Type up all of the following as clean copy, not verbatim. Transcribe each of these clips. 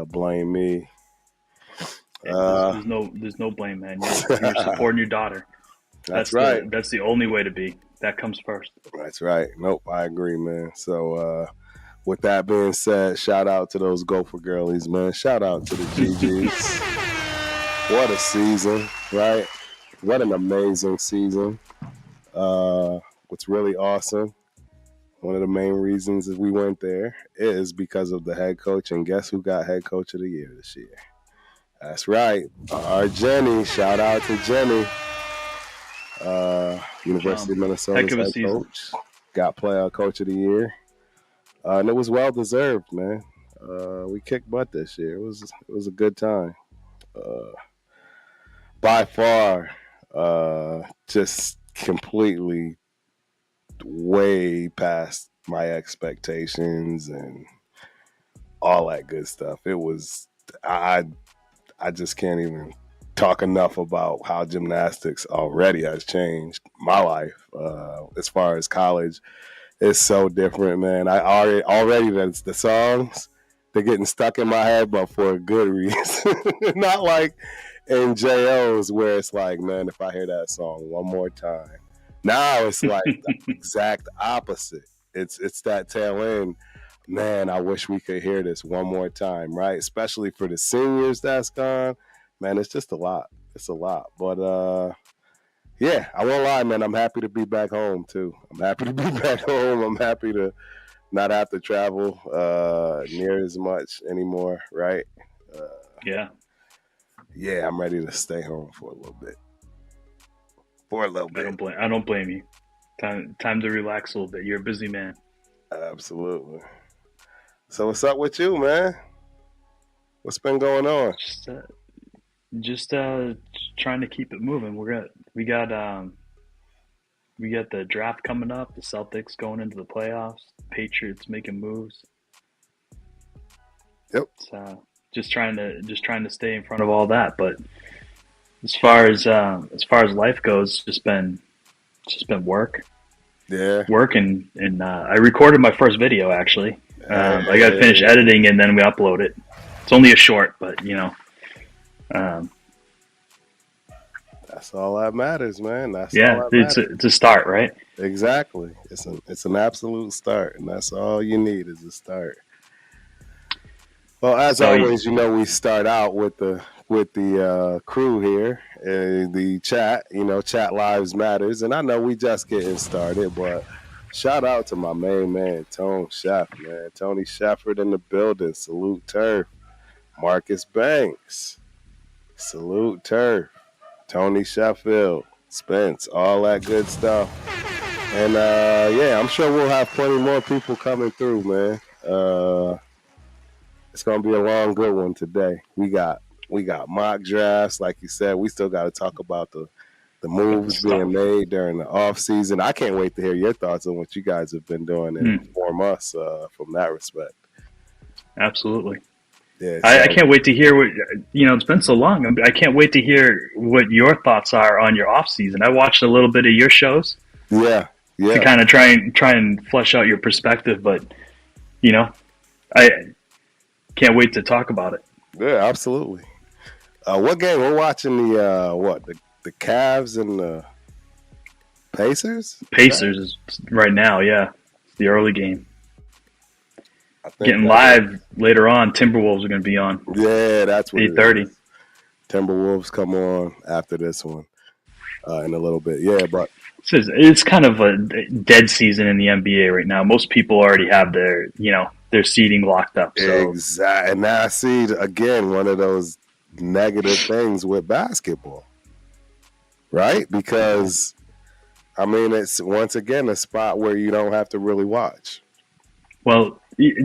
Blame me. There's no blame, man. You're supporting your daughter. That's right. That's the only way to be. That comes first. That's right. Nope, I agree, man. So with that being said, shout out to those Gopher girlies, man. Shout out to the GGs. What a season, right? What an amazing season. What's really awesome, one of the main reasons that we went there is because of the head coach. And guess who got head coach of the year this year? That's right. Our Jenny. Shout out to Jenny. University of Minnesota's head coach. Got player coach of the year. And it was well deserved, man. We kicked butt this year. It was a good time. By far, just completely way past my expectations and all that good stuff. It was I just can't even talk enough about how gymnastics already has changed my life. As far as college, it's so different, man. I already that's the songs, they're getting stuck in my head, but for a good reason. Not like in JOs where it's like, man, if I hear that song one more time. Now it's like the exact opposite. It's that tail end. Man, I wish we could hear this one more time, right? Especially for the seniors that's gone. Man, it's just a lot. It's a lot. But, yeah, I won't lie, man. I'm happy to be back home, too. I'm happy to be back home. I'm happy to not have to travel near as much anymore, right? Yeah. Yeah, I'm ready to stay home for a little bit. I don't blame you. Time to relax a little bit. You're a busy man. Absolutely. So what's up with you, man? What's been going on? Just trying to keep it moving. We got the draft coming up. The Celtics going into the playoffs. Patriots making moves. Yep. So just trying to stay in front of all that. But as far as life goes, just been work. Yeah. Work and I recorded my first video actually. I got to finish editing and then we upload it. It's only a short, but that's all that matters, man. All that matters. It's a start, right? Exactly. It's an absolute start, and that's all you need is a start. Well, as always, we start out with the crew here, the chat. Chat lives matters, and I know we just getting started, but shout out to my main man, Tony Sheff, man. Tony Shefford in the building. Salute Turf. Marcus Banks. Salute Turf. Tony Sheffield. Spence. All that good stuff. And, I'm sure we'll have plenty more people coming through, man. It's going to be a long, good one today. We got mock drafts. Like you said, we still got to talk about the moves being made during the offseason. I can't wait to hear your thoughts on what you guys have been doing and inform us from that respect. Absolutely. Yeah, I can't wait to hear what, it's been so long. I can't wait to hear what your thoughts are on your offseason. I watched a little bit of your shows. Yeah. To kind of try and flesh out your perspective, but, I can't wait to talk about it. Yeah, absolutely. What game? We're watching the Cavs and the Pacers? Pacers is right now, yeah. The early game. Getting live later on. Timberwolves are going to be on. Yeah, that's what 8:30. Timberwolves come on after this one in a little bit. Yeah, but it's kind of a dead season in the NBA right now. Most people already have their seeding locked up. So. Exactly. And now I see, again, one of those negative things with basketball, right? Because, it's once again a spot where you don't have to really watch. Well,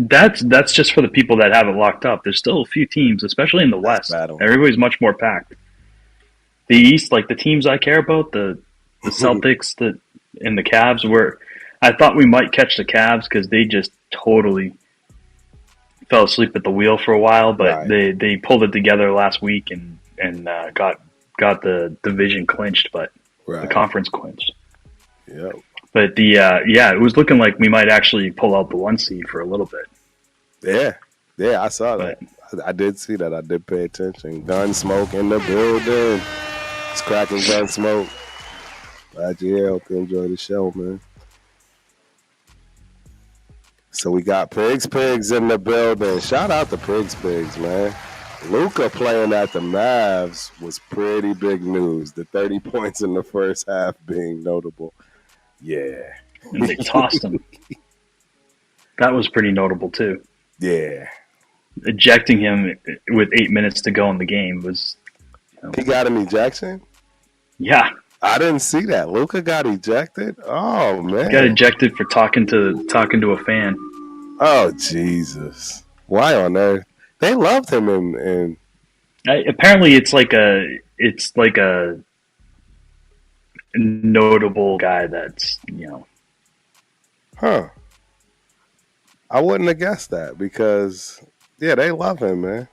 that's just for the people that have it locked up. There's still a few teams, especially in the West. Everybody's much more packed. The East, like the teams I care about, the Celtics and the Cavs, I thought we might catch the Cavs because they just totally fell asleep at the wheel for a while, but they pulled it together last week and got the division clinched, but the conference clinched. Yep. But it was looking like we might actually pull out the 1 seed for a little bit. Yeah, I saw that. I did see that. I did pay attention. Gunsmoke in the building. It's cracking Gunsmoke. Glad you're here. Hope you enjoy the show, man. So we got Pigs in the building. Shout out to Pigs, man. Luka playing at the Mavs was pretty big news. The 30 points in the first half being notable. Yeah. And they tossed him. That was pretty notable, too. Yeah. Ejecting him with 8 minutes to go in the game was... He got an ejection? Yeah. I didn't see that. Luka got ejected? Oh, man. He got ejected for talking to a fan. Oh, Jesus. Why on earth? They loved him in apparently it's like a notable guy that's, Huh. I wouldn't have guessed that because they love him, man.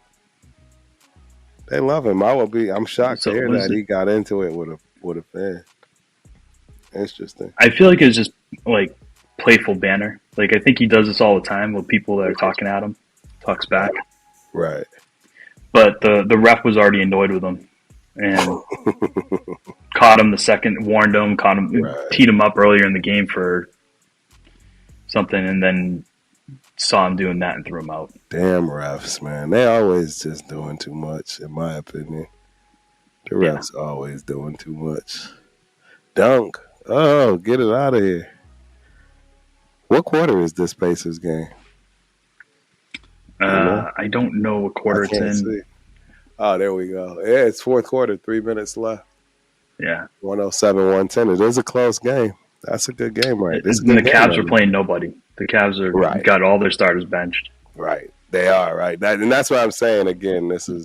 They love him. I'm shocked to hear that he got into it with a fan. Interesting. I feel like it's just like playful banter. Like I think he does this all the time with people that are talking at him, talks back. Right. But the ref was already annoyed with him and caught him the second, warned him, teed him up earlier in the game for something, and then saw him doing that and threw him out. Damn refs, man. They always just doing too much, in my opinion. The refs always doing too much. Dunk. Oh, get it out of here. What quarter is this Pacers game? I don't know what quarter it's in. See. Oh, there we go. Yeah, it's fourth quarter, 3 minutes left. Yeah. 107-110. It is a close game. That's a good game, right? The Cavs are playing nobody. The Cavs are got all their starters benched. Right. They are, right. And that's what I'm saying again. We're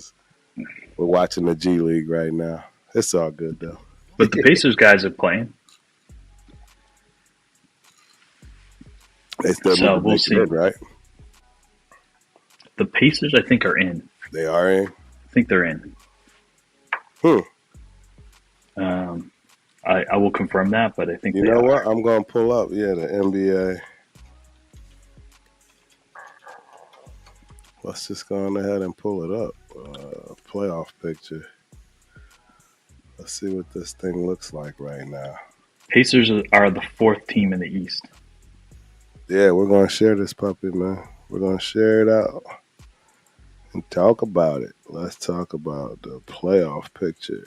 watching the G League right now. It's all good, though. But the Pacers guys are playing. They still we'll see. Good, right? The Pacers, I think, are in. They are in? I think they're in. I will confirm that, but I think you know what? I'm going to pull up, the NBA. Let's just go on ahead and pull it up. Playoff picture. Let's see what this thing looks like right now. Pacers are the fourth team in the East. Yeah, we're going to share this puppy, man. We're going to share it out and talk about it. Let's talk about the playoff picture.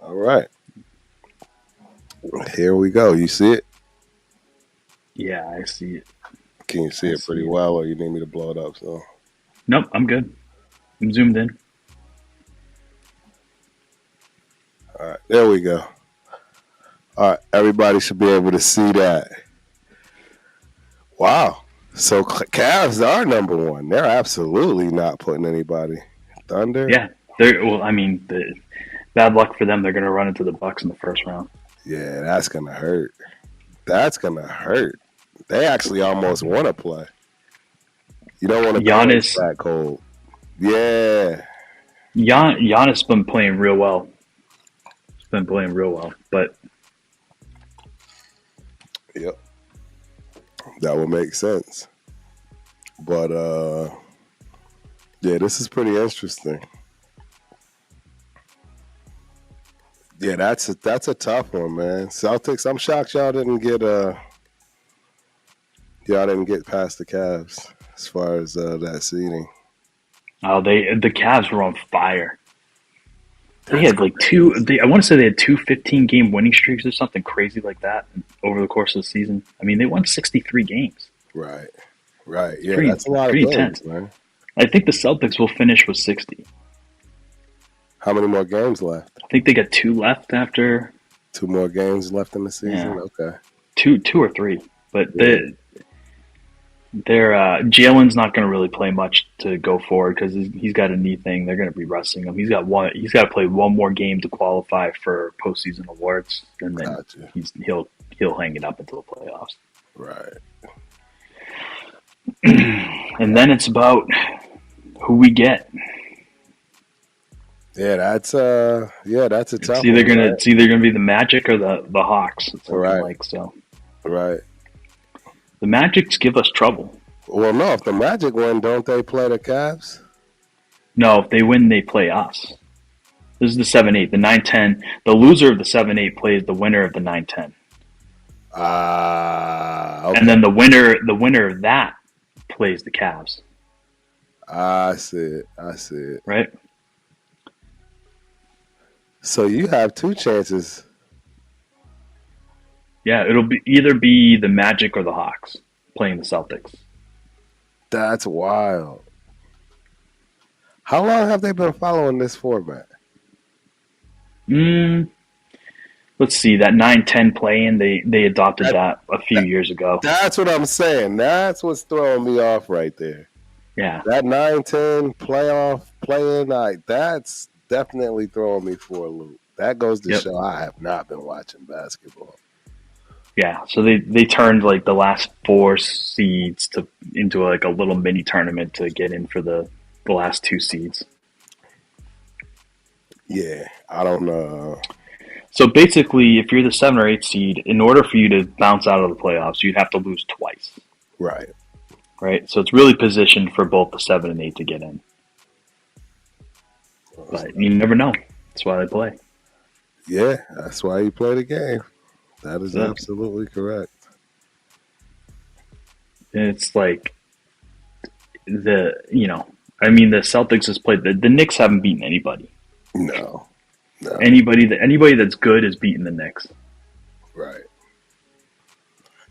All right. Here we go. You see it? Yeah, I see it. Can you see it pretty well, or you need me to blow it up? So, nope, I'm good. I'm zoomed in. All right, there we go. All right, everybody should be able to see that. Wow. So Cavs are number one. They're absolutely not putting anybody. Thunder? Yeah. Bad luck for them. They're going to run into the Bucks in the first round. Yeah, that's going to hurt. That's going to hurt. They actually almost want to play. You don't want to Giannis that cold. Yeah. Giannis been playing real well. He's been playing real well, but yep. That would make sense. But this is pretty interesting. Yeah, that's a tough one, man. Celtics, I'm shocked y'all didn't get past the Cavs as far as that seeding. Oh, the Cavs were on fire. They had like I want to say they had 2 15-game winning streaks or something crazy like that over the course of the season. I mean, they won 63 games. Right. Yeah, that's a lot of games, man. I think the Celtics will finish with 60. How many more games left? I think they got 2 left after. 2 more games left in the season? Yeah. Okay. 2 or 3. But Jalen's not going to really play much to go forward because he's got a knee thing. They're going to be resting him. He's got to play one more game to qualify for postseason awards, and then he'll hang it up until the playoffs. Right. And then it's about who we get. Yeah, that's a tough it's either one. It's either gonna be the Magic or the Hawks. It's right. Like so. Right. The Magics give us trouble. Well, no. If the Magic win, don't they play the Cavs? No, if they win, they play us. This is the 7-8. The 9-10. The loser of the 7-8 plays the winner of the 9-10. Okay. And then the winner of that plays the Cavs. I see it. Right? So you have two chances. Yeah, it'll either be the Magic or the Hawks playing the Celtics. That's wild. How long have they been following this format? Let's see, that 9-10 play-in, they adopted that a few years ago. That's what I'm saying. That's what's throwing me off right there. Yeah. That 9-10 playoff play-in, that's definitely throwing me for a loop. That goes to show I have not been watching basketball. Yeah, so they turned like the last 4 seeds into like a little mini tournament to get in for the last 2 seeds. Yeah, I don't know. So basically, if you're the 7 or 8 seed, in order for you to bounce out of the playoffs, you'd have to lose twice. Right. So it's really positioned for both the 7 and 8 to get in. But you never know. That's why they play. Yeah, that's why you play the game. That is absolutely correct. And it's like the Celtics has played the Knicks haven't beaten anybody. No. Anybody that's good is beating the Knicks. Right.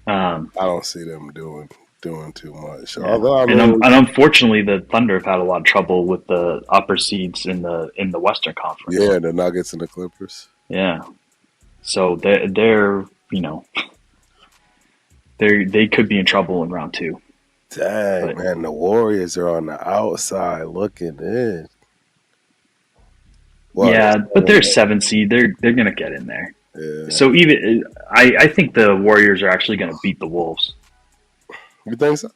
I don't see them doing too much. Yeah. And unfortunately, the Thunder have had a lot of trouble with the upper seeds in the Western Conference. Yeah, the Nuggets and the Clippers. Yeah. So they could be in trouble in round 2. Dang, man, the Warriors are on the outside looking in. Well, yeah, but they're 7 seed. They're gonna get in there. Yeah. So even I think the Warriors are actually gonna beat the Wolves. You think so?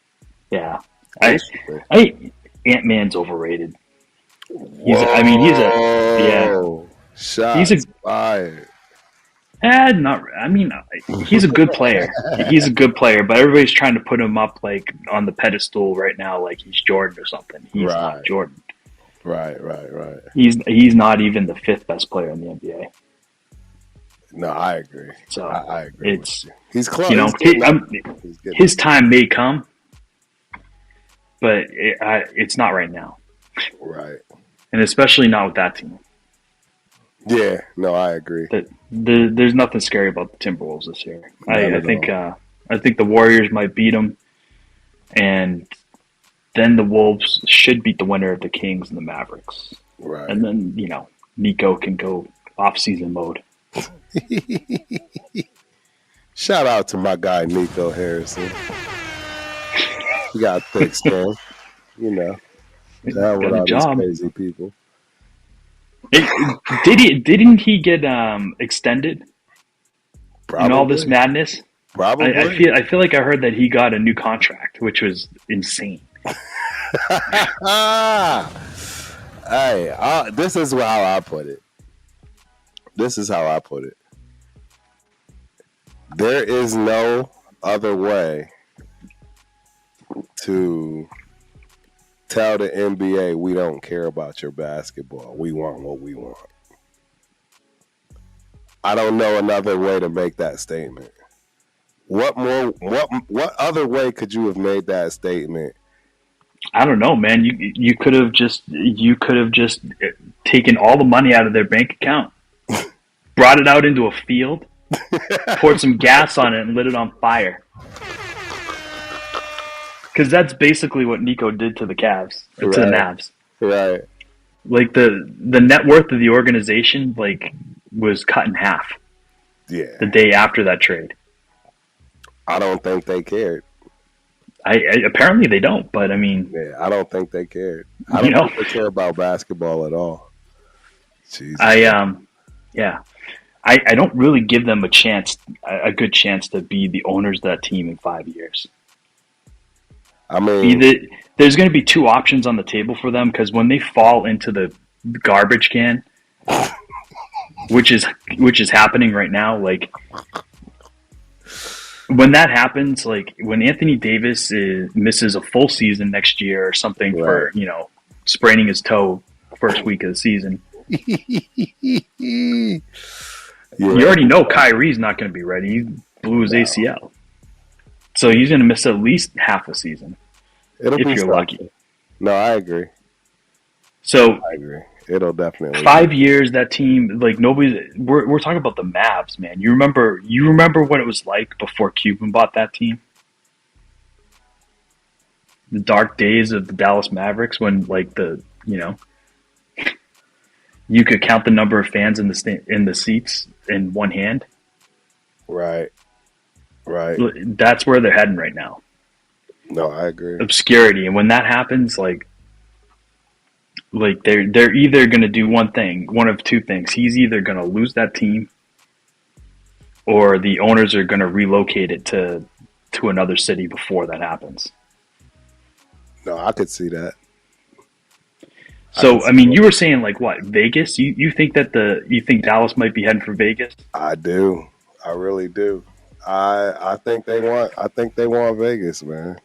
Yeah. Ant-Man's overrated. He's fired. He's a good player. He's a good player, but everybody's trying to put him up like on the pedestal right now, like he's Jordan or something. He's not Jordan. Right. He's not even the 5th best player in the NBA. No, I agree. So I agree. He's close. His time may come, but it's not right now. Right. And especially not with that team. Yeah, no, I agree. There's nothing scary about the Timberwolves this year. I think the Warriors might beat them, and then the Wolves should beat the winner of the Kings and the Mavericks. Right. And then Nico can go offseason mode. Shout out to my guy Nico Harrison. He got thick skin, That with all these crazy people. Didn't he get extended? Probably. In all this madness? Probably. I feel like I heard that he got a new contract, which was insane. Hey, this is how I put it. There is no other way to tell the NBA we don't care about your basketball. We want what we want. I don't know another way to make that statement. What other way could you have made that statement? I don't know, man. You could have just taken all the money out of their bank account, brought it out into a field, poured some gas on it, and lit it on fire. Because that's basically what Nico did to the Cavs, to the Mavs. Right. Like the net worth of the organization, was cut in half. Yeah. The day after that trade. I don't think they cared. Apparently they don't, but I mean. Yeah, I don't think they cared. I don't think they care about basketball at all. Jesus. I don't really give them a good chance to be the owners of that team in 5 years. I mean, there's going to be 2 options on the table for them, because when they fall into the garbage can, which is happening right now, when that happens, like when Anthony Davis misses a full season next year or something for spraining his toe first week of the season, you already know Kyrie's not going to be ready. He blew his ACL, so he's going to miss at least half a season. If you're lucky. No, I agree. So I agree. It'll definitely 5 years. That team, like nobody. We're talking about the Mavs, man. You remember what it was like before Cuban bought that team? The dark days of the Dallas Mavericks, when like you could count the number of fans in the seats in one hand. Right. That's where they're heading right now. No, I agree. Obscurity, and when that happens, like they're either going to do one of two things. He's either going to lose that team, or the owners are going to relocate it to another city before that happens. No, I could see that. So, I mean, you were saying like what, Vegas? You think Dallas might be heading for Vegas? I do. I really do. I think they want Vegas, man.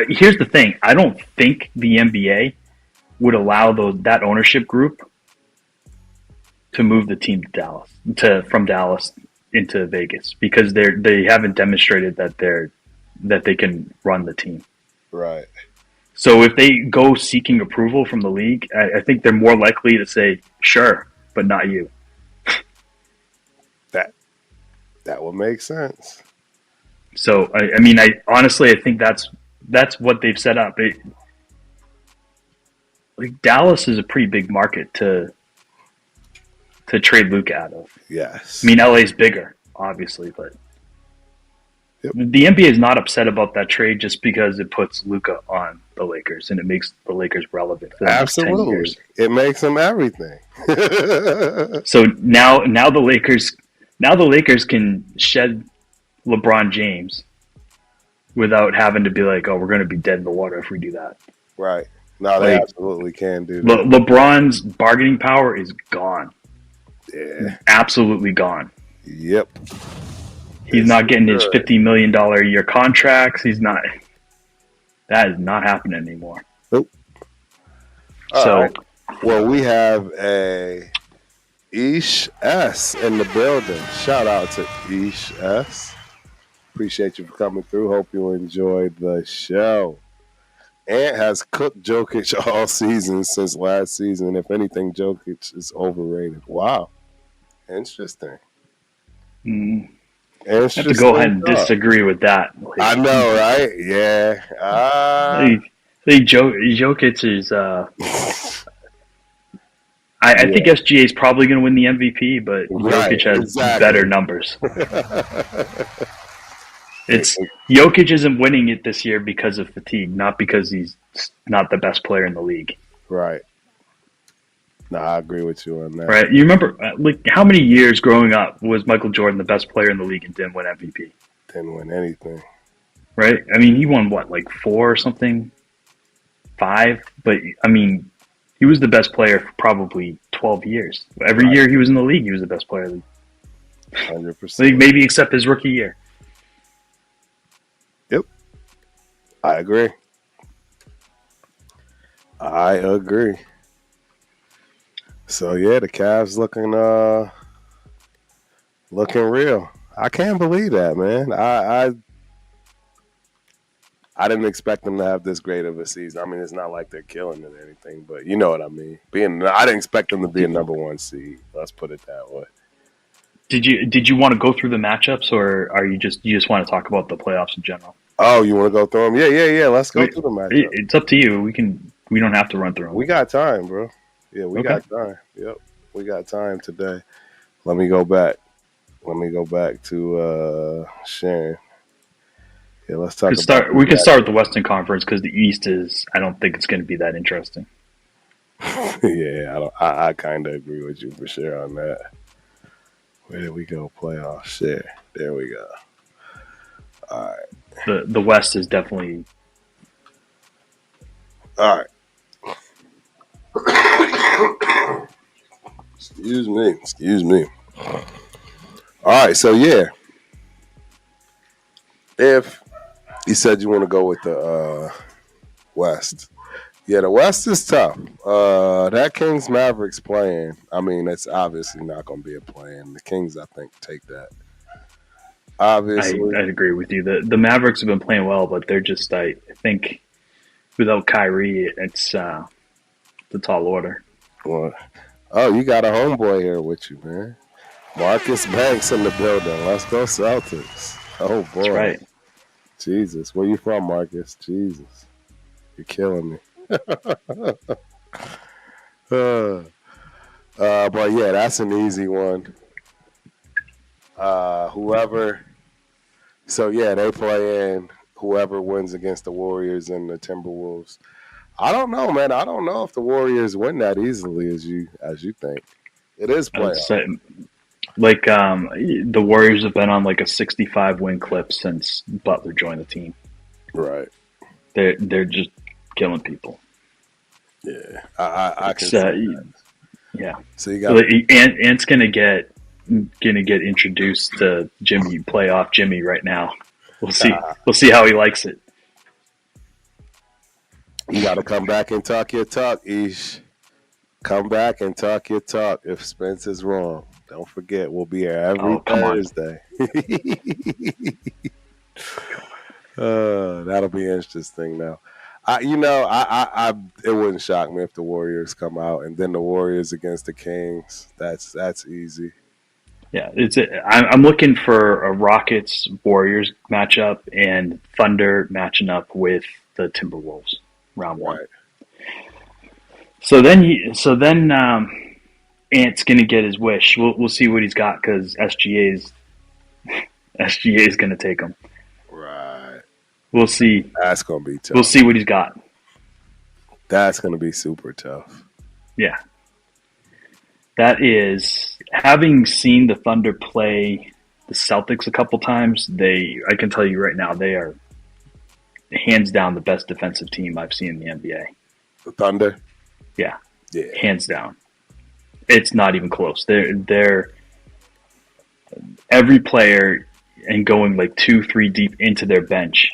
Here's the thing. I don't think the NBA would allow that ownership group to move the team from Dallas into Vegas, because they haven't demonstrated that they can run the team. Right. So if they go seeking approval from the league, I think they're more likely to say, sure, but not you. That would make sense. So, I mean, I honestly think that's what they've set up. Like Dallas is a pretty big market to trade Luka out of. Yes. I mean, LA's bigger, obviously, but the NBA is not upset about that trade just because it puts Luka on the Lakers and it makes the Lakers relevant for the next 10 years. It makes them everything. So now the Lakers can shed LeBron James without having to be like, oh, we're going to be dead in the water if we do that. Right. No, they absolutely can do that. LeBron's bargaining power is gone. Yeah. Absolutely gone. Yep. He's not getting his $50 million a year contracts. That is not happening anymore. Nope. Right. Well, we have a Ish S in the building. Shout out to Ish S. Appreciate you for coming through. Hope you enjoyed the show. Ant has cooked Jokic all season since last season. If anything, Jokic is overrated. Wow. Interesting. I have to go ahead and disagree with that. I know, right? Yeah. I think Jokic is... I think SGA is probably going to win the MVP, but Jokic has better numbers. Jokic isn't winning it this year because of fatigue, not because he's not the best player in the league. Right. No, I agree with you on that. Right. You remember, like, how many years growing up was Michael Jordan the best player in the league and didn't win MVP? Didn't win anything. Right? I mean, he won, what, like 4 or something? 5? But, I mean, he was the best player for probably 12 years. Every year he was in the league, he was the best player in the league. 100%. Like, maybe except his rookie year. Yep. I agree. So yeah, the Cavs looking real. I can't believe that, man. I didn't expect them to have this great of a season. I mean, it's not like they're killing it or anything, but you know what I mean. I didn't expect them to be a number 1 seed. Let's put it that way. Did you want to go through the matchups, or are you just want to talk about the playoffs in general? Oh, you want to go through them? Yeah. Let's go through the matchups. It's up to you. We don't have to run through them. We got time, bro. Yeah, we got time. Yep, we got time today. Let me go back to Sharon. Yeah, let's talk. We can start with the Western Conference because the East is. I don't think it's going to be that interesting. Yeah, I kind of agree with you for sure on that. Where did we go? Playoffs. Share. There we go. All right. The West is definitely. All right. Excuse me. All right, so yeah. If you said you want to go with the West. Yeah, the West is tough. That Kings Mavericks playing, I mean, it's obviously not going to be a play-in. The Kings, I think, take that. Obviously. I'd agree with you. The Mavericks have been playing well, but they're just, I think, without Kyrie, it's a tall order. Well, oh, you got a homeboy here with you, man. Marcus Banks in the building. Let's go Celtics. Oh, boy. That's right. Jesus. Where you from, Marcus? Jesus. You're killing me. But yeah, that's an easy one. Whoever. So yeah, they play in whoever wins against the Warriors and the Timberwolves. I don't know, man. I don't know if the Warriors win that easily as you think. It is playoff. Like the Warriors have been on like a 65 win clip since Butler joined the team. Right. They're just killing people. Yeah, I can see that. Yeah. So you got Ant's gonna get introduced to Jimmy, playoff Jimmy right now. We'll see. We'll see how he likes it. You got to come back and talk your talk, Ish. Come back and talk your talk. If Spence is wrong, don't forget we'll be here every Thursday. That'll be interesting now. It wouldn't shock me if the Warriors come out and then the Warriors against the Kings. That's easy. Yeah, I'm looking for a Rockets Warriors matchup and Thunder matching up with the Timberwolves round one. Right. So then Ant's gonna get his wish. We'll see what he's got because SGA's gonna take him. Right. We'll see. That's gonna be tough. We'll see what he's got. That's gonna be super tough. Yeah. That is, having seen the Thunder play the Celtics a couple times, I can tell you right now, they are hands down the best defensive team I've seen in the NBA. The Thunder? Yeah. Hands down. It's not even close. They're every player and going like 2-3 deep into their bench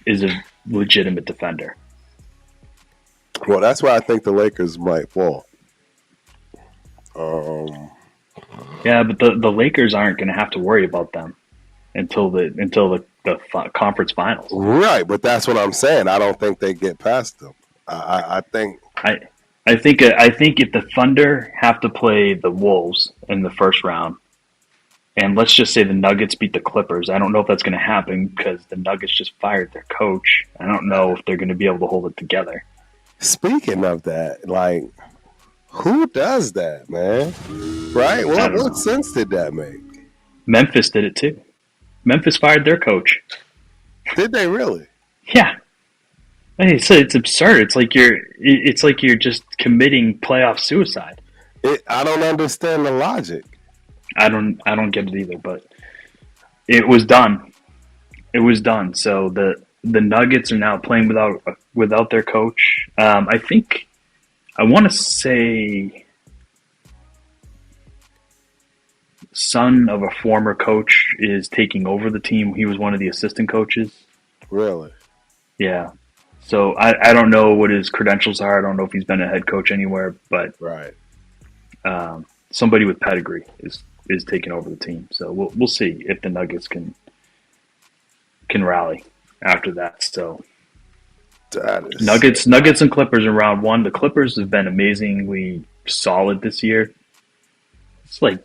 is a legitimate defender. Well, that's why I think the Lakers might fall. Yeah, but the Lakers aren't going to have to worry about them until the conference finals. Right, but that's what I'm saying. I don't think they get past them. I think if the Thunder have to play the Wolves in the first round, and let's just say the Nuggets beat the Clippers, I don't know if that's going to happen because the Nuggets just fired their coach. I don't know if they're going to be able to hold it together. Speaking of that, like, who does that, man? Right? What sense did that make? Memphis did it too. Memphis fired their coach. Did they really? Yeah. It's absurd. It's like you're just committing playoff suicide. I don't understand the logic. I don't get it either, but it was done. It was done. So the Nuggets are now playing without their coach. I want to say son of a former coach is taking over the team. He was one of the assistant coaches. Really? Yeah. So I don't know what his credentials are. I don't know if he's been a head coach anywhere, but right. Somebody with pedigree is taking over the team. So we'll see if the Nuggets can rally after that. So Nuggets and Clippers in round one. The Clippers have been amazingly solid this year. It's like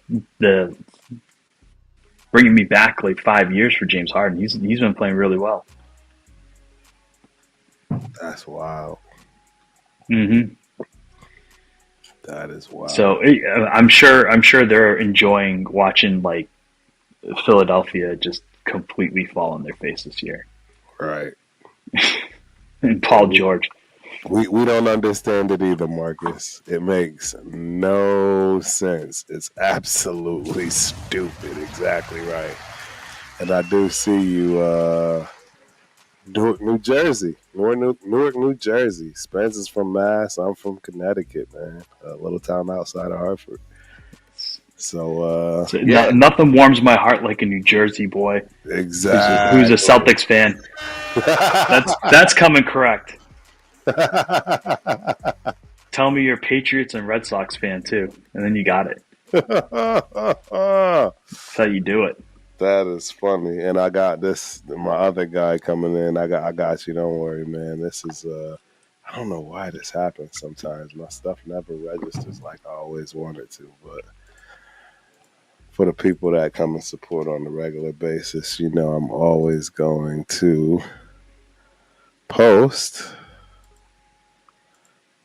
bringing me back like 5 years for James Harden. He's been playing really well. That's wild. Mm-hmm. That is wild. So I'm sure they're enjoying watching like Philadelphia just completely fall on their face this year. Right. And Paul George. We don't understand it either, Marcus. It makes no sense. It's absolutely stupid. Exactly right. And I do see you, Newark, New Jersey. Newark, New Jersey. Spence is from Mass. I'm from Connecticut, man. A little town outside of Hartford. So, nothing warms my heart like a New Jersey boy. Exactly. Who's a Celtics fan. That's coming correct. Tell me you're a Patriots and Red Sox fan too, and then you got it. That's how you do it. That is funny. And I got my other guy coming in. I got you. Don't worry, man. This is I don't know why this happens sometimes. My stuff never registers like I always wanted to, but for the people that come and support on a regular basis, I'm always going to post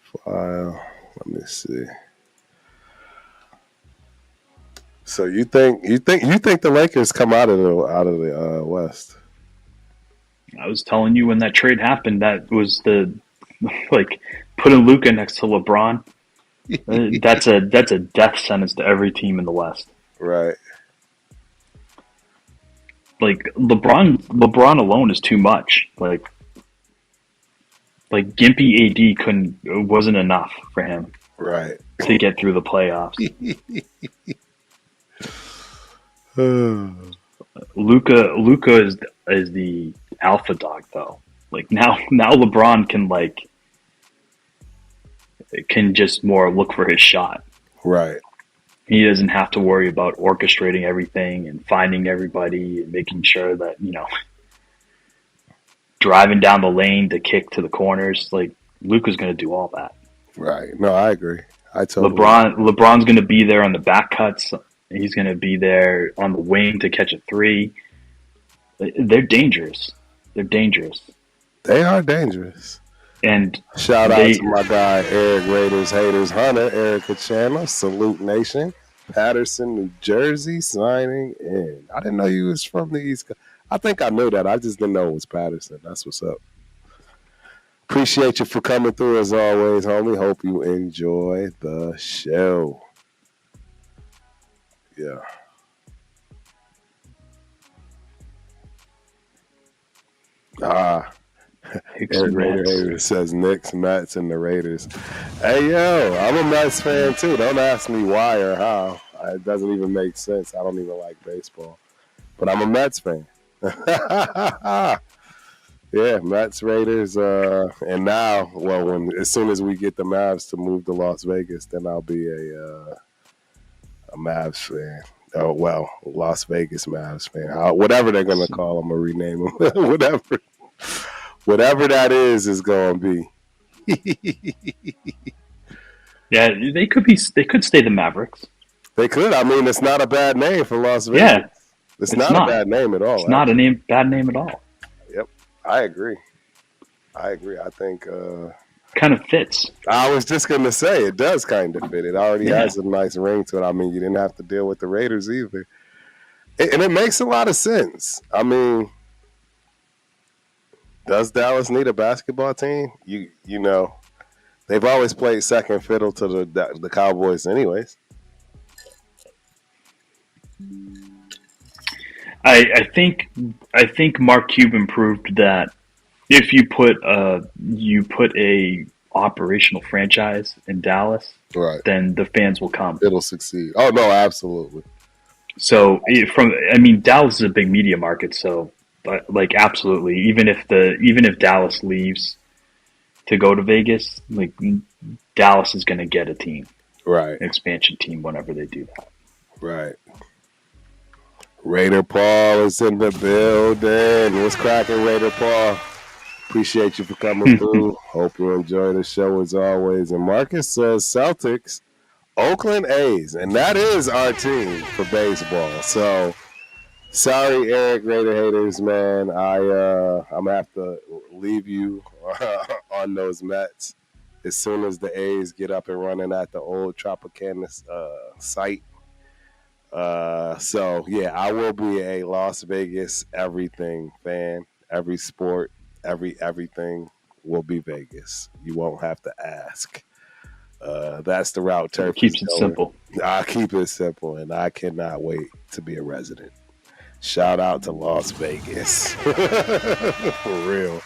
file. Let me see. So you think the Lakers come out of the West? I was telling you when that trade happened, that was the putting Luka next to LeBron. That's a death sentence to every team in the West. Right. Like LeBron alone is too much. Like Gimpy AD wasn't enough for him. Right. To get through the playoffs. Luka is the alpha dog though. Like now LeBron can just more look for his shot. Right. He doesn't have to worry about orchestrating everything and finding everybody and making sure that, driving down the lane to kick to the corners. Like Luka's going to do all that. Right. No, I agree. I totally LeBron's going to be there on the back cuts. He's going to be there on the wing to catch a three. They're dangerous. They are dangerous. And shout out to my guy Eric Raiders Haters Hunter, Erica Chandler, Salute Nation, Patterson, New Jersey, signing in. I didn't know he was from the East Coast. I think I knew that. I just didn't know it was Patterson. That's what's up. Appreciate you for coming through as always, homie. Hope you enjoy the show. Yeah. Eric Raider says Knicks, Mets, and the Raiders. Hey, yo, I'm a Mets fan, too. Don't ask me why or how. It doesn't even make sense. I don't even like baseball. But I'm a Mets fan. Yeah, Mets, Raiders, and now, as soon as we get the Mavs to move to Las Vegas, then I'll be a Mavs fan. Oh, well, Las Vegas Mavs fan. Whatever they're going to call them or rename them. Whatever that is going to be. Yeah, they could stay the Mavericks. They could. I mean, it's not a bad name for Las Vegas. Yeah. It's not a bad name at all. It's not a bad name at all. Yep. I agree. I think kind of fits. I was just going to say it does kind of fit. It already has a nice ring to it. I mean, you didn't have to deal with the Raiders either. And it makes a lot of sense. I mean, does Dallas need a basketball team? You know, they've always played second fiddle to the Cowboys anyways. I think Mark Cuban proved that if you put a operational franchise in Dallas, right, then the fans will come. It'll succeed. Oh no, absolutely. So Dallas is a big media market, so but absolutely, even if Dallas leaves to go to Vegas, Dallas is going to get a team, right, an expansion team whenever they do that, right. Raider Paul is in the building. What's cracking, Raider Paul? Appreciate you for coming through. Hope you enjoy the show as always. And Marcus says Celtics, Oakland A's, and that is our team for baseball. So sorry, Eric Raider haters, man. I'm gonna have to leave you on those Mets as soon as the A's get up and running at the old Tropicana site. So yeah, I will be a Las Vegas everything fan. Every sport, everything will be Vegas. You won't have to ask. That's the route Turf keeps it simple. I keep it simple, and I cannot wait to be a resident. Shout out to Las Vegas. For real.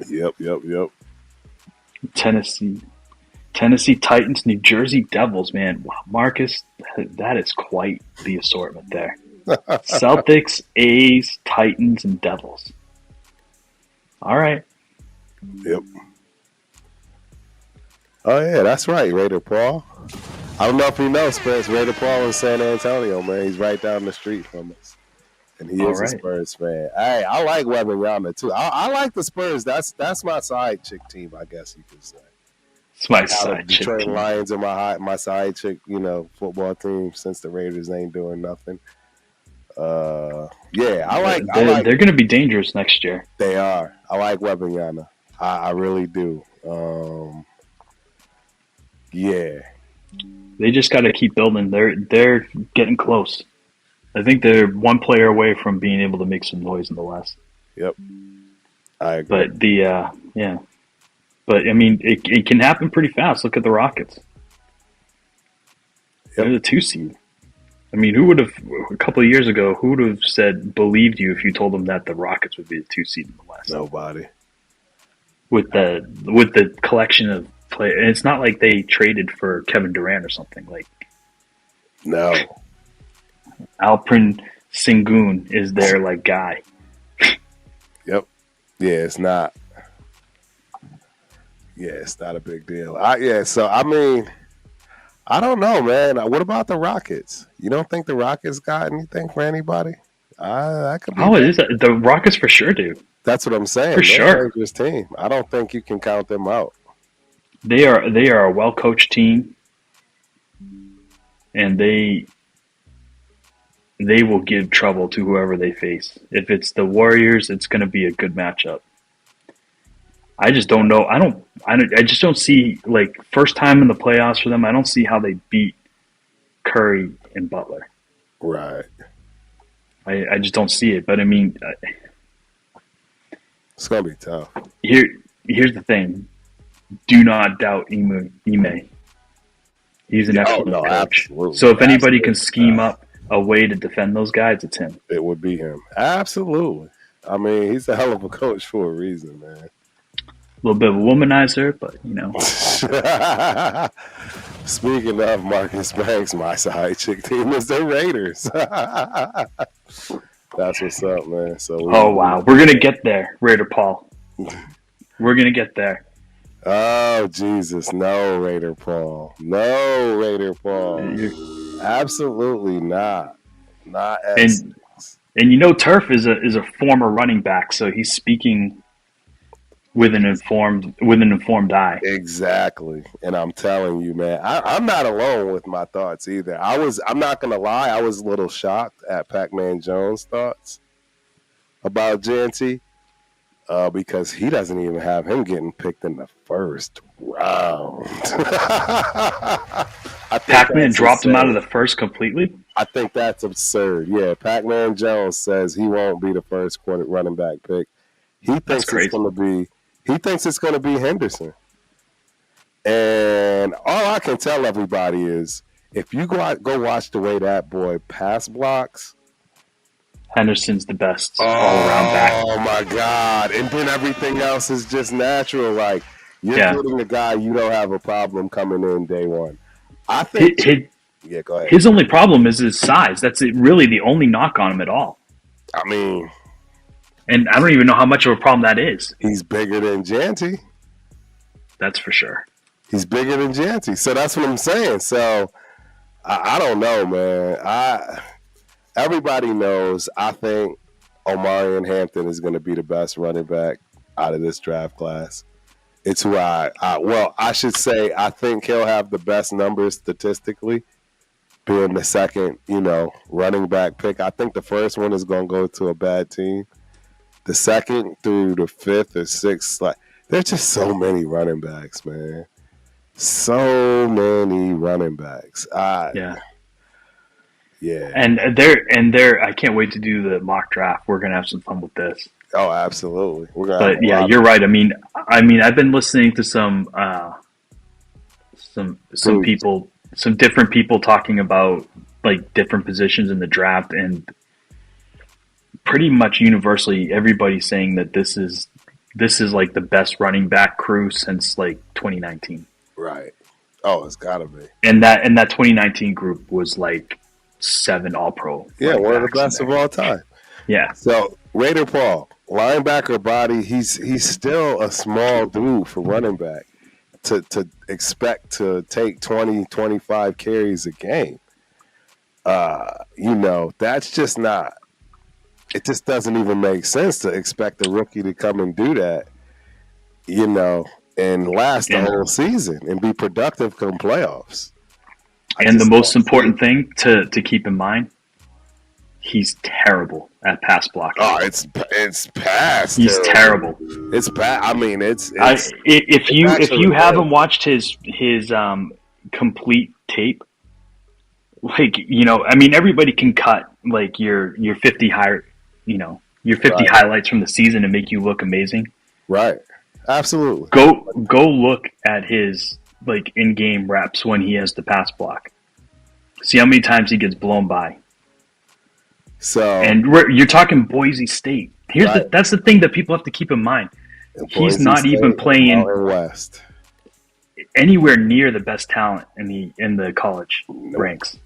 Yep. Tennessee Tennessee Titans, New Jersey Devils, man. Wow, Marcus, that is quite the assortment there. Celtics, A's, Titans, and Devils. All right. Yep. Oh, yeah, that's right, Raider Paul. I don't know if you know, Spence. Raider Paul in San Antonio, man. He's right down the street from us. And he is a Spurs fan. Hey, I like Wembanyama, too. I like the Spurs. That's my side chick team, I guess you could say. It's my side chick Detroit team. Lions are my side chick, football team since the Raiders ain't doing nothing. Yeah, I like. They're going to be dangerous next year. They are. I like Wembanyama. I really do. Yeah. They just got to keep building. They're getting close. I think they're one player away from being able to make some noise in the West. Yep. I agree. But But I mean, it can happen pretty fast. Look at the Rockets. Yep. They're the 2 seed. I mean, who would have a couple of years ago? Who would have believed you if you told them that the Rockets would be the 2 seed in the West? Nobody. With the collection of players, and it's not like they traded for Kevin Durant or something. Like, no. Alperen Sengun is their like guy. Yep. Yeah, it's not. Yeah, it's not a big deal. So I mean, I don't know, man. What about the Rockets? You don't think the Rockets got anything for anybody? That could be. Oh, it is the Rockets for sure do. That's what I'm saying. For sure, a dangerous team. I don't think you can count them out. They are a well coached team, and they will give trouble to whoever they face. If it's the Warriors, it's going to be a good matchup. I just don't know. I just don't see, like, first time in the playoffs for them. I don't see how they beat Curry and Butler. Right. I just don't see it. But I mean, it's gonna be tough. Here's the thing. Do not doubt Ime. He's an excellent coach. Absolutely. So if anybody can scheme up a way to defend those guys, it's him. It would be him. Absolutely. I mean, he's a hell of a coach for a reason, man. A little bit of a womanizer, but, you know. Speaking of Marcus Banks, my side chick team is the Raiders. That's what's up, man. Wow. We're going to get there, Raider Paul. We're going to get there. Oh, Jesus. No, Raider Paul. No, Raider Paul. Absolutely not. Not as. And you know, Turf is a former running back, so he's speaking with an informed eye. Exactly. And I'm telling you, man, I'm not alone with my thoughts either. I'm not gonna lie, I was a little shocked at Pac-Man Jones' thoughts about JNT, because he doesn't even have him getting picked in the first round. Pac-Man dropped him out of the first completely? I think that's absurd. Yeah, Pac-Man Jones says he won't be the first running back pick. He thinks it's going to be Henderson. And all I can tell everybody is, if you go watch the way that boy pass blocks, Henderson's the best all-around back. Oh, my God. And then everything else is just natural. Like, you're getting a guy you don't have a problem coming in day one. I think go ahead. His only problem is his size. That's really the only knock on him at all. I mean, and I don't even know how much of a problem that is. He's bigger than Janty. That's for sure. He's bigger than Janty. So that's what I'm saying. So I don't know, man. Everybody knows I think Omarion Hampton is going to be the best running back out of this draft class. It's who I should say I think he'll have the best numbers statistically, being the second, running back pick. I think the first one is going to go to a bad team. The second through the fifth or sixth, there's just so many running backs, man. So many running backs. Yeah. Yeah. And they're I can't wait to do the mock draft. We're gonna have some fun with this. Oh, absolutely. But yeah, you're right. I mean, I've been listening to some people, some different people talking about like different positions in the draft, and pretty much universally everybody's saying that this is like the best running back crew since like 2019. Right. Oh, it's gotta be. And that 2019 group was like 7 All-Pro. Yeah, one of the best of all time. Yeah. So Raider Paul, linebacker body, he's still a small dude for running back to expect to take 20, 25 carries a game. That's just not. It just doesn't even make sense to expect a rookie to come and do that. And last the whole season and be productive come playoffs. And the most important thing to keep in mind, he's terrible at pass blocking. Oh, it's pass. He's terrible. It's bad. I mean, it's if you haven't watched his complete tape, like everybody can cut like your 50 highlights from the season and make you look amazing. Right. Absolutely. Go look at his like in-game reps when he has the pass block. See how many times he gets blown by. And you're talking Boise State. That's the thing that people have to keep in mind. He's not even playing West anywhere near the best talent in the college ranks.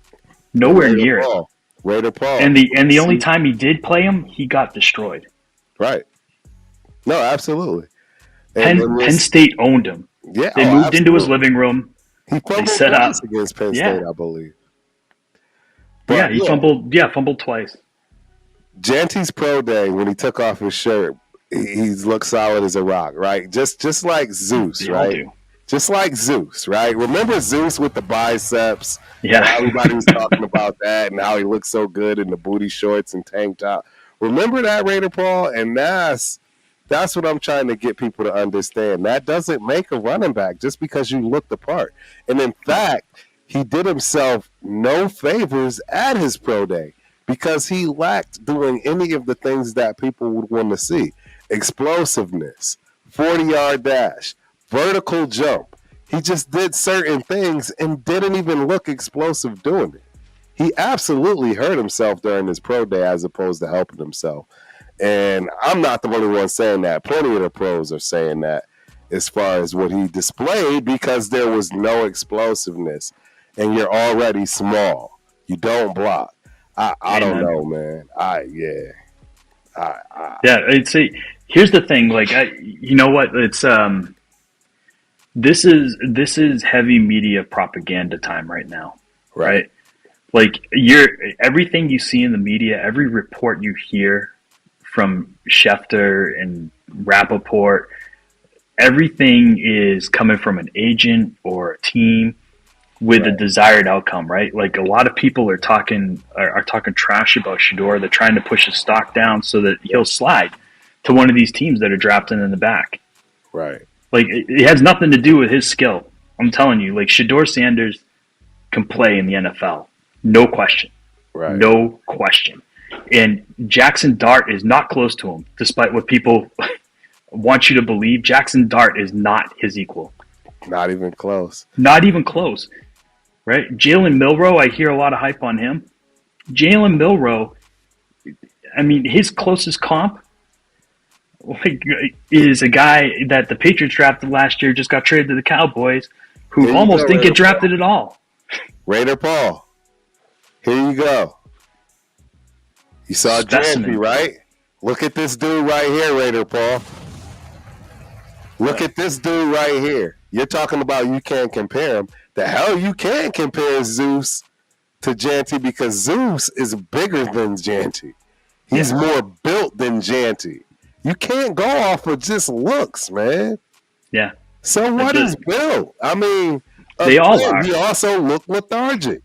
Nowhere near it. Raider Paul. And the only time he did play him, he got destroyed. Right. No, absolutely. Penn State owned him. Yeah, they moved into his living room. He fumbled twice against Penn State, I believe. But, he fumbled twice. Janty's pro day, when he took off his shirt, he looked solid as a rock, right? Just like Zeus, right? Just like Zeus, right? Remember Zeus with the biceps? Yeah. Everybody was talking about that and how he looked so good in the booty shorts and tank top. Remember that, Raider Paul? And that's what I'm trying to get people to understand. That doesn't make a running back just because you look the part. And in fact, he did himself no favors at his pro day because he lacked doing any of the things that people would want to see. Explosiveness, 40-yard dash, vertical jump. He just did certain things and didn't even look explosive doing it. He absolutely hurt himself during his pro day as opposed to helping himself. And I'm not the only one saying that. Plenty of the pros are saying that as far as what he displayed because there was no explosiveness. And you're already small. You don't block. I don't know, man. Here's the thing. Like, you know what? It's this is heavy media propaganda time right now, right? Like everything you see in the media, every report you hear from Schefter and Rappaport, everything is coming from an agent or a team with a desired outcome, right? Like a lot of people are talking trash about Shedeur. They're trying to push his stock down so that he'll slide to one of these teams that are drafting in the back. Right. Like it has nothing to do with his skill. I'm telling you, like Shedeur Sanders can play in the NFL. No question. Right. No question. And Jackson Dart is not close to him, despite what people want you to believe. Jackson Dart is not his equal. Not even close. Not even close. Right? Jalen Milroe, I hear a lot of hype on him. Jalen Milroe, I mean, his closest comp is a guy that the Patriots drafted last year, just got traded to the Cowboys, who almost didn't get drafted at all. Raider Paul. Here you go. You saw Janty, right? Look at this dude right here, Raider Paul. Look at this dude right here. You're talking about you can't compare him. The hell you can compare Zeus to Janty because Zeus is bigger than Janty. He's more built than Janty. You can't go off of just looks, man. Yeah. So what is built? I mean, they all are. He also look lethargic.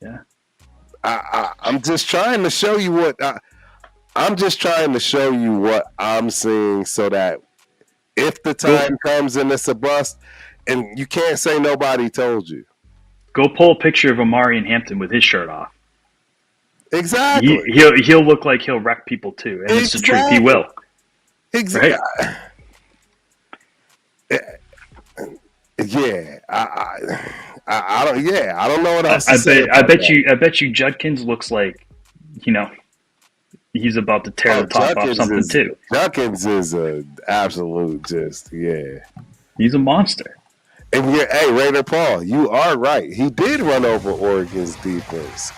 Yeah. I'm just trying to show you what I'm seeing so that if the time comes and it's a bust, and you can't say nobody told you. Go pull a picture of Amari in Hampton with his shirt off. Exactly. He'll look like he'll wreck people too, and it's the truth. He will. Exactly. Right? Yeah. I don't. Yeah. I don't know what else to say. I bet you Judkins looks like, he's about to tear the top off something too. Judkins is a absolute he's a monster. And Raider Paul, you are right. He did run over Oregon's defense.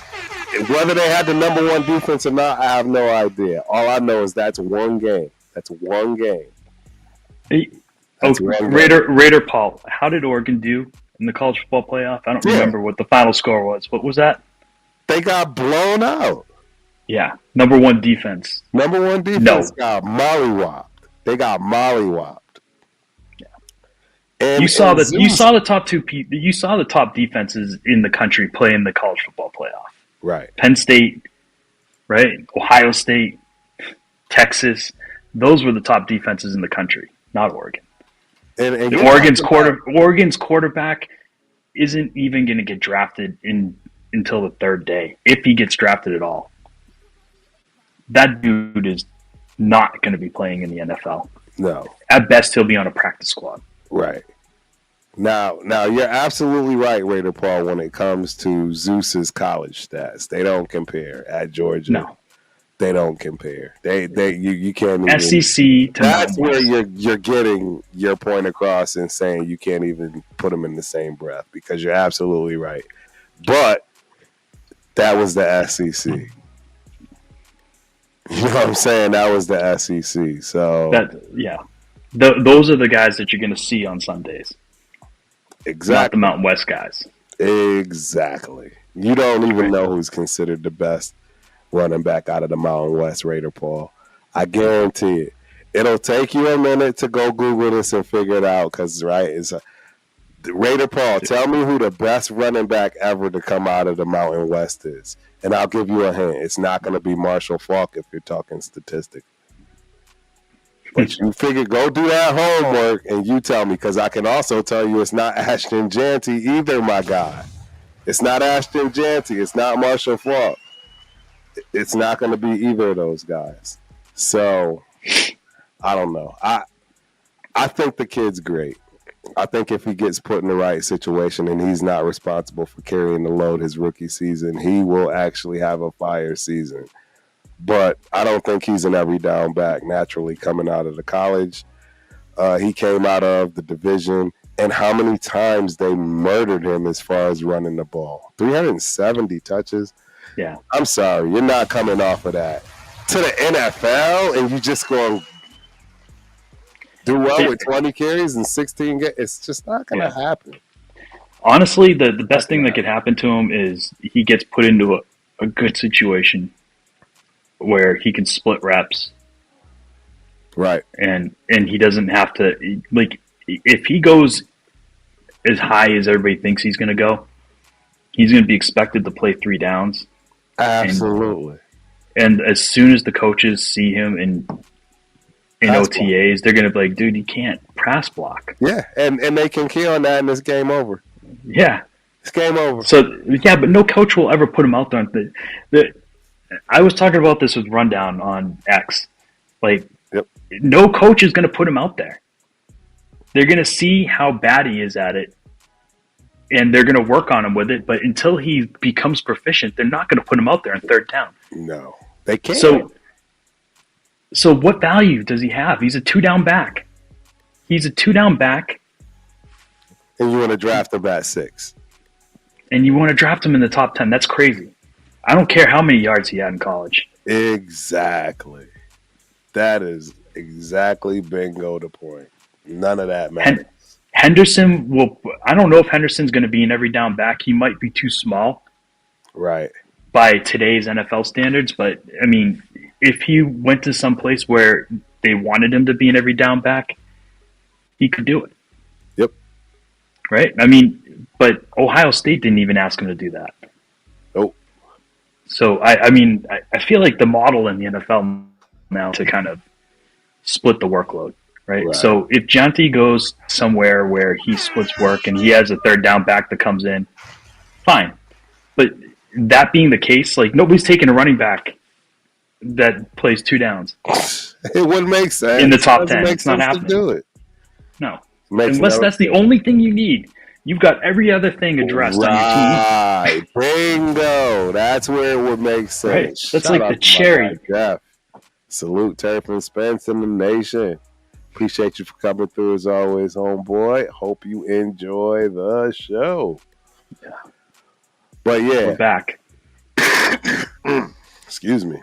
Whether they had the number one defense or not, I have no idea. All I know is that's one game. That's one game. Raider Paul, how did Oregon do in the college football playoff? I don't remember what the final score was. What was that? They got blown out. Yeah, number one defense. Got mollywopped. They got mollywopped. Yeah. And you saw the top defenses in the country play in the college football playoff. Right. Penn State, right? Ohio State, Texas. Those were the top defenses in the country, not Oregon. And Oregon's quarterback isn't even going to get drafted until the third day, if he gets drafted at all. That dude is not going to be playing in the NFL. No. At best, he'll be on a practice squad. Right. Now you're absolutely right, Raider Paul, when it comes to Zeus's college stats. They don't compare at Georgia. No. They don't compare. You can't even, SEC to that's where you're getting your point across and saying you can't even put them in the same breath, because you're absolutely right. But that was the SEC. You know what I'm saying? That was the SEC. So those are the guys that you're going to see on Sundays. Exactly. Not the Mountain West guys. Exactly. You don't even know who's considered the best running back out of the Mountain West, Raider Paul. I guarantee it. It'll take you a minute to go Google this and figure it out, because Raider Paul, tell me who the best running back ever to come out of the Mountain West is. And I'll give you a hint. It's not going to be Marshall Faulk if you're talking statistics. But you figure, go do that homework and you tell me, because I can also tell you it's not Ashton Janty either, my guy. It's not Ashton Janty. It's not Marshall Faulk. It's not going to be either of those guys. So, I don't know. I think the kid's great. I think if he gets put in the right situation and he's not responsible for carrying the load his rookie season, he will actually have a fire season. But I don't think he's an every down back naturally coming out of the college. He came out of the division, and how many times they murdered him as far as running the ball. 370 touches. Yeah. I'm sorry, you're not coming off of that to the NFL, and you just going to do well with 20 carries and 16 games. It's just not going to happen. Honestly, the best thing that could happen to him is he gets put into a good situation where he can split reps. Right. And he doesn't have to, like, if he goes as high as everybody thinks he's going to go, he's going to be expected to play 3 downs. Absolutely. And as soon as the coaches see him in OTAs, they're going to be like, dude, you can't pass block. Yeah, and they can key on that, and it's game over. Yeah. It's game over. So, yeah, but no coach will ever put him out there. I was talking about this with Rundown on X. Like, no coach is going to put him out there. They're going to see how bad he is at it, and they're going to work on him with it. But until he becomes proficient, they're not going to put him out there in 3rd down. No, they can't. So what value does he have? He's a 2-down back. And you want to draft him at 6. And you want to draft him in the top 10. That's crazy. I don't care how many yards he had in college. Exactly. That is exactly bingo the point. None of that matters. Henderson I don't know if Henderson's going to be an every down back. He might be too small. Right. By today's NFL standards. But, I mean, if he went to some place where they wanted him to be an every down back, he could do it. Yep. Right? I mean, but Ohio State didn't even ask him to do that. Nope. So, I mean, I feel like the model in the NFL now to kind of split the workload, right? So if Janty goes somewhere where he splits work and he has a 3rd down back that comes in, fine. But that being the case, like, nobody's taking a running back that plays 2 downs. It wouldn't make sense. In the top 10. It's not happening. To do it. No. Unless that's the only thing you need. You've got every other thing addressed on your team. Bingo. That's where it would make sense. Right. That's like the cherry. Jeff. Salute Turf Spence and the nation. Appreciate you for coming through as always, homeboy. Hope you enjoy the show. Yeah. But yeah. We're back. Excuse me.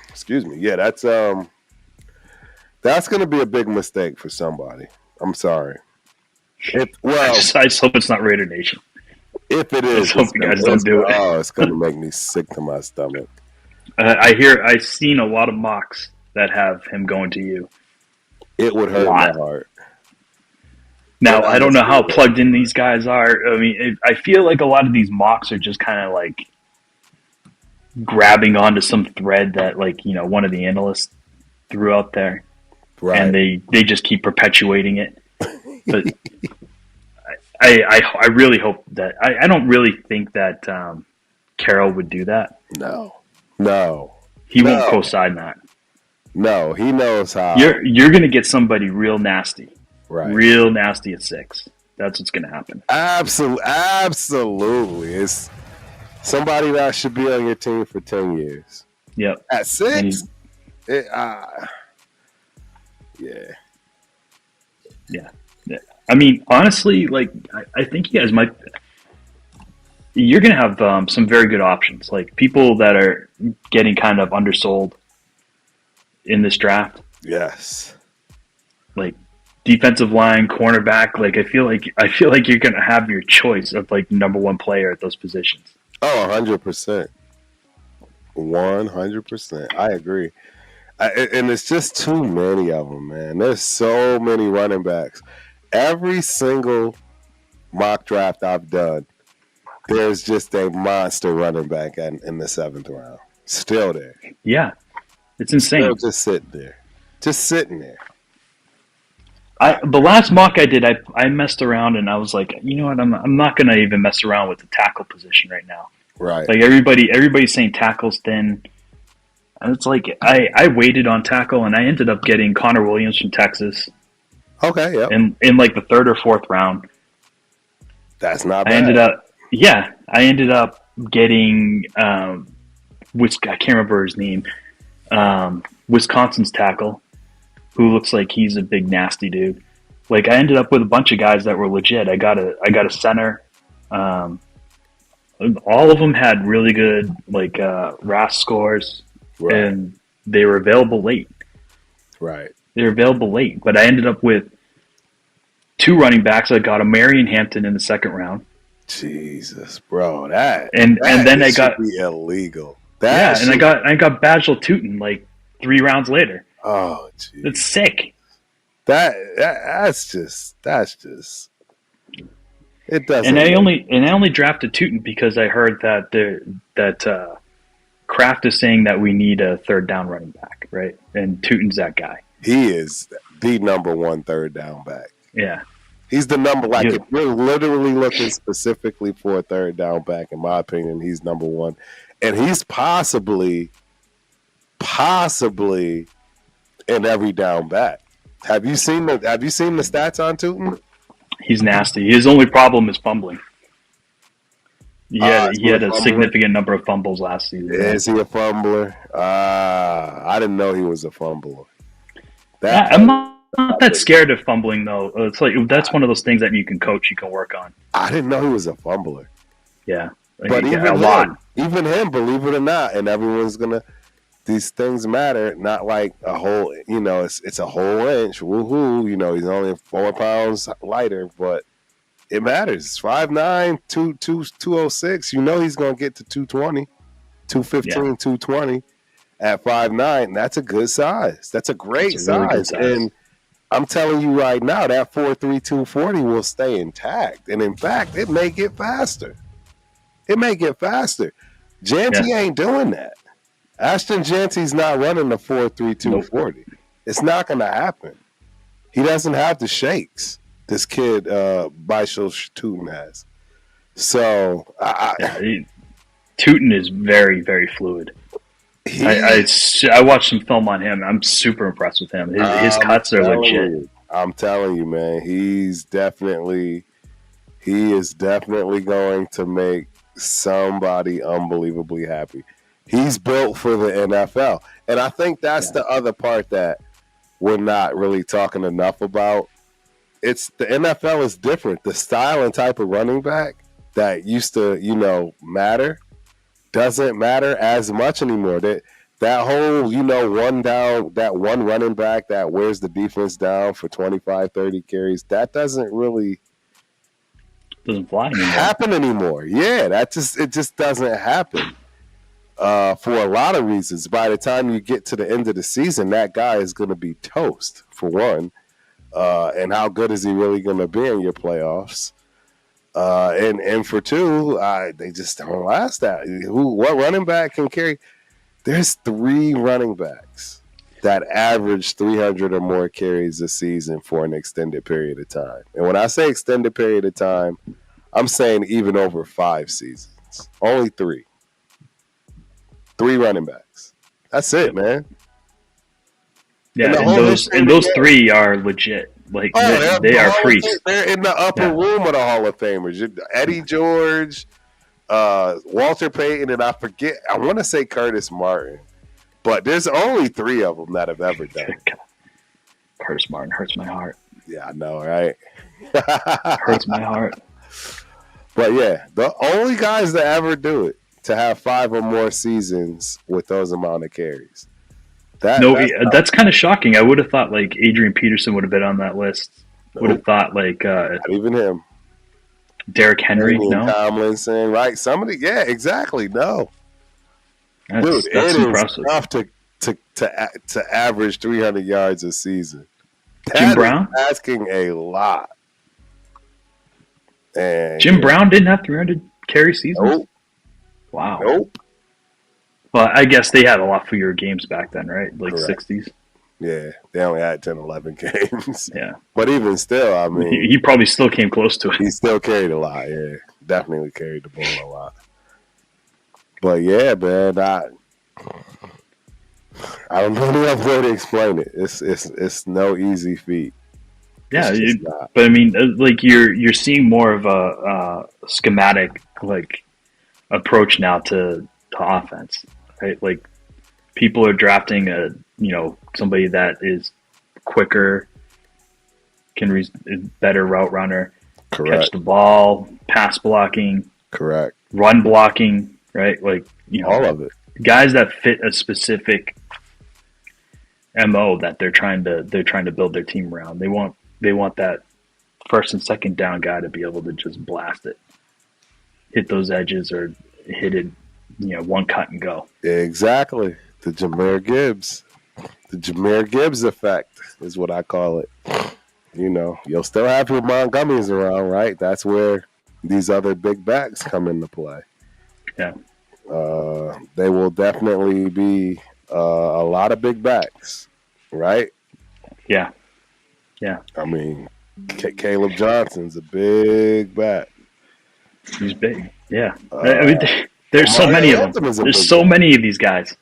Excuse me. Yeah, that's going to be a big mistake for somebody. I'm sorry. I just hope it's not Raider Nation. If it is, I hope you guys don't do it. Oh, it's going to make me sick to my stomach. I've seen a lot of mocks that have him going to you. It would hurt my heart. Now, I don't know how plugged in these guys are. I mean, I feel like a lot of these mocks are just kind of like grabbing onto some thread that, like, you know, one of the analysts threw out there. Right. And they just keep perpetuating it. But I really hope that I don't really think that Carroll would do that. No. He won't co-sign that. No, he knows how. You're going to get somebody real nasty. Right. Real nasty at 6. That's what's going to happen. Absolutely. It's somebody that should be on your team for 10 years. Yep. At 6? Yeah. I mean, honestly, like, I think you guys might. You're going to have some very good options, like people that are getting kind of undersold in this draft. Yes. Like defensive line, cornerback. Like I feel like you're going to have your choice of like number one player at those positions. Oh, 100%. 100%. I agree. And it's just too many of them, man. There's so many running backs. Every single mock draft I've done, there's just a monster running back in the 7th round. Still there. Yeah. It's insane. Still just sitting there. Just sitting there. The last mock I did, I messed around and I was like, you know what, I'm not going to even mess around with the tackle position right now. Right. Like everybody's saying tackle's thin. And it's like I waited on tackle and I ended up getting Connor Williams from Texas. Okay, yeah. In like the 3rd or 4th round. That's not bad. I ended up getting which I can't remember his name. Wisconsin's tackle, who looks like he's a big nasty dude. Like I ended up with a bunch of guys that were legit. I got a center. All of them had really good like RAS scores, right. And they were available late. Right. They were available late, but I ended up with 2 running backs. I got a Marion Hampton in the 2nd round. Jesus, bro, that I got be illegal. And I got Bagel Tootin like 3 rounds later. Oh, geez. It's sick. That's just it doesn't. And I only drafted Tootin because I heard that Kraft is saying that we need a 3rd down running back, right? And Tootin's that guy. He is the number 1 3rd down back. Yeah. He's the number, like, if you're literally looking specifically for a 3rd down back, in my opinion, he's number 1. And he's possibly in every down back. Have you seen the stats on Tootin? He's nasty. His only problem is fumbling. He had a significant number of fumbles last season. Is he a fumbler? I didn't know he was a fumbler. I'm not that scared of fumbling, though. It's like that's one of those things that you can coach, you can work on. I didn't know he was a fumbler. Yeah. But even him, believe it or not, and everyone's gonna. These things matter, not like a whole. You know, it's a whole inch. Woohoo! You know, he's only 4 pounds lighter, but it matters. 5'9", 206. You know, he's gonna get to 220, 215, 220 at 5'9". That's a good size. That's a great size. And I'm telling you right now, that 4'3", 240 will stay intact. And in fact, it may get faster. Janty ain't doing that. Ashton Janty's not running the 4'3", 240. Nope. It's not going to happen. He doesn't have the shakes this kid, Bishop Tootin has. So, Tootin is very, very fluid. I watched some film on him. I'm super impressed with him. His cuts are legit. I'm telling you, man. He is definitely going to make somebody unbelievably happy. He's built for the NFL. And I think that's the other part that we're not really talking enough about. It's the NFL is different. The style and type of running back that used to, matter doesn't matter as much anymore. That whole, one down, that one running back that wears the defense down for 25, 30 carries, that doesn't really fly anymore. Happen anymore. Yeah, it just doesn't happen. For a lot of reasons. By the time you get to the end of the season, that guy is going to be toast, for one. And how good is he really going to be in your playoffs? And for two, they just don't last that. What running back can carry? There's 3 running backs that average 300 or more carries a season for an extended period of time. And when I say extended period of time, I'm saying even over 5 seasons. Only 3. 3 running backs. That's it, man. Yeah, and those 3 are legit. Like they are freaks. They're in the upper room of the Hall of Famers. Eddie George, Walter Payton, and I want to say Curtis Martin. But there's only 3 of them that have ever done it. Curtis Martin hurts my heart. Yeah, I know, right? Hurts my heart. But yeah, the only guys that ever do it to have 5 or more seasons with those amount of carries. That's kind of shocking. I would have thought like Adrian Peterson would have been on that list. Nope. Would have thought like not even him. Derrick Henry, no. Tomlinson, right? Yeah, exactly. No. Dude, that's impressive. Enough to average 300 yards a season. Jim Brown asking a lot. And Jim Brown didn't have 300 carry seasons. Nope. Wow. Nope. Well, I guess they had a lot fewer games back then, right? Like Correct. 60s. Yeah, they only had 10, 11 games. Yeah. But even still, I mean... He probably still came close to it. He still carried a lot, yeah. Definitely carried the ball a lot. But yeah, man, I don't know any other way to explain it. It's no easy feat. Yeah, but I mean, like you're seeing more of a schematic like approach now to offense, right? Like people are drafting somebody that is quicker, is better route runner, Correct. Catch the ball, pass blocking, correct, run blocking, right? Like all of it. Guys that fit a specific MO that they're trying to build their team around. They want that first and second down guy to be able to just blast it, hit those edges, or hit it, one cut and go. Exactly. The Jahmyr Gibbs effect is what I call it. You'll still have your Montgomerys around, right? That's where these other big backs come into play. Yeah. They will definitely be a lot of big backs, right? Yeah. Yeah. I mean, Caleb Johnson's a big back. He's big. Yeah. I mean, there's so many of them. There's so many of these guys.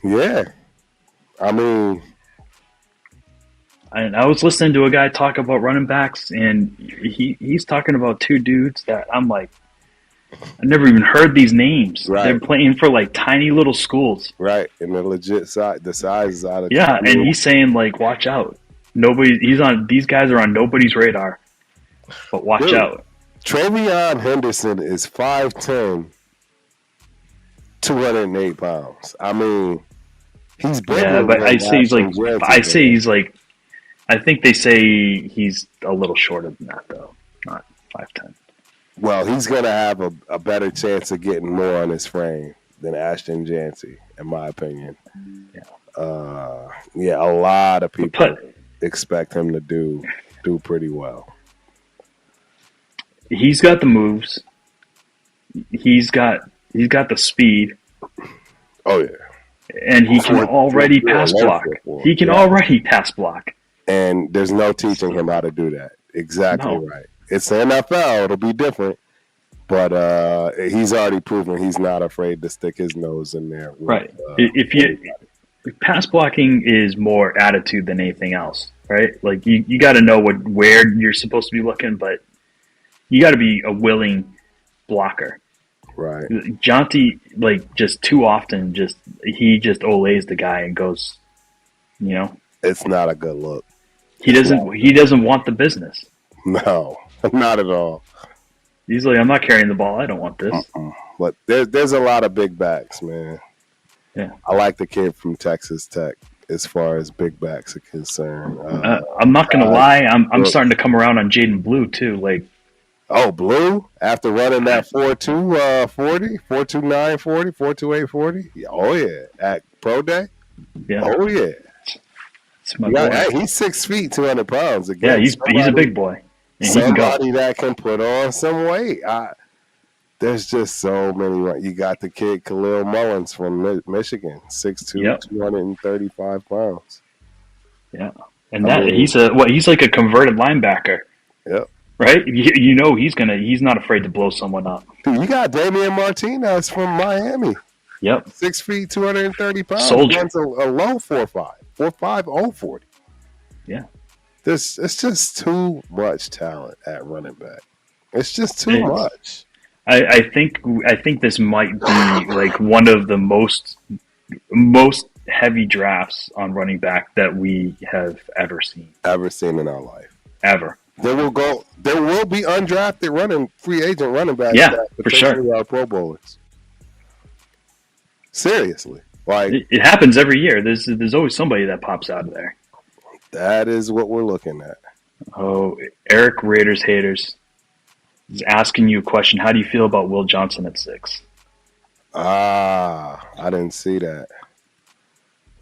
Yeah. I mean, I was listening to a guy talk about running backs, and he's talking about 2 dudes that I'm like, I never even heard these names. Right. They're playing for like tiny little schools. Right. And the legit size, the size is out of and he's saying like, watch out. These guys are on nobody's radar. But watch out. Travion Henderson is 5'10", 208 pounds. I mean, he's big. Yeah, but I think they say he's a little shorter than that though. Not 5'10". Well, he's going to have a better chance of getting more on his frame than Ashton Jancy, in my opinion. Yeah. A lot of people expect him to do pretty well. He's got the moves. He's got the speed. Oh yeah. And he can already pass block. He can already pass block. And there's no teaching him how to do that. Exactly right. It's the NFL. It'll be different. But he's already proven he's not afraid to stick his nose in there. Right. Pass blocking is more attitude than anything else, right? Like you got to know where you're supposed to be looking, but you got to be a willing blocker. Right. Jonty, like, just too often, he just olays the guy and goes, you know. It's not a good look. He doesn't want the business. No, not at all. He's like, I'm not carrying the ball. I don't want this. But there's a lot of big backs, man. Yeah. I like the kid from Texas Tech as far as big backs are concerned. I'm not going to lie. I'm starting to come around on Jaden Blue, too. Like, oh, Blue? After running that 4.2 40, 4.29 40, 4.28 40? Oh, yeah. At Pro Day? Yeah. Oh, yeah. Yeah, he's 6 feet, 200 pounds. Again, yeah, he's a big boy. And somebody that can put on some weight. There's just so many. You got the kid Khalil Mullins from Michigan, 6'2", 235 pounds. Yeah, and he's like a converted linebacker. Yep. Right? He's not afraid to blow someone up. Dude, you got Damian Martinez from Miami. Yep. 6 feet, 230 pounds. Soldier. Runs a low 4.5. 4.5, 040. Yeah. It's just too much talent at running back. It's just too much. I think this might be like one of the most heavy drafts on running back that we have ever seen. Ever seen in our life. Ever. There will be undrafted free agent running backs. Yeah, for sure. Are Pro Bowlers. Seriously, like it happens every year. There's always somebody that pops out of there. That is what we're looking at. Oh, Eric Raiders haters is asking you a question. How do you feel about Will Johnson at 6? I didn't see that.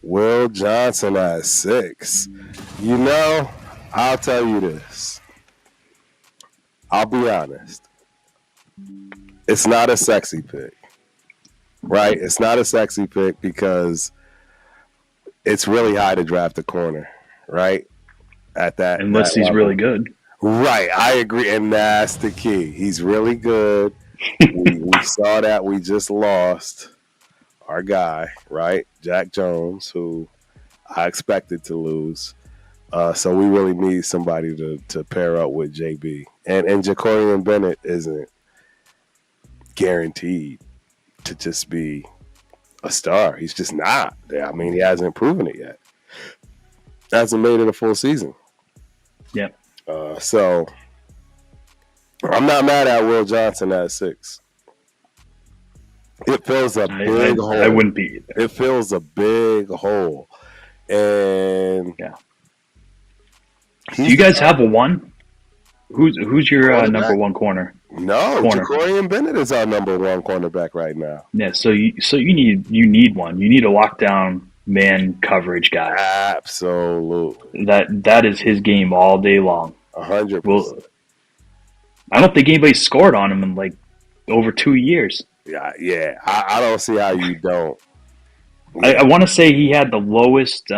Will Johnson at 6. I'll tell you this. I'll be honest. It's not a sexy pick. Right? It's not a sexy pick because it's really high to draft a corner, right? At that, unless he's really good. Right, I agree, and that's the key. He's really good. we saw that. We just lost our guy, right? Jack Jones, who I expected to lose. So we really need somebody to pair up with JB. And Jacorian Bennett isn't guaranteed to just be a star. He's just not. I mean, he hasn't proven it yet. Hasn't made it a full season. Yeah. So I'm not mad at Will Johnson at 6. It fills a big hole. I wouldn't be either. It fills a big hole. And yeah. Do you guys have a 1? Who's your number 1 corner? No, Jacorian Bennett is our number 1 cornerback right now. Yeah, so you need one. You need a lockdown man coverage guy. Absolutely. That is his game all day long. 100%. Well, I don't think anybody scored on him in like over 2 years. Yeah. I don't see how you don't. I want to say he had the lowest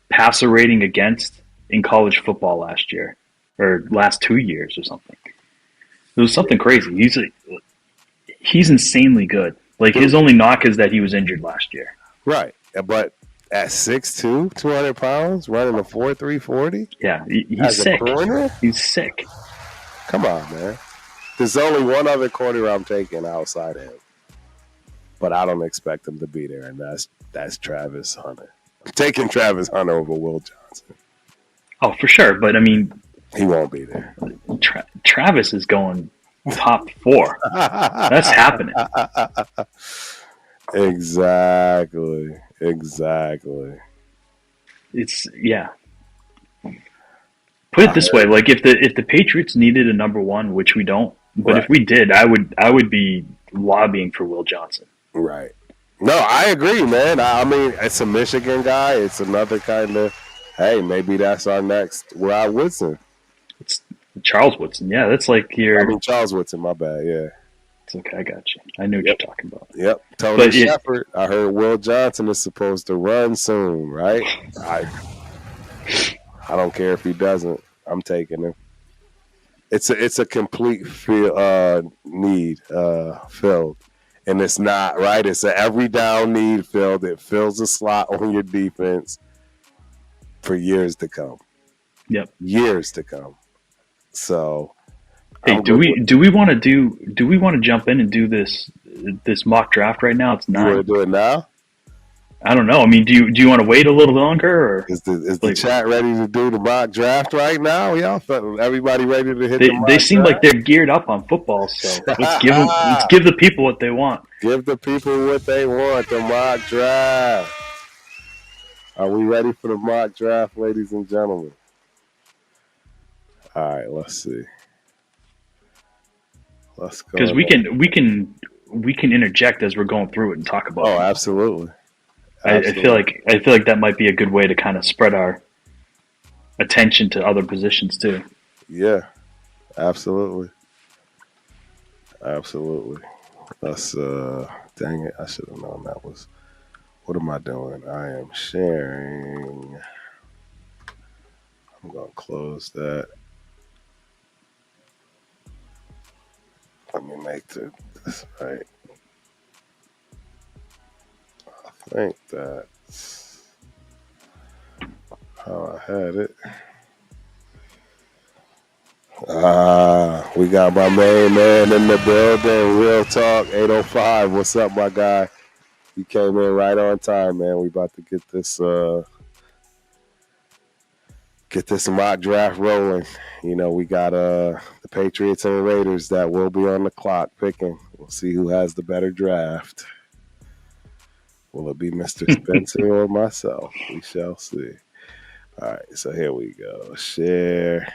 passer rating against in college football last year, or last 2 years or something. It was something crazy. He's insanely good. Like, his only knock is that he was injured last year. Right. But at 6'2", 200 pounds, running a 4.3 40? Yeah, he's sick. He's sick. Come on, man. There's only one other corner I'm taking outside of him. But I don't expect him to be there, and that's Travis Hunter. I'm taking Travis Hunter over Will Johnson. Oh, for sure. But, I mean, he won't be there. Travis is going top 4. That's happening. Exactly. It's Put it this way: like if the Patriots needed a number 1, which we don't, but right. If we did, I would be lobbying for Will Johnson. Right. No, I agree, man. I mean, it's a Michigan guy. It's another kind of, hey, maybe that's our next Rod Woodson. It's Charles Woodson. Yeah, that's like your. I mean, Charles Woodson. My bad. Yeah. It's okay. I got you. I knew what you're talking about. Yep. Tony Shepard. I heard Will Johnson is supposed to run soon, right? I don't care if he doesn't. I'm taking him. It's a complete need filled. And it's not, right? It's an every down need filled. It fills a slot on your defense for years to come. Yep. Years to come. So Hey, do we want to jump in and do this mock draft right now? It's 9. You want to do it now? I don't know. I mean, do you want to wait a little longer? Or is the chat ready to do the mock draft right now? Y'all, everybody ready to hit the mock They seem draft? like they're geared up on football, so let's give the people what they want. Give the people what they want. The mock draft. Are we ready for the mock draft, ladies and gentlemen? All right, let's see. Let's go. Because we can interject as we're going through it and talk about it. Oh, absolutely. I feel like that might be a good way to kind of spread our attention to other positions too. Yeah, absolutely. Let's dang it, I should have known that was. What am I doing? I am sharing. I'm gonna close that. Let me make this right. I think that's how I had it. We got my main man in the building. Real Talk 805. What's up, my guy? You came in right on time, man. We about to get this mock draft rolling. You know, we got the Patriots and the Raiders that will be on the clock picking. We'll see who has the better draft. Will it be Mr. Spencer or myself? We shall see. All right, so here we go. Share.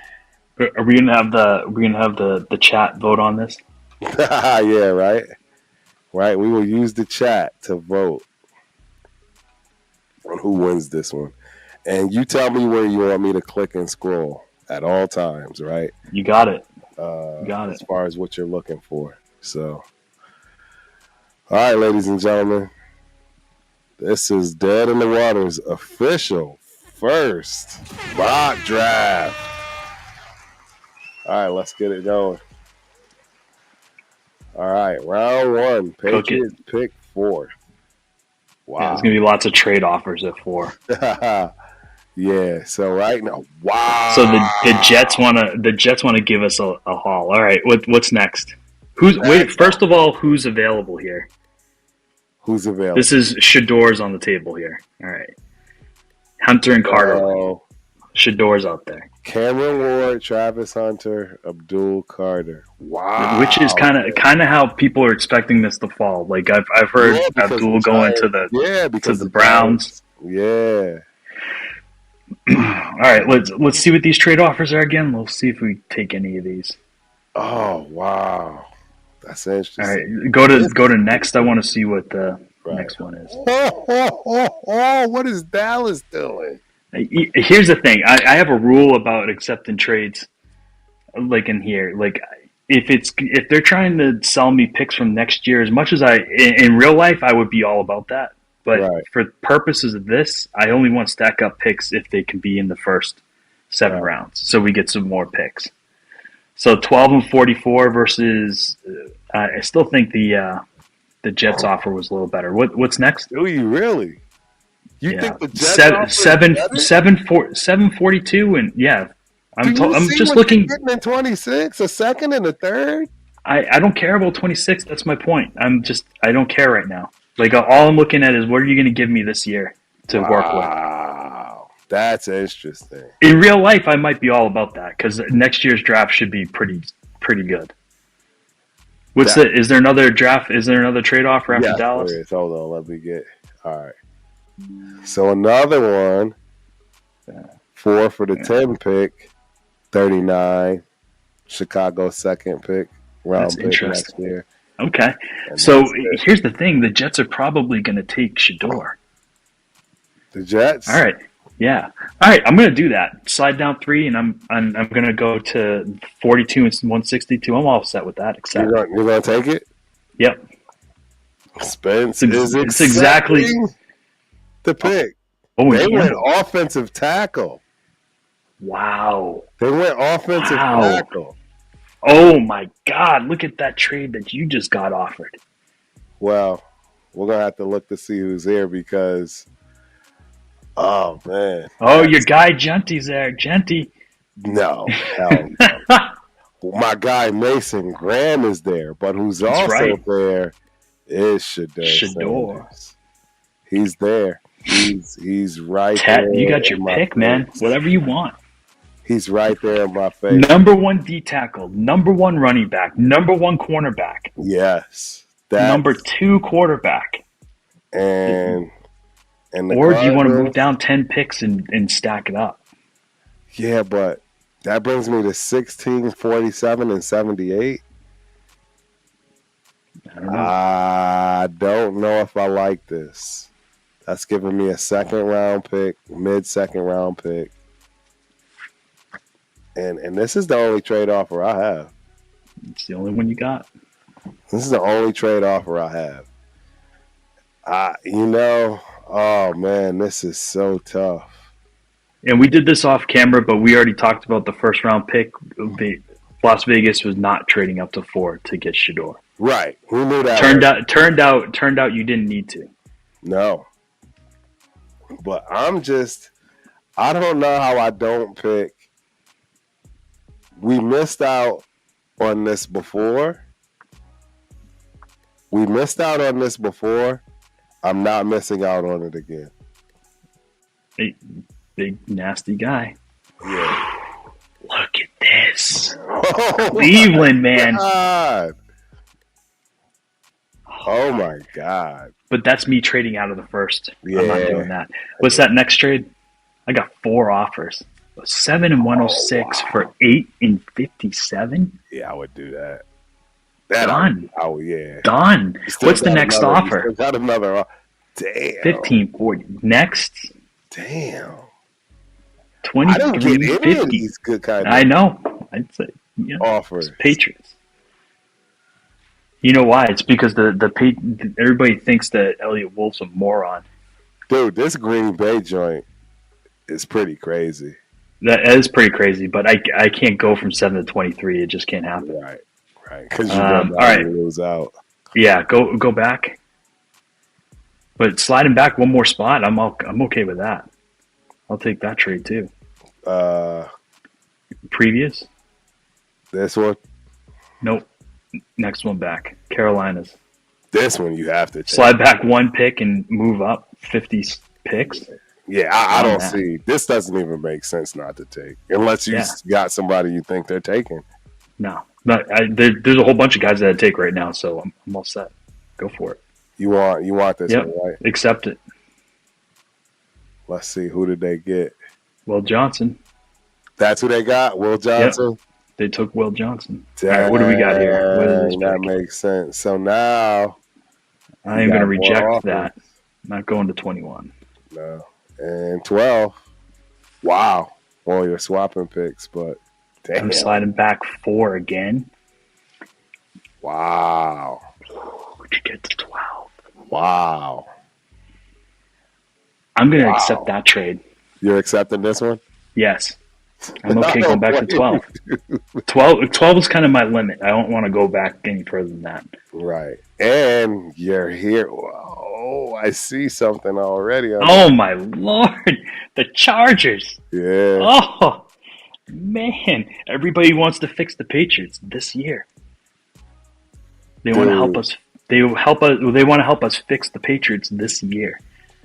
Are we gonna have the chat vote on this? Yeah, right. Right. We will use the chat to vote on who wins this one. And you tell me where you want me to click and scroll at all times, right? You got it. As far as what you're looking for. So, all right, ladies and gentlemen, this is Dead in the Water's official first mock draft. All right, let's get it going. All right, round 1, Patriots pick 4. Wow. Yeah, there's going to be lots of trade offers at 4. Yeah, so right now, wow. So the Jets want to give us a haul. All right, what's next? First of all, who's available here? Who's available? This is Shador's on the table here. All right. Hunter and Carter. Shador's out there. Cameron Ward, Travis Hunter, Abdul Carter. Wow. Which is kind of how people are expecting this to fall. Like I've heard Abdul going to the Browns. Yeah. All right, let's see what these trade offers are again. We'll see if we take any of these. Oh wow, that's interesting. All right, go to next. I want to see what the next one is. What is Dallas doing? Here's the thing. I have a rule about accepting trades, like in here. Like if they're trying to sell me picks from next year, as much as in real life I would be all about that. But for purposes of this, I only want stack up picks if they can be in the first 7 rounds, so we get some more picks. So 12 and 44 versus. I still think the Jets offer was a little better. What's next? Do you really? You think the Jets 742 and yeah. I'm just looking. Getting in 26, a second and a third. I don't care about 26. That's my point. I don't care right now. Like all I'm looking at is what are you going to give me this year to work with? Wow, that's interesting. In real life, I might be all about that because next year's draft should be pretty good. Is there another draft? Is there another trade offer after Dallas? There is. Hold on, let me get. All right. So another one, 4 for the 10 pick, 39, Chicago 2nd pick, round pick next year. Okay. So here's the thing. The Jets are probably going to take Shador. The Jets? All right. Yeah. All right. I'm going to do that. Slide down 3, and I'm going to go to 42 and 162. I'm all set with that. Except you're going to take it? Yep. Spence it's exactly the pick. They went offensive tackle. Wow. They went offensive tackle. Oh, my God. Look at that trade that you just got offered. Well, we're going to have to look to see who's here because, oh, man. Oh, your guy Genty's there. Genty. No. Hell no. my guy Mason Graham is there, but who's also there is Shador. He's there. He's right there. You got your pick, man. Whatever you want. He's right there in my face. Number 1 D tackle, number 1 running back, number 1 cornerback. Yes. Number 2 quarterback. And or do you want to move down 10 picks and stack it up? Yeah, but that brings me to 16, 47, and 78. I don't know if I like this. That's giving me a second-round pick, mid-second round pick. And this is the only trade offer I have. It's the only one you got. This is the only trade offer I have. Oh, man, this is so tough. And we did this off camera, but we already talked about the first-round pick. Las Vegas was not trading up to 4 to get Shador. Right. We knew that. Turned out you didn't need to. No. But I don't know how I don't pick. We missed out on this before. I'm not missing out on it again. Big nasty guy. Yeah. Look at this. Cleveland, man. God. Oh, my God. But that's me trading out of the first. Yeah. I'm not doing that. What's that next trade? I got 4 offers. 7 and 106 for 8 and 57. Yeah, I would do that. Done. Yeah. Done. What's the next offer? Got another. Damn. 1540. Next. Damn. 23. I don't get any of these good kind of. I know. I'd say offers. Patriots. You know why? It's because everybody thinks that Elliott Wolf's a moron. Dude, this Green Bay joint is pretty crazy. That is pretty crazy, but I can't go from 7 to 23. It just can't happen. Right. Because you don't lose out. Yeah, go back. But sliding back one more spot, I'm okay with that. I'll take that trade too. Previous? This one? Nope. Next one back. Carolinas. This one you have to take. Slide back 1 pick and move up 50 picks. Yeah, I don't see. This doesn't even make sense not to take. Unless you got somebody you think they're taking. No. There's a whole bunch of guys that I take right now, so I'm all set. Go for it. You want this one, right? Accept it. Let's see. Who did they get? Will Johnson. That's who they got? Will Johnson? Yep. They took Will Johnson. All right, what do we got here? That makes sense. So now I am going to reject that. Not going to 21. No. And 12. Wow. Well, you're swapping picks, but damn. I'm sliding back 4 again. Wow. We could get to 12. Wow. I'm going to accept that trade. You're accepting this one? Yes. I'm okay going back to 12. 12 is kind of my limit. I don't want to go back any further than that. Right. And you're here. Oh, I see something already. Oh, my Lord. The Chargers. Yeah. Oh, man. Everybody wants to fix the Patriots this year. They want to help us. They want to help us fix the Patriots this year.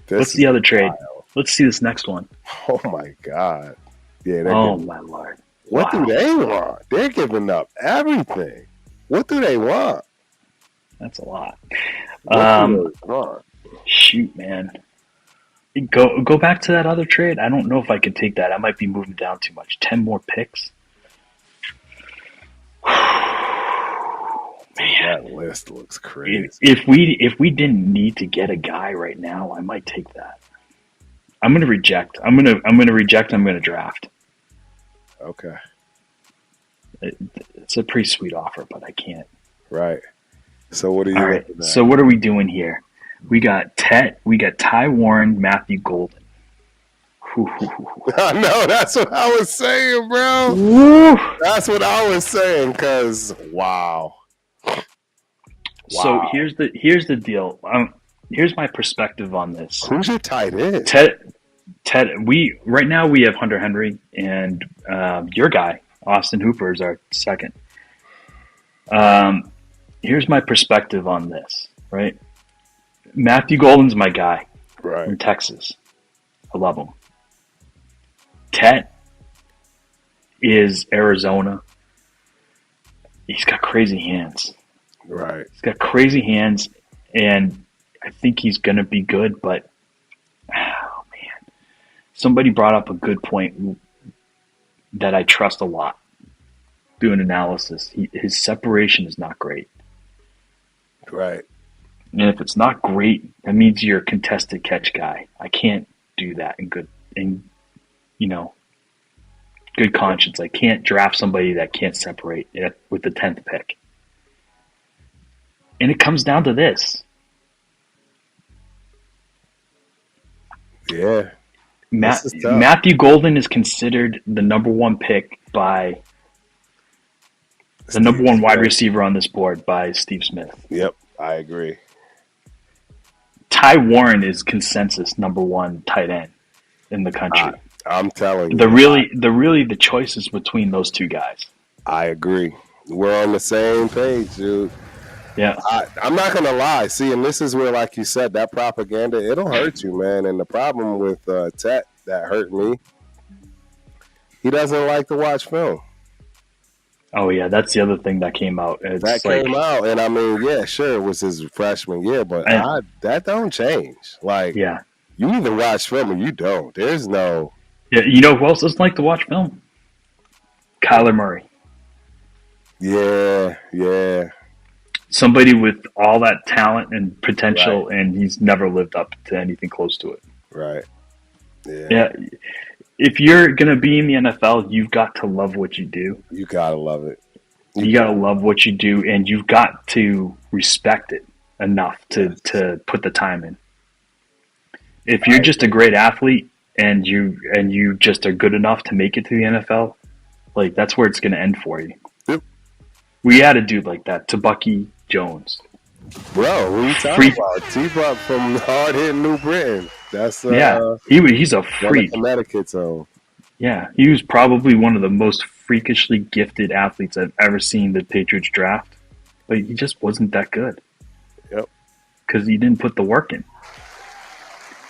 What's the other trade? Wild. Let's see this next one. Oh, my God. Yeah. My Lord. What do they want? They're giving up everything. What do they want? That's a lot. What do they want? Shoot, man. Go back to that other trade. I don't know if I could take that. I might be moving down too much. 10 more picks. Man, that list looks crazy. If we didn't need to get a guy right now, I might take that. I'm gonna reject. I'm gonna reject. I'm gonna draft. Okay. It's a pretty sweet offer, but I can't. Right. So what are you? All right. So what are we doing here? We got Ty Warren, Matthew Golden. I know. That's what I was saying, bro. Woo. That's what I was saying. Cause wow. So here's the deal. Here's my perspective on this. Who's your tight end? Ted. Right now we have Hunter Henry and your guy Austin Hooper is our second. Here's my perspective on this, right? Matthew Golden's my guy from Texas. I love him. Tet is Arizona. He's got crazy hands. Right. He's got crazy hands, and I think he's going to be good, but, oh, man. Somebody brought up a good point that I trust a lot. Doing analysis. His separation is not great. Right. And if it's not great, that means you're a contested catch guy. I can't do that in good conscience. I can't draft somebody that can't separate with the 10th pick. And it comes down to this. Yeah. Matthew Golden is considered the number one pick by the number one wide receiver on this board by Steve Smith. Yep, I agree. Ty Warren is consensus number one tight end in the country. I'm telling you. The choice is between those two guys. I agree. We're on the same page, dude. Yeah. I'm not going to lie. See, and this is where, like you said, that propaganda, it'll hurt you, man. And the problem with Tet that hurt me, he doesn't like to watch film. Oh, yeah, that's the other thing that came out. Came out, and I mean, yeah, sure, it was his freshman year, but that don't change. Like, yeah, you either watch film or you don't. There's no... Yeah, you know who else doesn't like to watch film? Kyler Murray. Yeah. Somebody with all that talent and potential, and he's never lived up to anything close to it. Right. Yeah. If you're going to be in the NFL, you've got to love what you do. You got to love it. You got to love what you do, and you've got to respect it enough to put the time in. If you're just a great athlete and you just are good enough to make it to the NFL, like, that's where it's going to end for you. Yep. We had a dude like that, Tabucky Jones. Bro, what are you talking about? T-Buck from hard-hitting New Britain. That's he's a freak. Connecticut zone. Yeah, he was probably one of the most freakishly gifted athletes I've ever seen the Patriots draft, but he just wasn't that good. Yep. Because he didn't put the work in.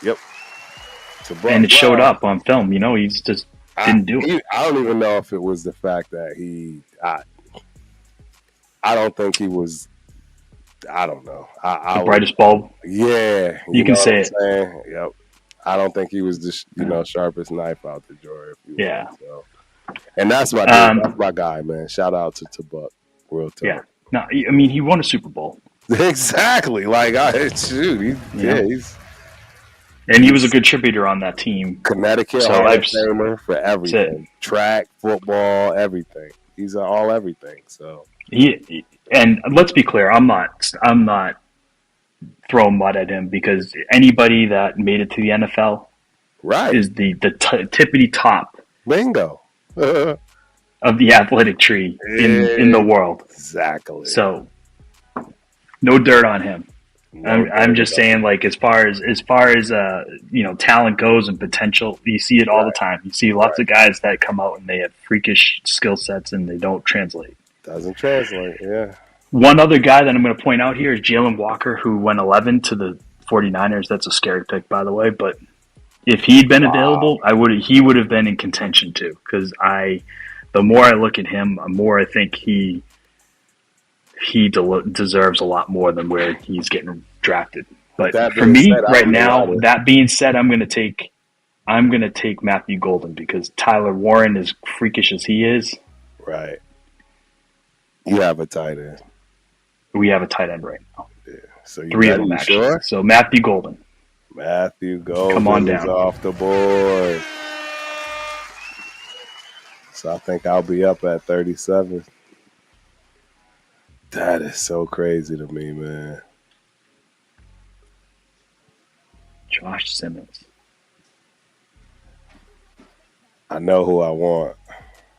Yep. And it showed up on film. You know, he just didn't do it. I don't even know if it was the fact that I don't think he was. I don't know. The brightest bulb. Yeah, you can say it. Yep. I don't think he was the sharpest knife out the drawer. Yeah. So. And that's my that's my guy, man. Shout out to Buck. Real talk. Yeah. No, I mean, he won a Super Bowl. Exactly. Like, he's. And he was a contributor on that team. Connecticut Hall of Famer for everything. Track, football, everything. He's all everything. So. And let's be clear, I'm not throwing mud at him, because anybody that made it to the NFL is the tippity top bingo of the athletic tree in the world. Exactly. So no dirt on him. I'm just saying, like, as far as talent goes and potential, you see it all the time. You see lots of guys that come out and they have freakish skill sets and they don't translate. Doesn't translate, yeah. One other guy that I'm going to point out here is Jalen Walker, who went 11 to the 49ers. That's a scary pick, by the way. But if he'd been available, he would have been in contention too. Because the more I look at him, the more I think he deserves a lot more than where he's getting drafted. But for me, right now, that being said, I'm going to take Matthew Golden, because Tyler Warren, as freakish as he is, right. You have a tight end. We have a tight end right now. Yeah. So 3 of them, actually. Sure? So Matthew Golden. Come on down. Is off the board. So I think I'll be up at 37. That is so crazy to me, man. Josh Simmons. I know who I want.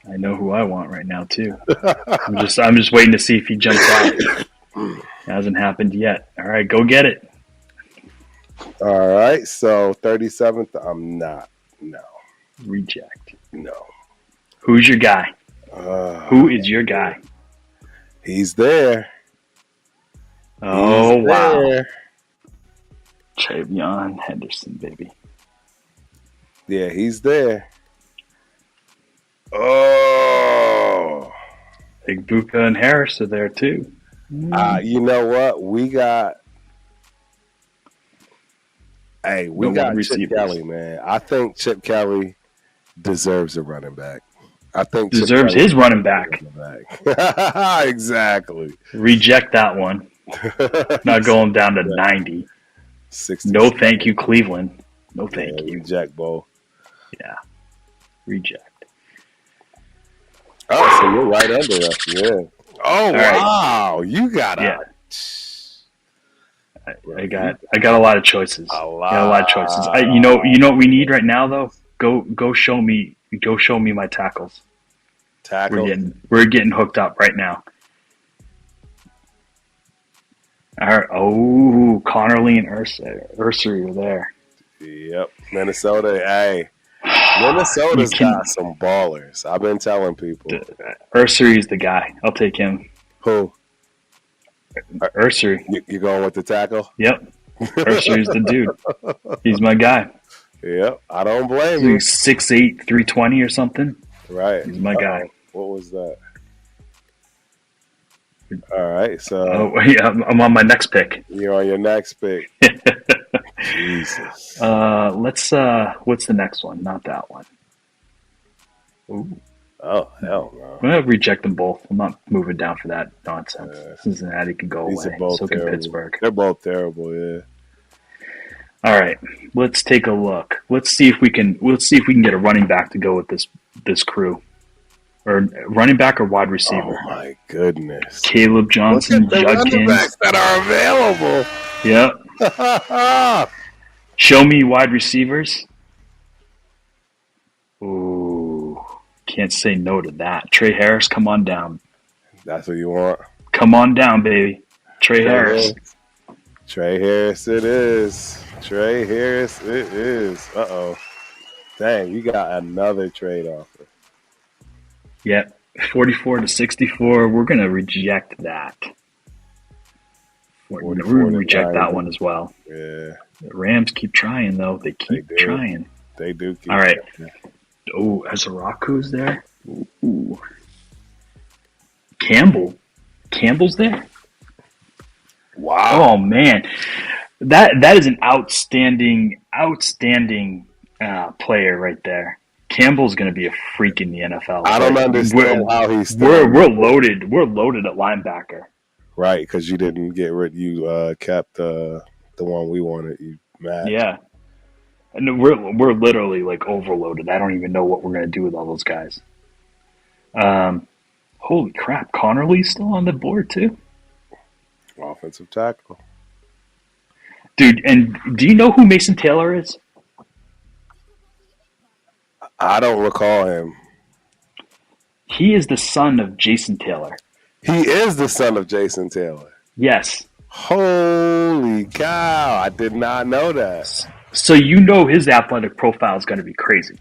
I know who I want right now too. I'm just waiting to see if he jumps out. It hasn't happened yet. All right, go get it. All right, so 37th, I'm not. No. Reject. No. Who's your guy? Who is your guy? He's there. Oh, He's wow. there. Travion Henderson, baby. Yeah, he's there. Oh. Igbuka and Harris are there, too. You know what? We got Chip Kelly, man. I think Chip Kelly deserves a running back. I think deserves his running back. Exactly. Reject that one. Not going down to 90. 60. No, thank you, Cleveland. No, thank you. Reject, Bo. Yeah. Reject. Oh, so you're right under us. Yeah. Oh, all wow. Right. You got I got a lot of choices. You know what we need right now though? Go show me my tackles. We're getting hooked up right now. All right. Oh, Connerly and Ursery are there. Yep. Minnesota. Hey. Minnesota's got some ballers. I've been telling people. Ursery's the guy. I'll take him. Who? Ursery. You going with the tackle? Yep. Ursery's the dude. He's my guy. Yep. I don't blame you. 6'8", 320 or something. Right. He's my guy. What was that? All right. So. Oh, yeah, I'm on my next pick. You're on your next pick. Jesus. What's the next one? Not that one. Ooh. Oh, hell no. I'm going to reject them both. I'm not moving down for that nonsense. Cincinnati can go away. So can Pittsburgh. They're both terrible, yeah. All right. Let's take a look. Let's see if we can get a running back to go with this crew. Or running back or wide receiver. Oh my goodness. Caleb Johnson, Look at the running backs that are available. Yep. Show me wide receivers. Ooh, can't say no to that. Trey Harris, come on down. That's what you want. Come on down, baby. Trey Harris. Trey Harris it is. Trey Harris it is. Uh-oh. Dang, you got another trade offer. Yep. 44 to 64. We're going to reject that. We're going to reject that one as well. Yeah. The Rams keep trying, though. They keep trying. They do keep All right. trying. Oh, Azaraku's there. Ooh. Campbell's there. Wow. Oh, man. That is an outstanding player right there. Campbell's going to be a freak in the NFL. I don't understand how he's still. We're loaded. We're loaded at linebacker. Right, because you didn't get rid. You kept the one we wanted. You mad? Yeah, and we're literally like overloaded. I don't even know what we're going to do with all those guys. Holy crap! Connerly's still on the board too. Offensive tackle, dude. And do you know who Mason Taylor is? I don't recall him. He is the son of Jason Taylor. He is the son of Jason Taylor. Yes. Holy cow. I did not know that. So you know his athletic profile is going to be crazy.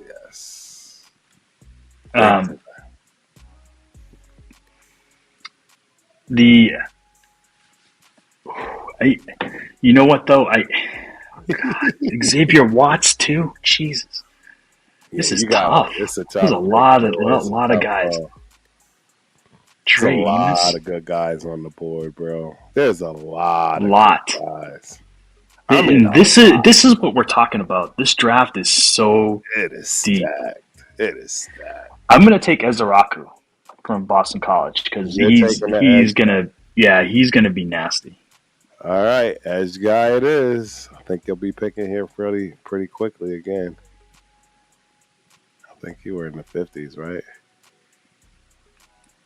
Yes. You know what, though? Xavier Watts, too? Jesus. This is tough. There's a lot of guys. There's a lot of good guys on the board, bro. There's a lot of guys. I mean, this is what we're talking about. This draft is so deep. It is stacked. I'm gonna take Ezeraku from Boston College because he's gonna be nasty. All right, edge guy it is. I think you'll be picking here pretty quickly again. I think you were in the 50s, right?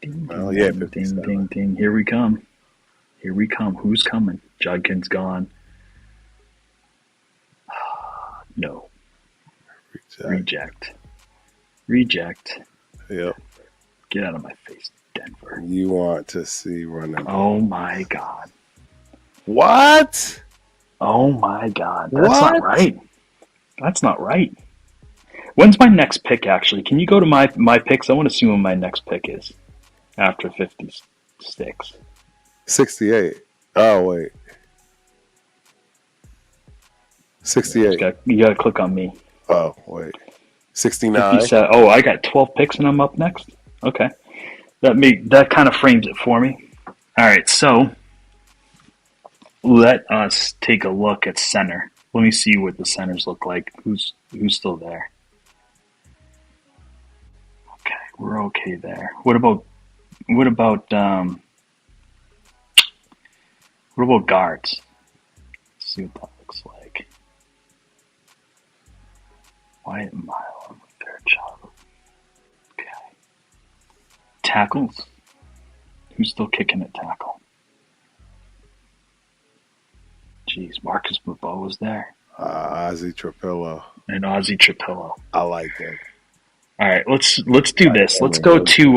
Ding, ding, ding, ding. Here we come. Who's coming? Judkins gone. No. Reject. Yep. Get out of my face, Denver. You want to see running. Oh, my God. What? Oh, my God. That's not right. When's my next pick, actually? Can you go to my picks? I want to see when my next pick is after 50s. 6. 68. Oh, wait. 68. You got to click on me. Oh, wait. 69. Oh, I got 12 picks and I'm up next? Okay. That kind of frames it for me. All right, so let us take a look at center. Let me see what the centers look like. Who's still there? Okay, we're okay there. What about guards? Let's see what that looks like. Wyatt Mile, Fairchild. Okay. Tackles. Who's still kicking at tackle? Jeez, Marcus Bobo was there. Ozzy Trapillo. And Ozzy Trapillo. I like it. All right, let's do this. Let's go to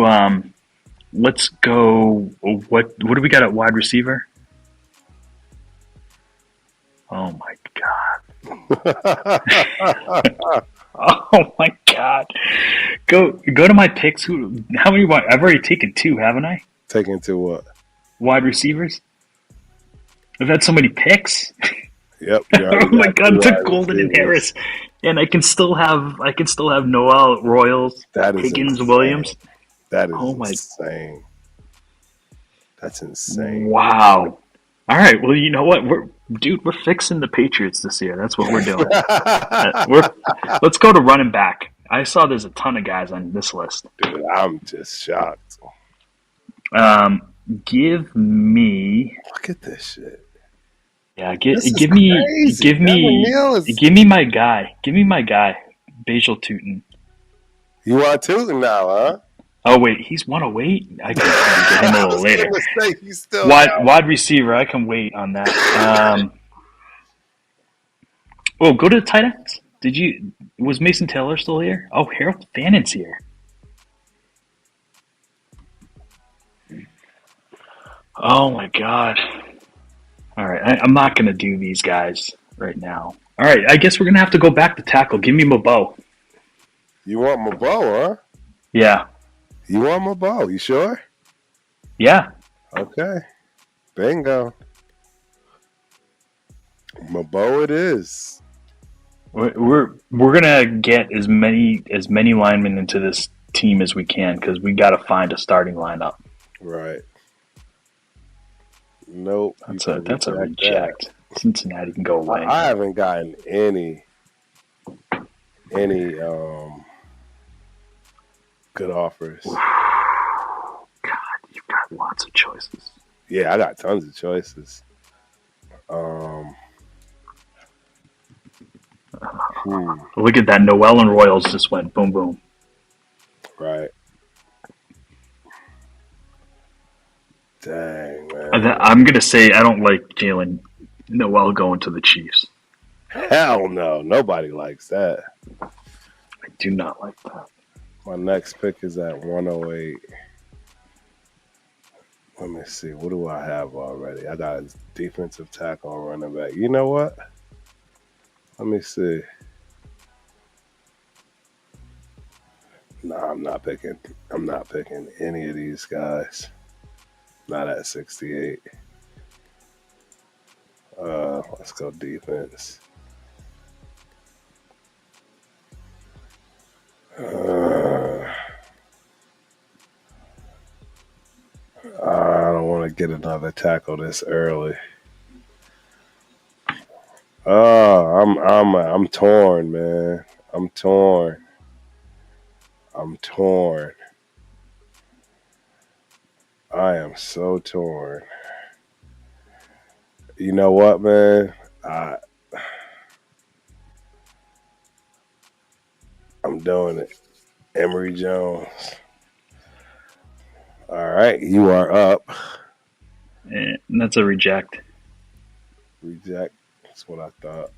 what do we got at wide receiver? Oh my god. Oh my god. Go to my picks. How many? I've already taken 2, haven't I? Taken 2 what? Wide receivers. I've had so many picks. Yep. Oh my god, I took Golden and Harris, and I can still have Noel, Royals, Higgins, insane. Williams. That is insane. That's insane. Wow. All right. Well, you know what? We're fixing the Patriots this year. That's what we're doing. Let's go to running back. I saw there's a ton of guys on this list. Dude, I'm just shocked. Give me. Look at this shit. Yeah, give me my guy. Give me my guy, Basil Tootin. You want Tootin now, huh? Oh wait, he's 108. I can get him a little later. He's still wide receiver. I can wait on that. Go to the tight ends. Was Mason Taylor still here? Oh, Harold Fannon's here. Oh my god. All right, I'm not going to do these guys right now. All right, I guess we're going to have to go back to tackle. Give me Mabo. You want Mabo, huh? Yeah. You want Mabo? You sure? Yeah. Okay. Bingo. Mabo it is. We're gonna get as many linemen into this team as we can because we got to find a starting lineup. Right. Nope. That's a reject. Cincinnati can go away. I haven't gotten any good offers. God, you've got lots of choices. Yeah, I got tons of choices. Look at that. Noel and Royals just went boom, boom. Right. Dang, man. I'm going to say I don't like Jalen Noel going to the Chiefs. Hell no. Nobody likes that. I do not like that. My next pick is at 108. Let me see. What do I have already? I got a defensive tackle and running back. You know what? Let me see. No, I'm not picking any of these guys. Not at 68. Let's go defense. I don't want to get another tackle this early. I'm torn, man. I'm torn. I am so torn. You know what, man? I'm doing it. Emory Jones. All right, you are up. And that's a reject. Reject. That's what I thought.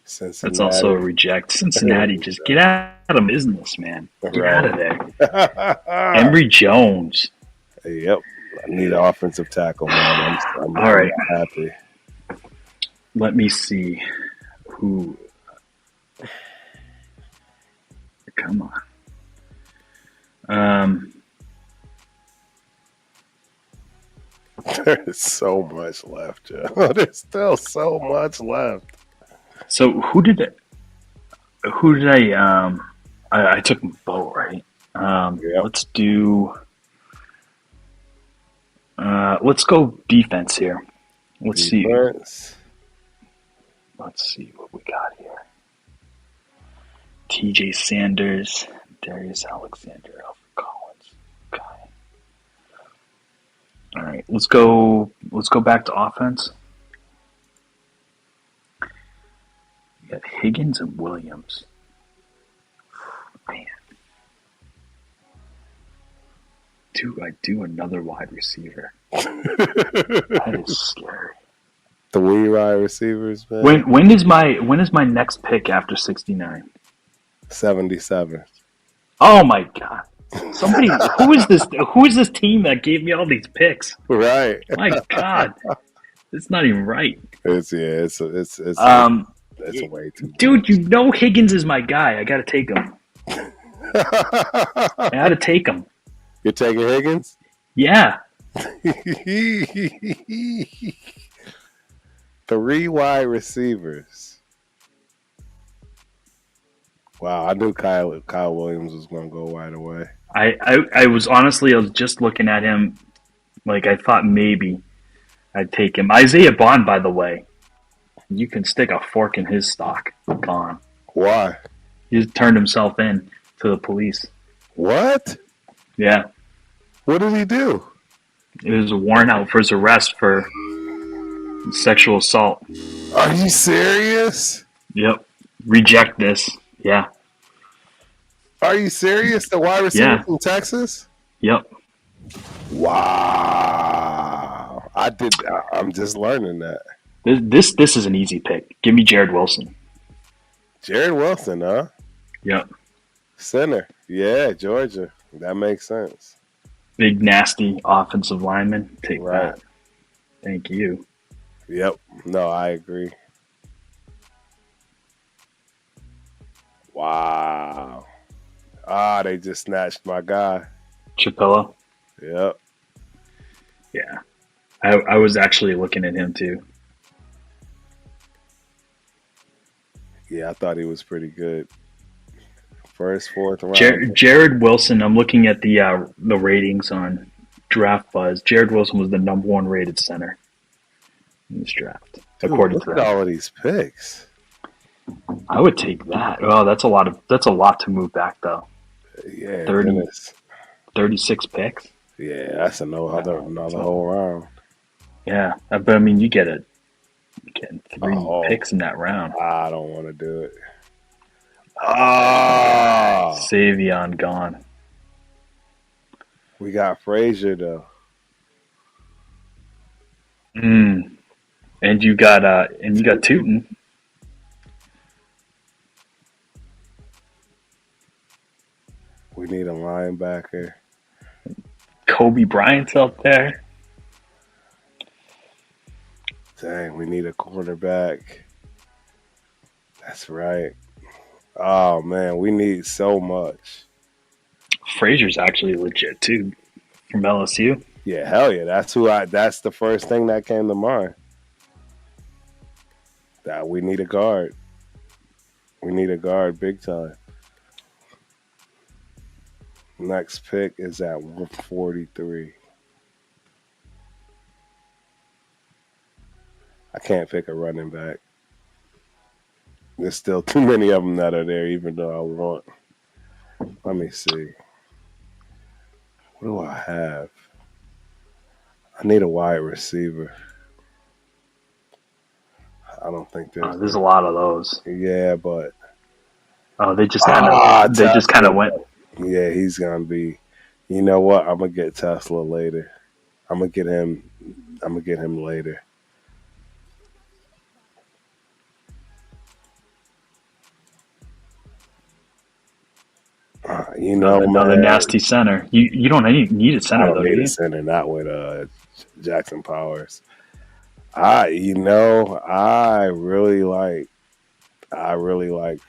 Cincinnati. That's also a reject. Cincinnati, just get out of business, man. Get out of there. Emory Jones. Yep. I need an offensive tackle, man. I'm all right. Happy. Let me see who. Come on. There's so much left, Joe. There's still so much left. So who did I took Bo, right? Yep. Let's go defense here. Let's see what we got here. TJ Sanders, Darius Alexander, Alfred Collins. Okay. All right, let's go back to offense. We got Higgins and Williams. Man. Do I do another wide receiver? That is scary. 3 wide receivers, man. When is my next pick after 69? 77. Oh my god! Somebody, who is this team that gave me all these picks? Right. My god, it's not even right. It's way too much. Dude, you know Higgins is my guy. I gotta take him. I gotta take him. You're taking Higgins? Yeah. 3 wide receivers. Wow, I knew Kyle Williams was going to go right away. I was just looking at him, like I thought maybe I'd take him. Isaiah Bond, by the way, you can stick a fork in his stock. Gone. Why? He turned himself in to the police. What? Yeah. What did he do? It was a warrant out for his arrest for sexual assault. Are you serious? Yep. Reject this. Yeah. Are you serious? The wide receiver from Texas? Yep. Wow. I'm just learning that. This is an easy pick. Give me Jared Wilson. Jared Wilson, huh? Yep. Center. Yeah, Georgia. That makes sense. Big, nasty offensive lineman. Take that. Thank you. Yep. No, I agree. Wow. They just snatched my guy. Chapilla? Yep. Yeah. I was actually looking at him too. Yeah, I thought he was pretty good. First, 4th round. Jared Wilson, I'm looking at the ratings on Draft Buzz. Jared Wilson was the number 1 rated center in this draft. Dude, according look to at that. all of these picks. I would take that. Oh, that's a lot to move back though. Yeah, 36 picks. Yeah, that's another whole round. Yeah, but I mean, you're getting 3 picks in that round. I don't want to do it. Savion gone. We got Frazier though. And you got Tootin. We need a linebacker. Kobe Bryant's up there. Dang, we need a cornerback. That's right. Oh man, we need so much. Frazier's actually legit too, from LSU. Yeah, hell yeah. That's the first thing that came to mind. That we need a guard. We need a guard big time. Next pick is at 143. I can't pick a running back. There's still too many of them that are there, even though I want. Let me see. What do I have? I need a wide receiver. I don't think there's a lot of those. Yeah, but they just kind of went. Yeah, he's gonna be. You know what? I'm gonna get Tesla later. I'm gonna get him later. Another nasty center. You don't need a center though. Need a center, not with Jackson Powers. I really like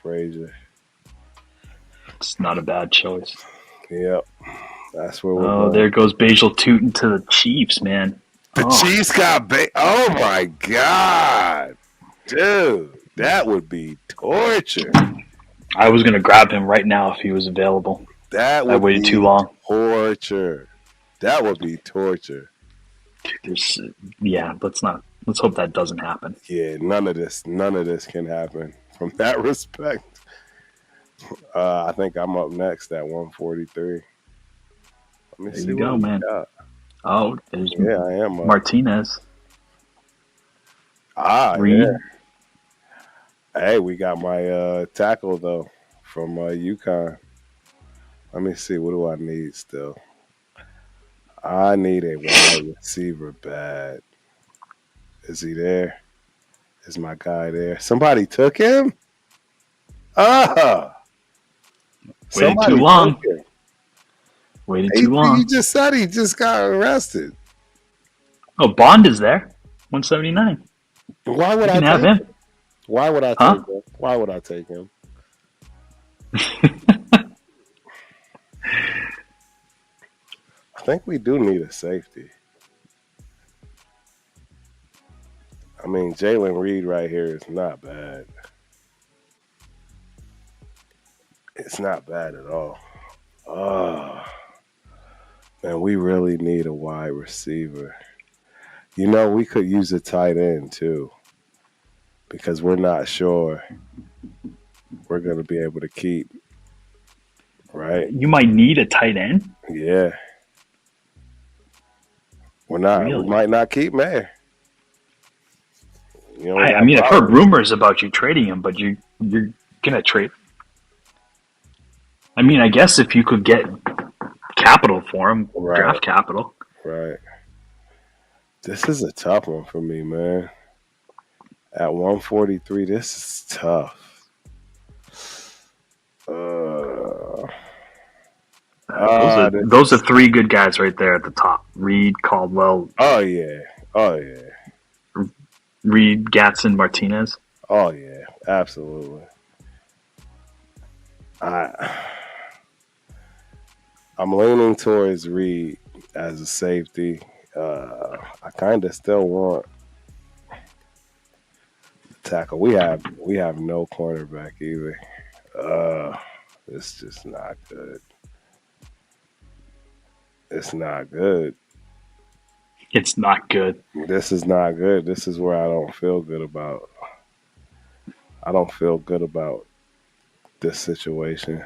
Frazier. It's not a bad choice. Yep, that's where we're going. There goes Basil Tootin to the Chiefs, man. The Chiefs got oh my God, dude, that would be torture. I was gonna grab him right now if he was available. That would I waited be too long. torture. That would be torture. Let's hope that doesn't happen. Yeah, none of this can happen from that respect. I think I'm up next at 143. Let me see what we got. Oh, there's I am up. Martinez. Reed. Yeah. Hey, we got my tackle though from UConn. Let me see. What do I need still? I need a wide receiver bad. Is he there? Is my guy there? Somebody took him? Waited too long. Waited too long. You just said he just got arrested. Oh, Bond is there. 179. Why would I have him? Why would I take him? Why would I take him? I think we do need a safety. I mean, Jalen Reed right here is not bad. It's not bad at all. Man, we really need a wide receiver. You know, we could use a tight end too, because we're not sure we're going to be able to keep. Right? You might need a tight end? Yeah. We're not. Really? We might not keep Mayer. You know, I mean, I've heard rumors about you trading him, but you're going to trade. I mean, I guess if you could get capital for him, draft capital. Right. This is a tough one for me, man. At 143, this is tough. Those are three good guys right there at the top. Reed, Caldwell. Oh, yeah. Reed, Gatson, Martinez. Oh, yeah. Absolutely. I'm leaning towards Reed as a safety. I kind of still want tackle. We have no cornerback either. It's just not good. It's not good. It's not good. This is not good. This is where I don't feel good about. I don't feel good about this situation.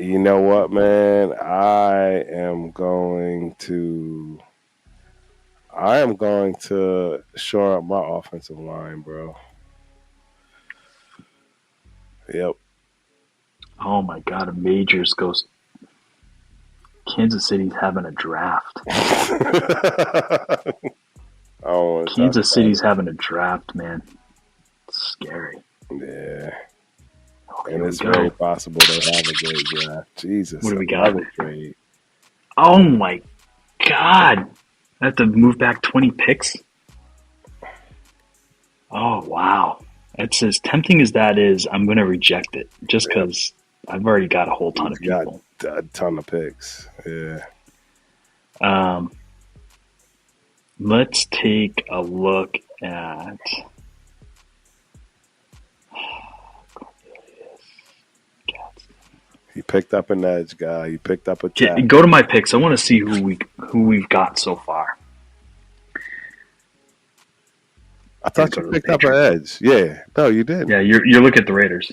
You know what, man? I am going to shore up my offensive line, bro. Yep. Oh my God! A Majors goes. Kansas City's having a draft. Kansas City's having a draft, man. It's scary. Yeah. And it's very possible they have a great draft. Jesus. What do we got? Oh my God. I have to move back 20 picks? Oh, wow. It's as tempting as that is, I'm going to reject it just because I've already got a whole ton of people. Got a ton of picks. Yeah. Let's take a look at... You picked up an edge guy. You picked up a tackle. Go to my picks. I want to see who we've got so far. I thought you picked up an edge. Yeah. No, you did. Yeah, you're looking at the Raiders.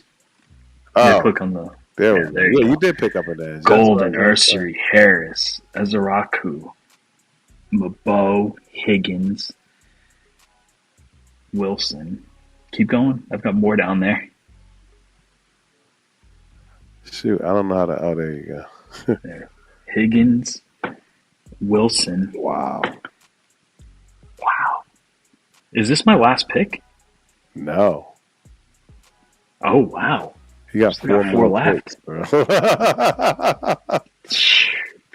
Oh. Click on the... There you go. You did pick up an edge. Golden, Ursary, Harris, Ezaraku, Mabo, Higgins, Wilson. Keep going. I've got more down there. Shoot, I don't know how to... Oh, there you go. There. Higgins, Wilson. Wow. Is this my last pick? No. Oh, wow. You got four left. Picks, bro.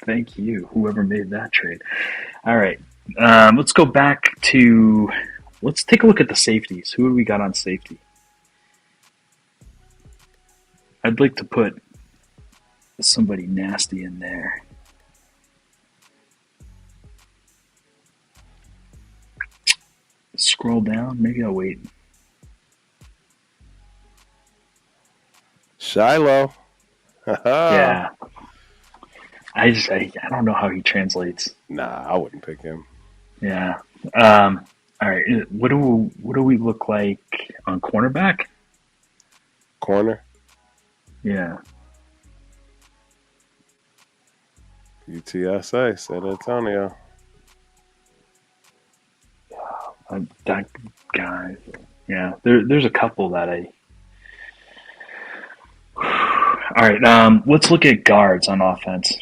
Thank you, whoever made that trade. All right. Let's go back to... Let's take a look at the safeties. Who do we got on safety? I'd like to put somebody nasty in there. Scroll down. Maybe I'll wait. Shiloh. Yeah. I don't know how he translates. Nah, I wouldn't pick him. Yeah. All right. What do we look like on cornerback? Corner. Yeah. UTSA, San Antonio. That guy. Yeah. There's a couple that I. All right. Let's look at guards on offense.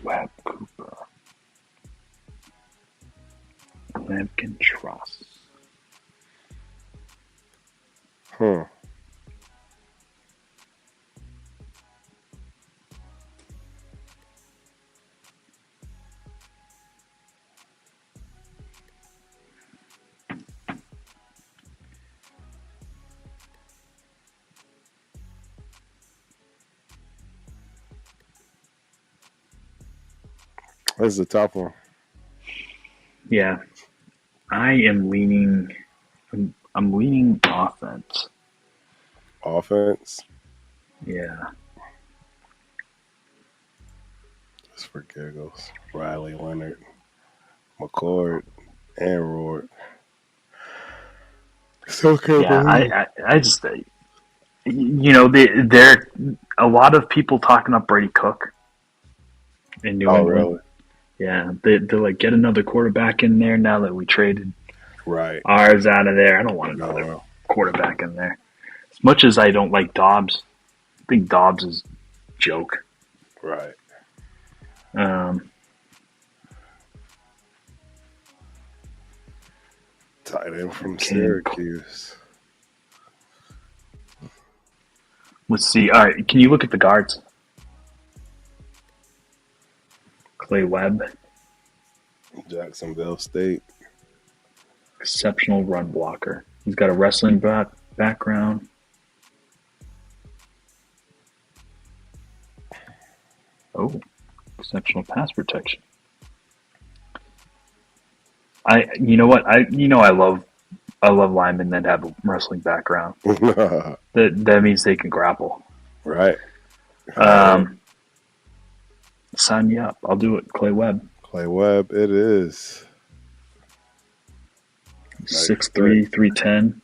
Webb, Cooper, Lampkin, Truss. This is a tough one. Yeah. I am leaning. I'm leaning offense. Offense? Yeah. Just for giggles. Riley Leonard, McCord, and Rourke. Still can't believe. I just, there a lot of people talking up Brady Cook in New England. Really? Yeah, they're like, get another quarterback in there now that we traded ours out of there. I don't want another quarterback in there. As much as I don't like Dobbs, I think Dobbs is a joke. Right. Tight end from Syracuse. Let's see. All right, can you look at the guards? Clay Webb. Jacksonville State. Exceptional run blocker. He's got a wrestling background. Oh, exceptional pass protection. You know what? I love linemen that have a wrestling background. That means they can grapple. Right. Sign me up. I'll do it. Clay Webb. Clay Webb, it is. 6'3", 310.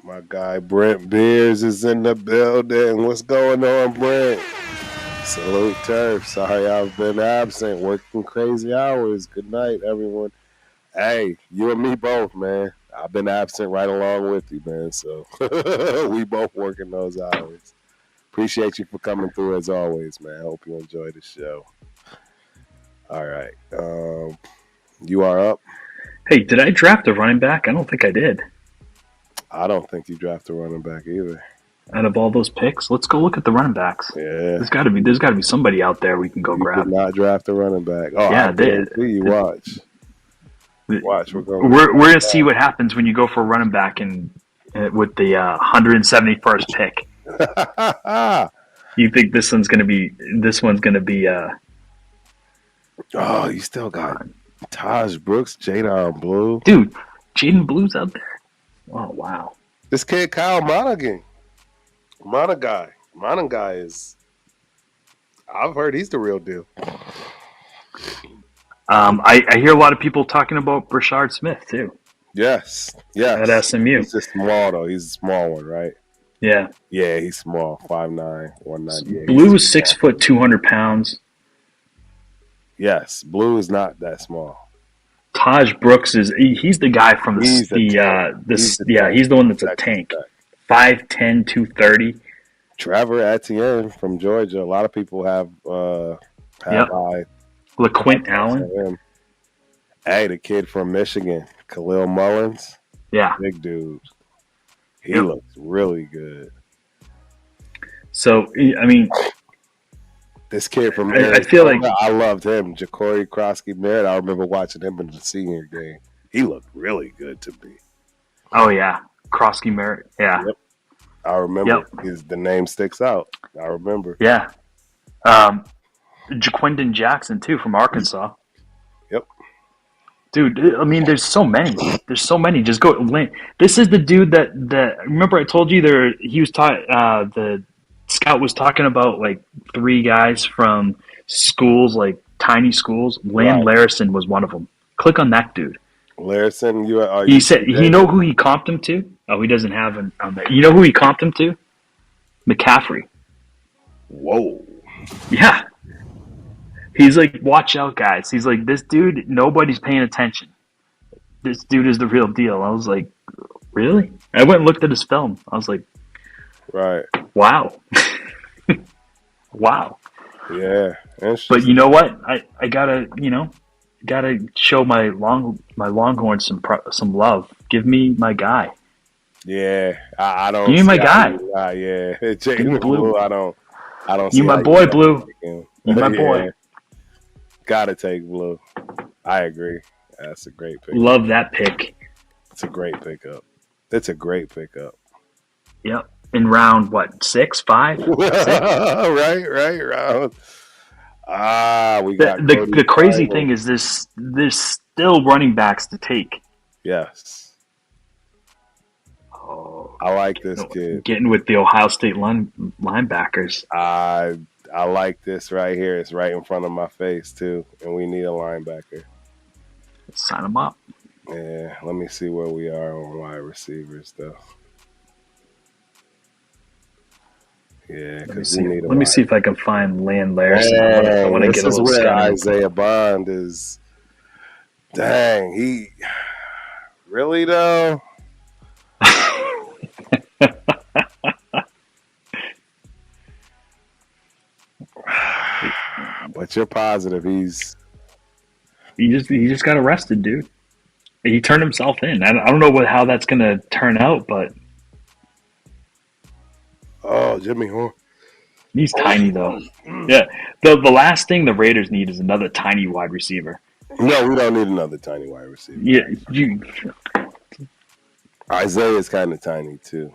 My guy Brent Beers is in the building. What's going on, Brent? Salute, Turf. Sorry I've been absent, working crazy hours. Good night, everyone. Hey, you and me both, man. I've been absent right along with you, man. So we both working those hours. Appreciate you for coming through as always, man. Hope you enjoy the show. All right. You are up. Hey, did I draft a running back? I don't think I did. I don't think you drafted a running back either. Out of all those picks, let's go look at the running backs. Yeah, there's got to be somebody out there we can go grab. Did not draft a running back. Oh, yeah, watch. We're gonna see what happens when you go for a running back and with the 171st pick. You think this one's gonna be? Oh, you still got Taj Brooks, Jadon Blue, dude. Jaden Blue's out there. Oh wow, this kid Kyle Monaghan is. I've heard he's the real deal. I hear a lot of people talking about Brashard Smith too. Yes. At SMU. He's just small though. He's a small one, right? Yeah. Yeah, he's small. 5'9", 190. Blue is 6 foot, 200 pounds. Yes, Blue is not that small. Taj Brooks he's the guy from he's the one that's a tank. 5'10", 230. Trevor Etienne from Georgia. A lot of people have high. LaQuint Allen. Hey, the kid from Michigan, Khalil Mullins. Yeah. Big dude. He looks really good. So, I mean, this kid from I feel like I loved him, Ja'Cory Krosky Merritt. I remember watching him in the senior game. He looked really good to me. Oh yeah, Krosky Merritt. Yeah. Yep. I remember. The name sticks out. I remember. Yeah. Jaquindon Jackson too from Arkansas. Yep. Dude, I mean, there's so many. There's so many. Just go. This is the dude that remember I told you there. He was the scout was talking about like 3 guys from schools, like tiny schools. Land Larison was one of them. Click on that dude. Larison, he said, you know who he comped him to? Oh, he doesn't have him on there. You know who he comped him to? McCaffrey. Whoa. Yeah. He's like, watch out, guys. He's like, this dude, nobody's paying attention. This dude is the real deal. I was like, really? I went and looked at his film. I was like, right. Wow. Wow. Yeah. But you know what? I gotta, gotta show my Longhorns some love. Give me my guy. Yeah, I don't. Give me my guy. Yeah, Jalen Blue. I don't. You my boy, Blue. You my boy. Gotta take Blue. I agree. That's a great pick. Love that pick. It's a great pickup. It's a great pickup. Yep. In round what? 6, 5? 6? right. Round. We got the crazy thing is there's still running backs to take. Yes. Oh, I like this kid. Getting with the Ohio State linebackers. I like this right here. It's right in front of my face too, and we need a linebacker. Let's sign him up. Yeah, let me see where we are on wide receivers though. Yeah, because we need. Let me see if I can find Land Larison. I want to get a little where scout. Isaiah Bond is. Dang, he really though. But you're positive he just got arrested, dude. He turned himself in. I don't know how that's gonna turn out, but Jimmy Horn. He's tiny though. Yeah. The last thing the Raiders need is another tiny wide receiver. No, we don't need another tiny wide receiver. Yeah, Isaiah's kind of tiny too.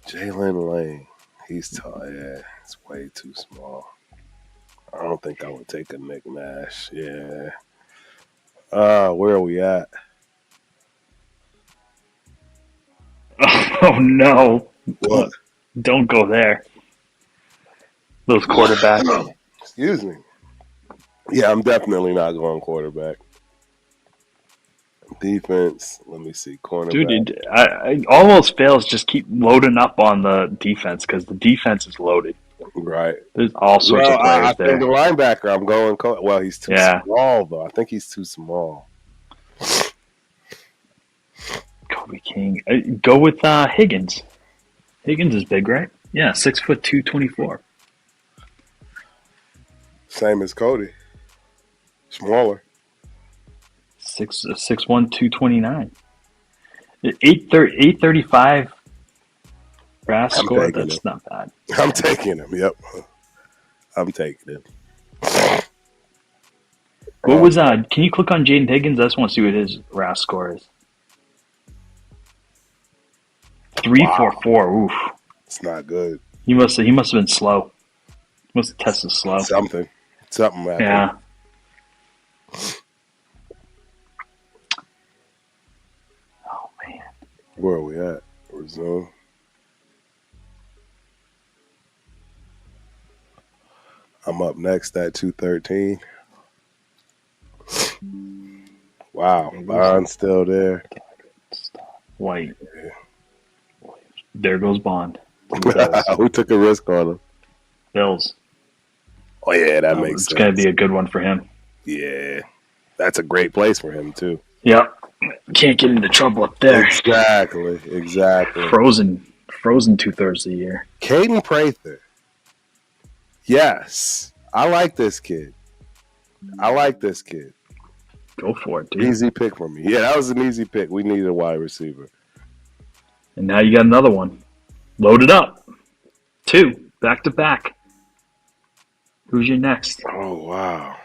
Jalen Lane, he's tall. Yeah, it's way too small. I don't think I would take a Nick Nash. Yeah. Where are we at? Oh no! What? Don't go there. Those quarterbacks. Excuse me. Yeah, I'm definitely not going quarterback. Defense. Let me see. Cornerback. Dude, I almost fails. Just keep loading up on the defense because the defense is loaded. Right. There's all sorts of players there. I think the linebacker, I'm going. Well, he's too small though. I think he's too small. Kobe King. Go with Higgins. Higgins is big, right? Yeah, 6'2", 224. Same as Cody. Smaller. 6'1", 229. 835 RAS score. That's not bad. I'm taking him. Yep. I'm taking him. What was Can you click on Jaden Higgins? I just want to see what his RAS score is. 344. Oof. It's not good. He must have been slow. He must have tested slow. Something happened. Yeah. Oh man. Where are we at? Resume. I'm up next at 213. Wow, Bond's still there. White. Yeah. There goes Bond. Who took a risk on him? Bills. Oh yeah, that makes sense. It's going to be a good one for him. Yeah, that's a great place for him too. Yep. Can't get into trouble up there. Exactly. Frozen 2/3 of the year. Caden Prather. Yes, I like this kid. Go for it, dude. Easy pick for me. Yeah, that was an easy pick. We needed a wide receiver. And now you got another one. Load it up. 2, back to back. Who's your next? Oh, wow.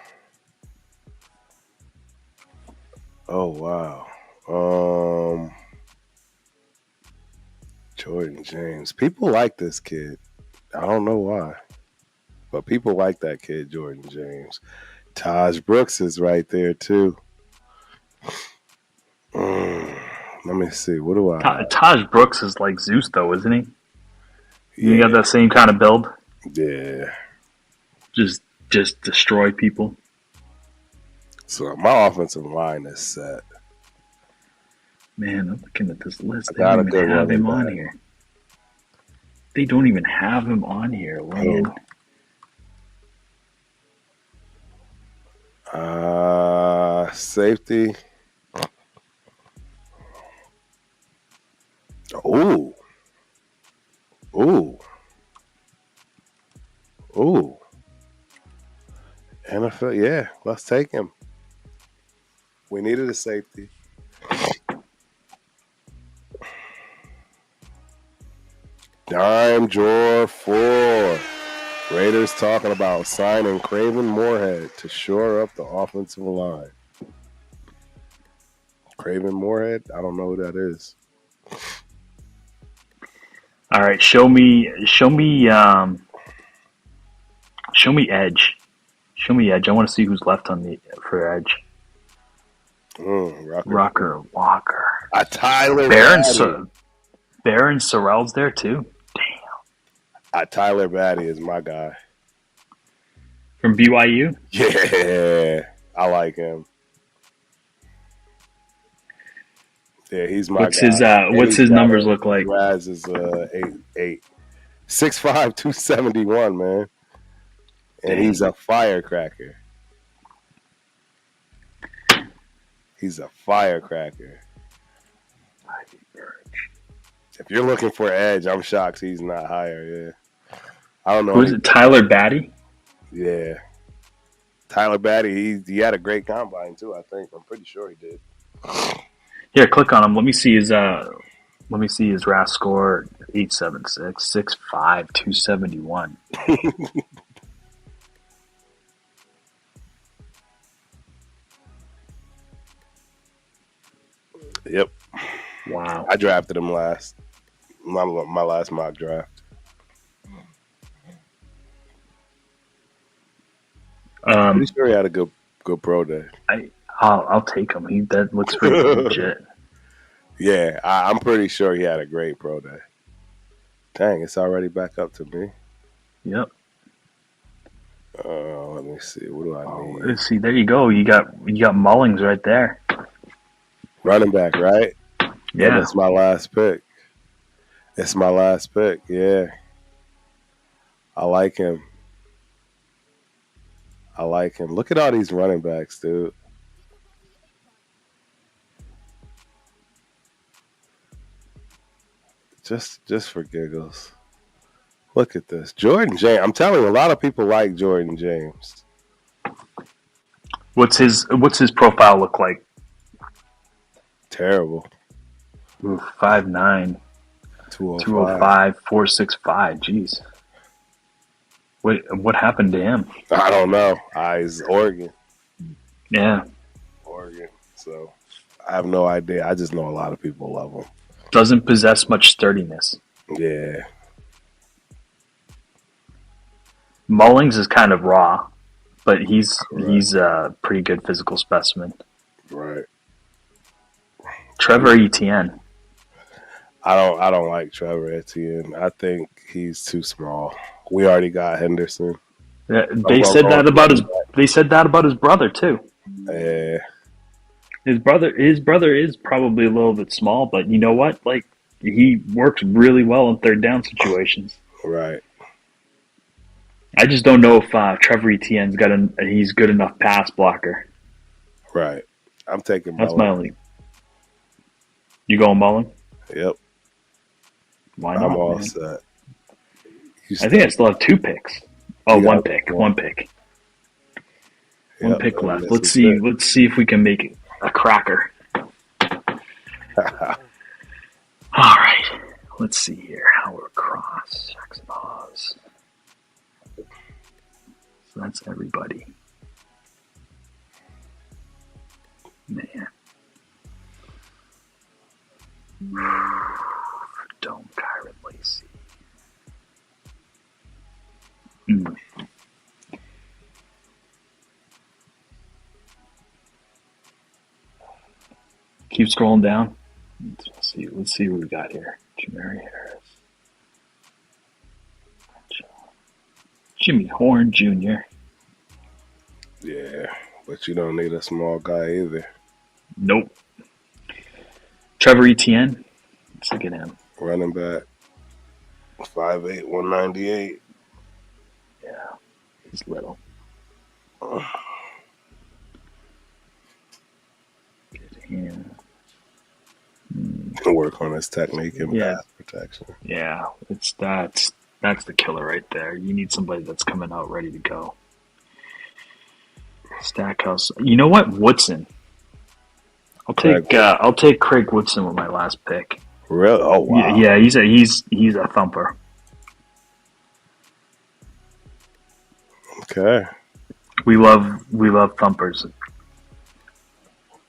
Oh wow. Jordan James. People like this kid. I don't know why, but people like that kid, Jordan James. Taj Brooks is right there too. Let me see. What do I have? Taj Brooks is like Zeus, though, isn't he? Yeah. You got that same kind of build. Yeah. Just destroy people. So my offensive line is set. Man, I'm looking at this list. They don't even have him on here. They don't even have him on here, Lane. Safety. Ooh. NFL, yeah, let's take him. We needed a safety. Dime drawer 4. Raiders talking about signing Craven Moorhead to shore up the offensive line. Craven Moorhead? I don't know who that is. All right, show me edge. Show me edge. I want to see who's left on the for edge. Rucker Walker. Tyler Baron Sorrell's there too. Damn. Tyler Batty is my guy. From BYU? Yeah, I like him. Yeah, he's my guy. What's his numbers look like? Raz is 8'8". 6'5", 271, man. And he's a firecracker. He's a firecracker. If you're looking for edge, I'm shocked he's not higher, yeah. I don't know. Who is it, Tyler Batty? Yeah. Tyler Batty, he had a great combine too, I think. I'm pretty sure he did. Here, click on him. Let me see his RAS score. 876, 6'5", 271. Yep. Wow. I drafted him last. My last mock draft. Pretty sure he had a good pro day. I'll take him. That looks pretty legit. Yeah, I'm pretty sure he had a great pro day. Dang, it's already back up to me. Yep. Let me see. What do I need? Let's see. There you go. You got Mullings right there. Running back, right? Yeah. That's my last pick. It's my last pick. Yeah. I like him. Look at all these running backs, dude. Just for giggles. Look at this. Jordan James. I'm telling you, a lot of people like Jordan James. What's his profile look like? Terrible. 5'9", 205, 465. Jeez. What happened to him? I don't know. He's Oregon. Yeah. Oregon. So I have no idea. I just know a lot of people love him. Doesn't possess much sturdiness. Yeah. Mullings is kind of raw, but he's a pretty good physical specimen. Right. Trevor Etienne. I don't like Trevor Etienne. I think he's too small. We already got Henderson. Yeah, they said that about his brother too. Yeah. His brother is probably a little bit small, but you know what? Like, he works really well in third down situations. Right. I just don't know if Trevor Etienne's he's good enough pass blocker. Right. I'm taking That's Mullen. my only. You going Mullen? Yep. Why not? I'm all man? set. I think I still have 2 picks. Oh, one pick. One pick. One pick left. Let's see if we can make it a cracker. All right. Let's see here. Howard Cross, Jackson Hawes. So that's everybody. Man. Dome, Kyron Lacey. Keep scrolling down. Let's see what we got here. Jamari Harris. Jimmy Horn Jr. Yeah, but you don't need a small guy either. Nope. Trevor Etienne. Let's look at him. Running back. 5'8", 198. Yeah, he's little. Work on his technique and pass protection. Yeah, that's the killer right there. You need somebody that's coming out ready to go. Stackhouse. You know what? Woodson. I'll take Craig Woodson with my last pick. Really? Oh wow. Yeah, he's a thumper. Okay. We love thumpers.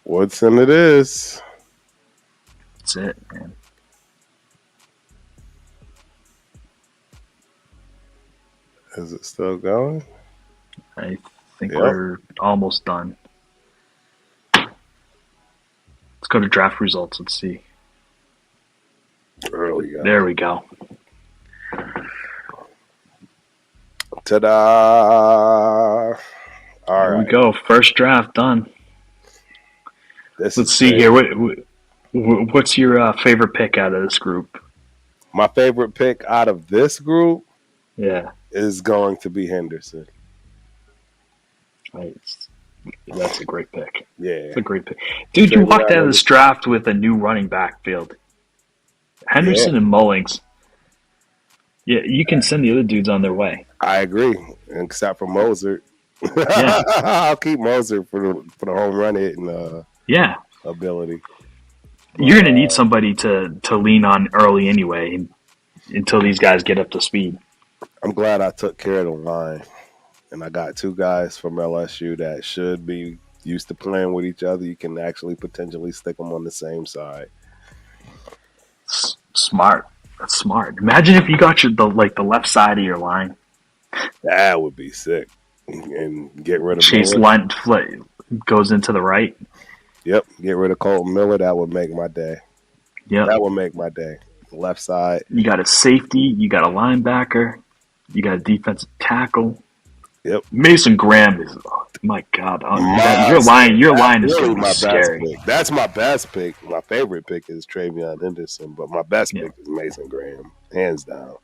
Woodson it is. That's it, man. Is it still going? I think we're almost done. Let's go to draft results. Let's see. There we go. Ta-da! All right. we go. First draft done. Let's see here. What's your favorite pick out of this group? My favorite pick out of this group, is going to be Henderson. That's a great pick. Yeah, it's a great pick, dude. You walked out of this draft with a new running back field. Henderson and Mullings. Yeah, you can send the other dudes on their way. I agree, except for Moser. Yeah. I'll keep Moser for the home run hitting ability. You're going to need somebody to lean on early anyway until these guys get up to speed. I'm glad I took care of the line, and I got two guys from LSU that should be used to playing with each other. You can actually potentially stick them on the same side. Smart. That's smart. Imagine if you got the left side of your line. That would be sick. And get rid of Chase Miller. line goes into the right. Yep. Get rid of Colton Miller. That would make my day. Yeah. That would make my day. Left side. You got a safety. You got a linebacker. You got a defensive tackle. Yep. Mason Graham is, my God. Your line is really my scary. Best pick. That's my best pick. My favorite pick is Travion Henderson, but my best pick is Mason Graham, hands down.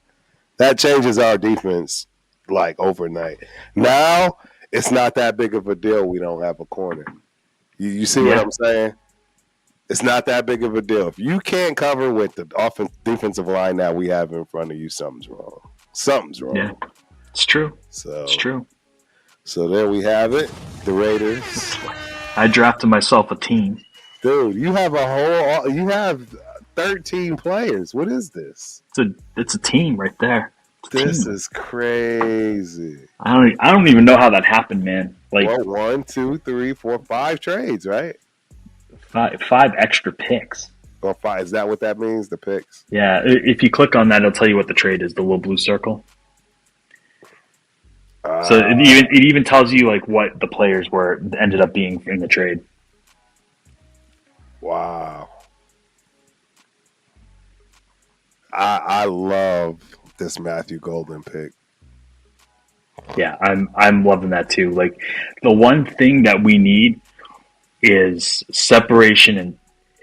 That changes our defense like overnight. Now, it's not that big of a deal we don't have a corner. You see what I'm saying? It's not that big of a deal. If you can't cover with the defensive line that we have in front of you, something's wrong. Something's wrong. Yeah, it's true. It's true. So there we have it. The Raiders. I drafted myself a team. Dude, you have 13 players. What is this? It's a team right there. This is crazy. I don't even know how that happened, man. Like 1, 2, 3, 4, 5 trades, right? 5 extra picks. Or 5. Is that what that means? The picks? Yeah. If you click on that, it'll tell you what the trade is. The little blue circle. So it even tells you like what the players ended up being in the trade. Wow. I love this Matthew Golden pick. Yeah, I'm loving that too. Like the one thing that we need is separation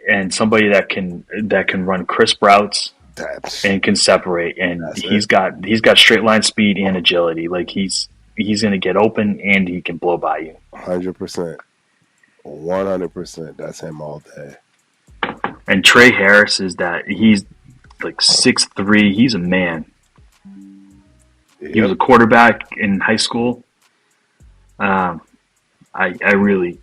and somebody that can run crisp routes and can separate. And he's got straight line speed and agility. Like he's going to get open and he can blow by you. 100%. 100%. That's him all day. And Trey Harris is that he's like 6'3". He's a man. Yep. He was a quarterback in high school. I really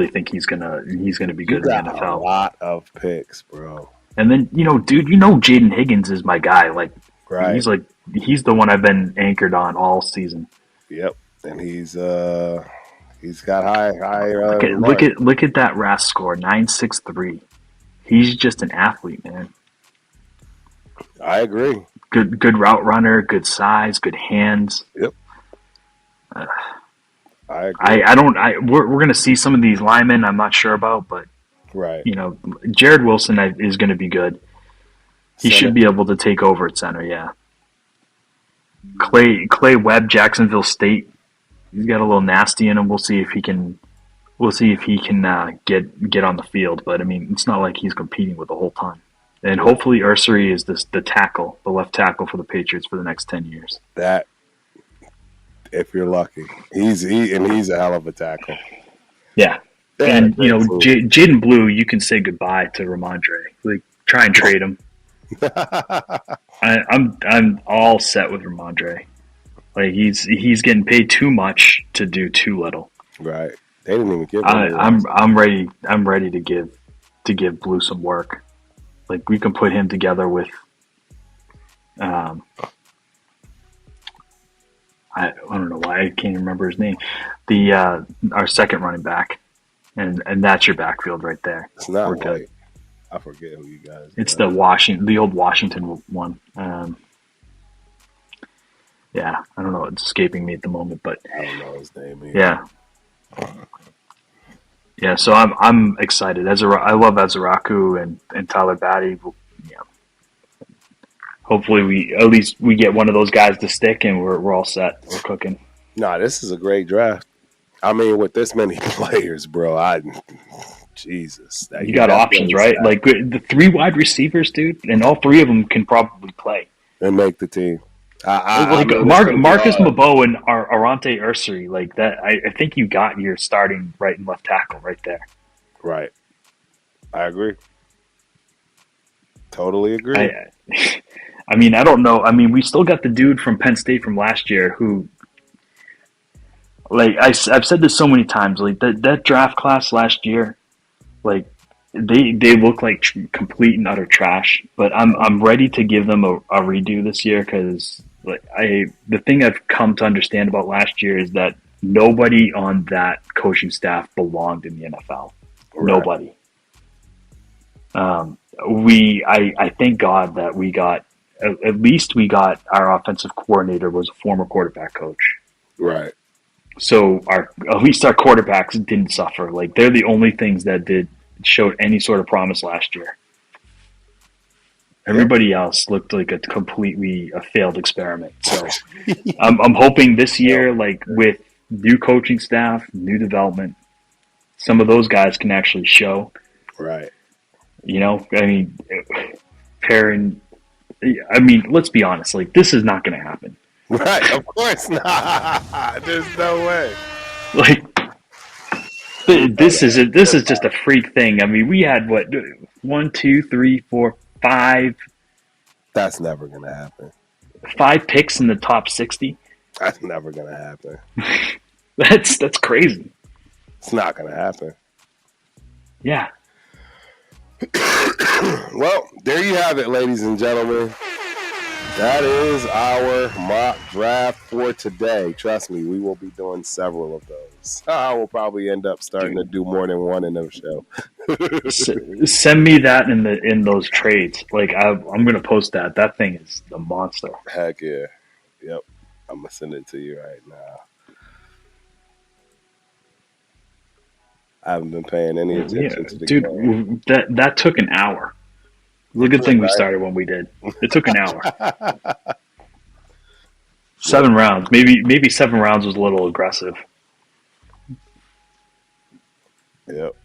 think he's gonna be good in the NFL. A lot of picks, bro. And then dude, Jaden Higgins is my guy. Like, right. He's the one I've been anchored on all season. Yep, and he's got high. Look at that RAS score 963. he's just an athlete, man. I agree. Good route runner, good size, good hands. Yep. I agree. We're going to see some of these linemen I'm not sure about, but right. Jared Wilson is going to be good. He should be able to take over at center, yeah. Clay Webb, Jacksonville State. He's got a little nasty in him. We'll see if he can get on the field, but I mean, it's not like he's competing with a whole ton. And hopefully Ursery is the left tackle for the Patriots for the next 10 years. That, if you're lucky. He's a hell of a tackle. Yeah. And, Jaden Blue, you can say goodbye to Ramondre. Like, try and trade him. I'm all set with Ramondre. Like, he's getting paid too much to do too little. Right. They didn't even give him. I'm ready to give Blue some work. Like, we can put him together with I don't know why I can't remember his name. Our second running back. And that's your backfield right there. It's not White. I forget who you guys. It's the old Washington one. Yeah, I don't know. It's escaping me at the moment, but I don't know his name either. Yeah. So I'm excited. I love Azaraku and Tyler Batty. Hopefully we get one of those guys to stick, and we're all set. We're cooking. Nah, this is a great draft. I mean, with this many players, bro, Jesus. You got options, right? Like the 3 wide receivers, dude, and all 3 of them can probably play and make the team. Marcus Mabo and Arante Ursery, like that. I think you got your starting right and left tackle right there. Right. I agree. Totally agree. I mean, I don't know. I mean, we still got the dude from Penn State from last year who, like, I've said this so many times, like that draft class last year, like they look like complete and utter trash. But I'm ready to give them a redo this year because the thing I've come to understand about last year is that nobody on that coaching staff belonged in the NFL. Right. Nobody. I thank God that we got at least our offensive coordinator was a former quarterback coach. Right. So at least our quarterbacks didn't suffer. Like, they're the only things that showed any sort of promise last year. Everybody else looked like a failed experiment. So I'm hoping this year, like with new coaching staff, new development, some of those guys can actually show. Right. I mean, let's be honest. Like, this is not going to happen. Right, of course not. There's no way. Like, this is just a freak thing. I mean, we had 1, 2, 3, 4, 5. That's never gonna happen. 5 picks in the top 60. That's never gonna happen. That's crazy. It's not gonna happen. Yeah. Well, there you have it, ladies and gentlemen. That is our mock draft for today. Trust me, we will be doing several of those. We'll probably end up starting to do more than one in a show. Send me that in those trades. Like, I'm going to post that. That thing is the monster. Heck yeah. Yep. I'm going to send it to you right now. I haven't been paying any attention to the game. Dude, that took an hour. It was a good thing we started when we did. It took an hour. 7 rounds. Maybe 7 rounds was a little aggressive. Yep.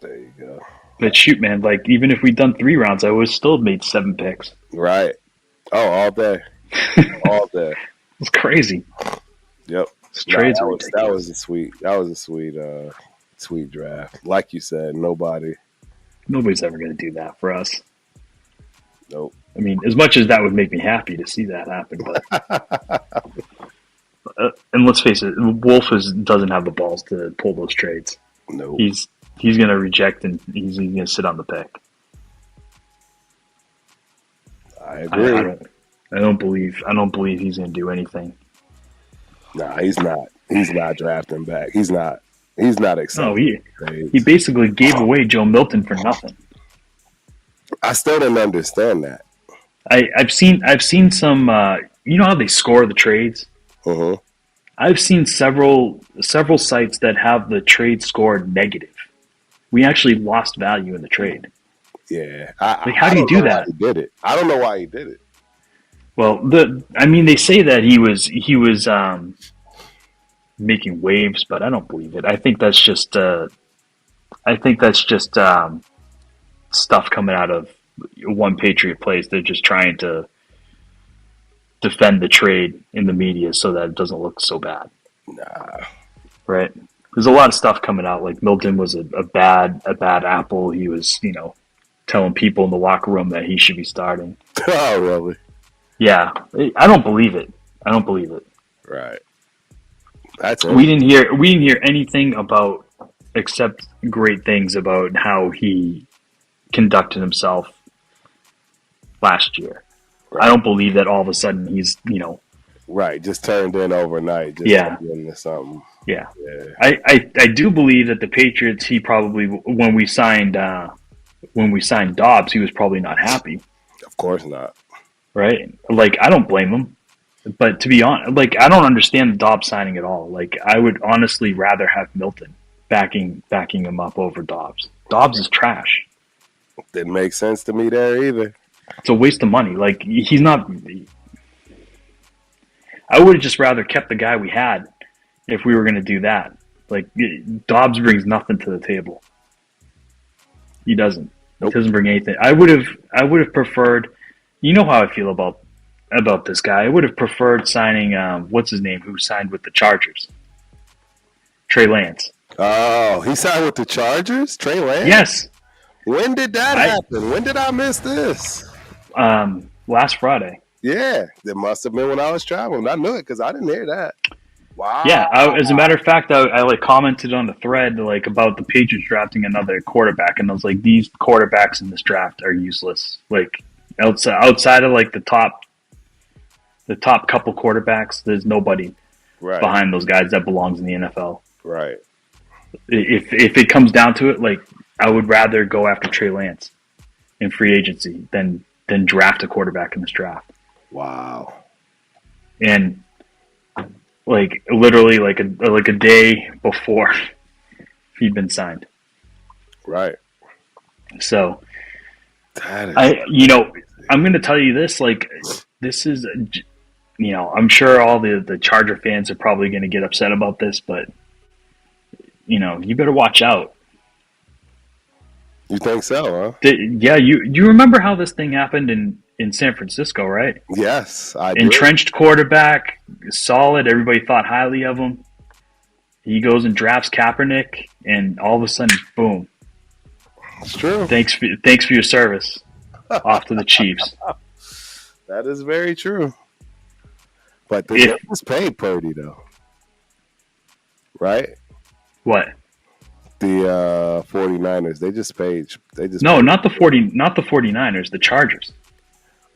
There you go. But shoot, man, like, even if we'd done 3 rounds, I would still have made 7 picks. Right. Oh, all day. All day. It's crazy. Yep. That was a sweet draft. Like you said, nobody's ever going to do that for us. Nope. I mean, as much as that would make me happy to see that happen, but and let's face it, Wolf doesn't have the balls to pull those trades. No, he's going to reject and he's going to sit on the pick. I agree. I don't believe he's going to do anything. Nah, he's not. He's not drafting back. He's not. He's not No, accepting. he basically gave away Joe Milton for nothing. I still didn't understand that. I've seen some. You know how they score the trades. I've seen several sites that have the trade scored negative. We actually lost value in the trade. Yeah, how do you do that? He did it. I don't know why he did it. Well, they say that he was making waves, but I don't believe it. I think that's just stuff coming out of one Patriot place. They're just trying to defend the trade in the media so that it doesn't look so bad. Nah. Right? There's a lot of stuff coming out. Like Milton was a bad apple. He was, telling people in the locker room that he should be starting. Oh, really? Yeah. I don't believe it. Right. That's we didn't hear anything about except great things about how he conducted himself last year. Right. I don't believe that all of a sudden he's, right, just turned in overnight. Just into something. Yeah. I do believe that the Patriots, he probably, when we signed Dobbs, he was probably not happy. Of course not. Right? Like, I don't blame him. But to be honest, like, I don't understand the Dobbs signing at all. Like, I would honestly rather have Milton backing him up over Dobbs. Dobbs is trash. Didn't make sense to me there either. It's a waste of money. Like, he's not. I would have just rather kept the guy we had if we were going to do that. Like, Dobbs brings nothing to the table. He doesn't. Nope. He doesn't bring anything. I would have preferred. You know how I feel about this guy. I would have preferred signing. What's his name? Who signed with the Chargers? Trey Lance. Oh, he signed with the Chargers? Trey Lance? Yes. When did that happen? When did I miss this? Last Friday. Yeah, it must have been when I was traveling. I knew it because I didn't hear that. Wow. Yeah, as a matter of fact, I commented on the thread about the Patriots drafting another quarterback, and I was like, these quarterbacks in this draft are useless. Like outside of like the top couple quarterbacks, there's nobody behind those guys that belongs in the NFL. Right. If it comes down to it, like, I would rather go after Trey Lance in free agency than draft a quarterback in this draft. Wow. And like literally like a day before he'd been signed. Right. So that is I'm going to tell you this, like, this is, I'm sure all the Charger fans are probably going to get upset about this, but you better watch out. You think so, huh? Yeah, you remember how this thing happened in San Francisco, right? Yes, I do. Entrenched quarterback, solid. Everybody thought highly of him. He goes and drafts Kaepernick, and all of a sudden, boom. It's true. Thanks for your service. Off to the Chiefs. That is very true. But the Jets paid Purdy, though. Right? What? The 49ers. They just paid. Not the 49ers, the Chargers.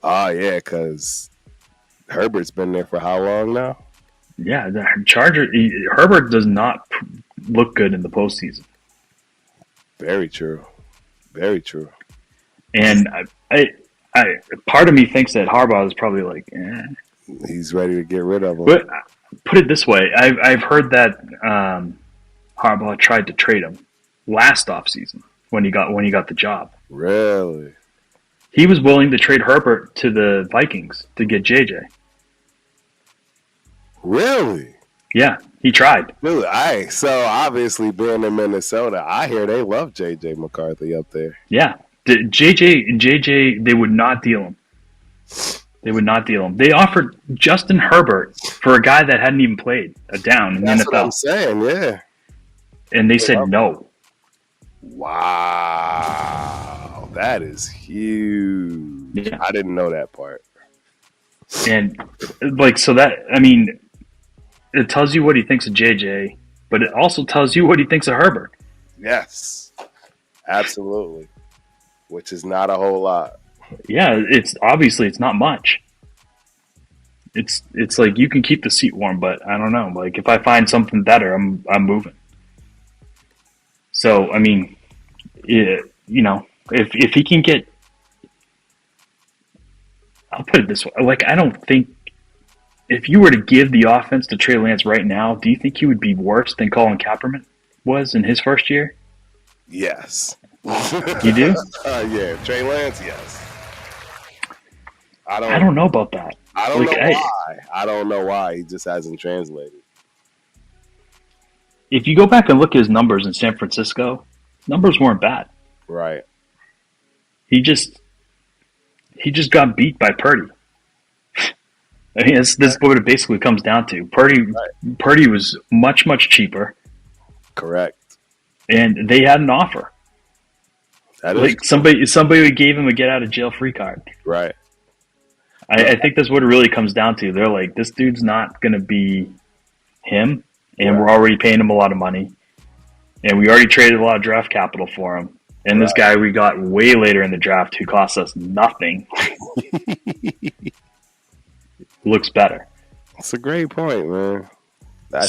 Oh, yeah, because Herbert's been there for how long now? Yeah, the Herbert does not look good in the postseason. Very true. Very true. And I part of me thinks that Harbaugh is probably like, he's ready to get rid of him. But put it this way, I've heard that Harbaugh tried to trade him last offseason when he got the job. Really? He was willing to trade Herbert to the Vikings to get JJ. Really? Yeah, he tried. Dude, so obviously being in Minnesota, I hear they love JJ McCarthy up there. Yeah. JJ, they would not deal him. They offered Justin Herbert for a guy that hadn't even played a down in the NFL. That's what I'm saying, yeah. And they said no. Wow. That is huge. Yeah. I didn't know that part. And so that, it tells you what he thinks of JJ, but it also tells you what he thinks of Herbert. Yes. Absolutely. Which is not a whole lot. Yeah, it's not much. It's like you can keep the seat warm, but I don't know. Like if I find something better, I'm moving. So I mean, you know, if he can get, I'll put it this way: like, I don't think if you were to give the offense to Trey Lance right now, do you think he would be worse than Colin Kaepernick was in his first year? Yes. You do? Yeah, Trey Lance. Yes. I don't know about that. I don't know why. I don't know why. He just hasn't translated. If you go back and look at his numbers in San Francisco, numbers weren't bad. Right. He just got beat by Purdy. I mean, this is what it basically comes down to. Purdy was much, much cheaper. Correct. And they had an offer. That like is somebody gave him a get out of jail free card. Right. I think that's what it really comes down to. They're like, this dude's not going to be him, and we're already paying him a lot of money, and we already traded a lot of draft capital for him. And this guy we got way later in the draft who cost us nothing looks better. That's a great point, man. I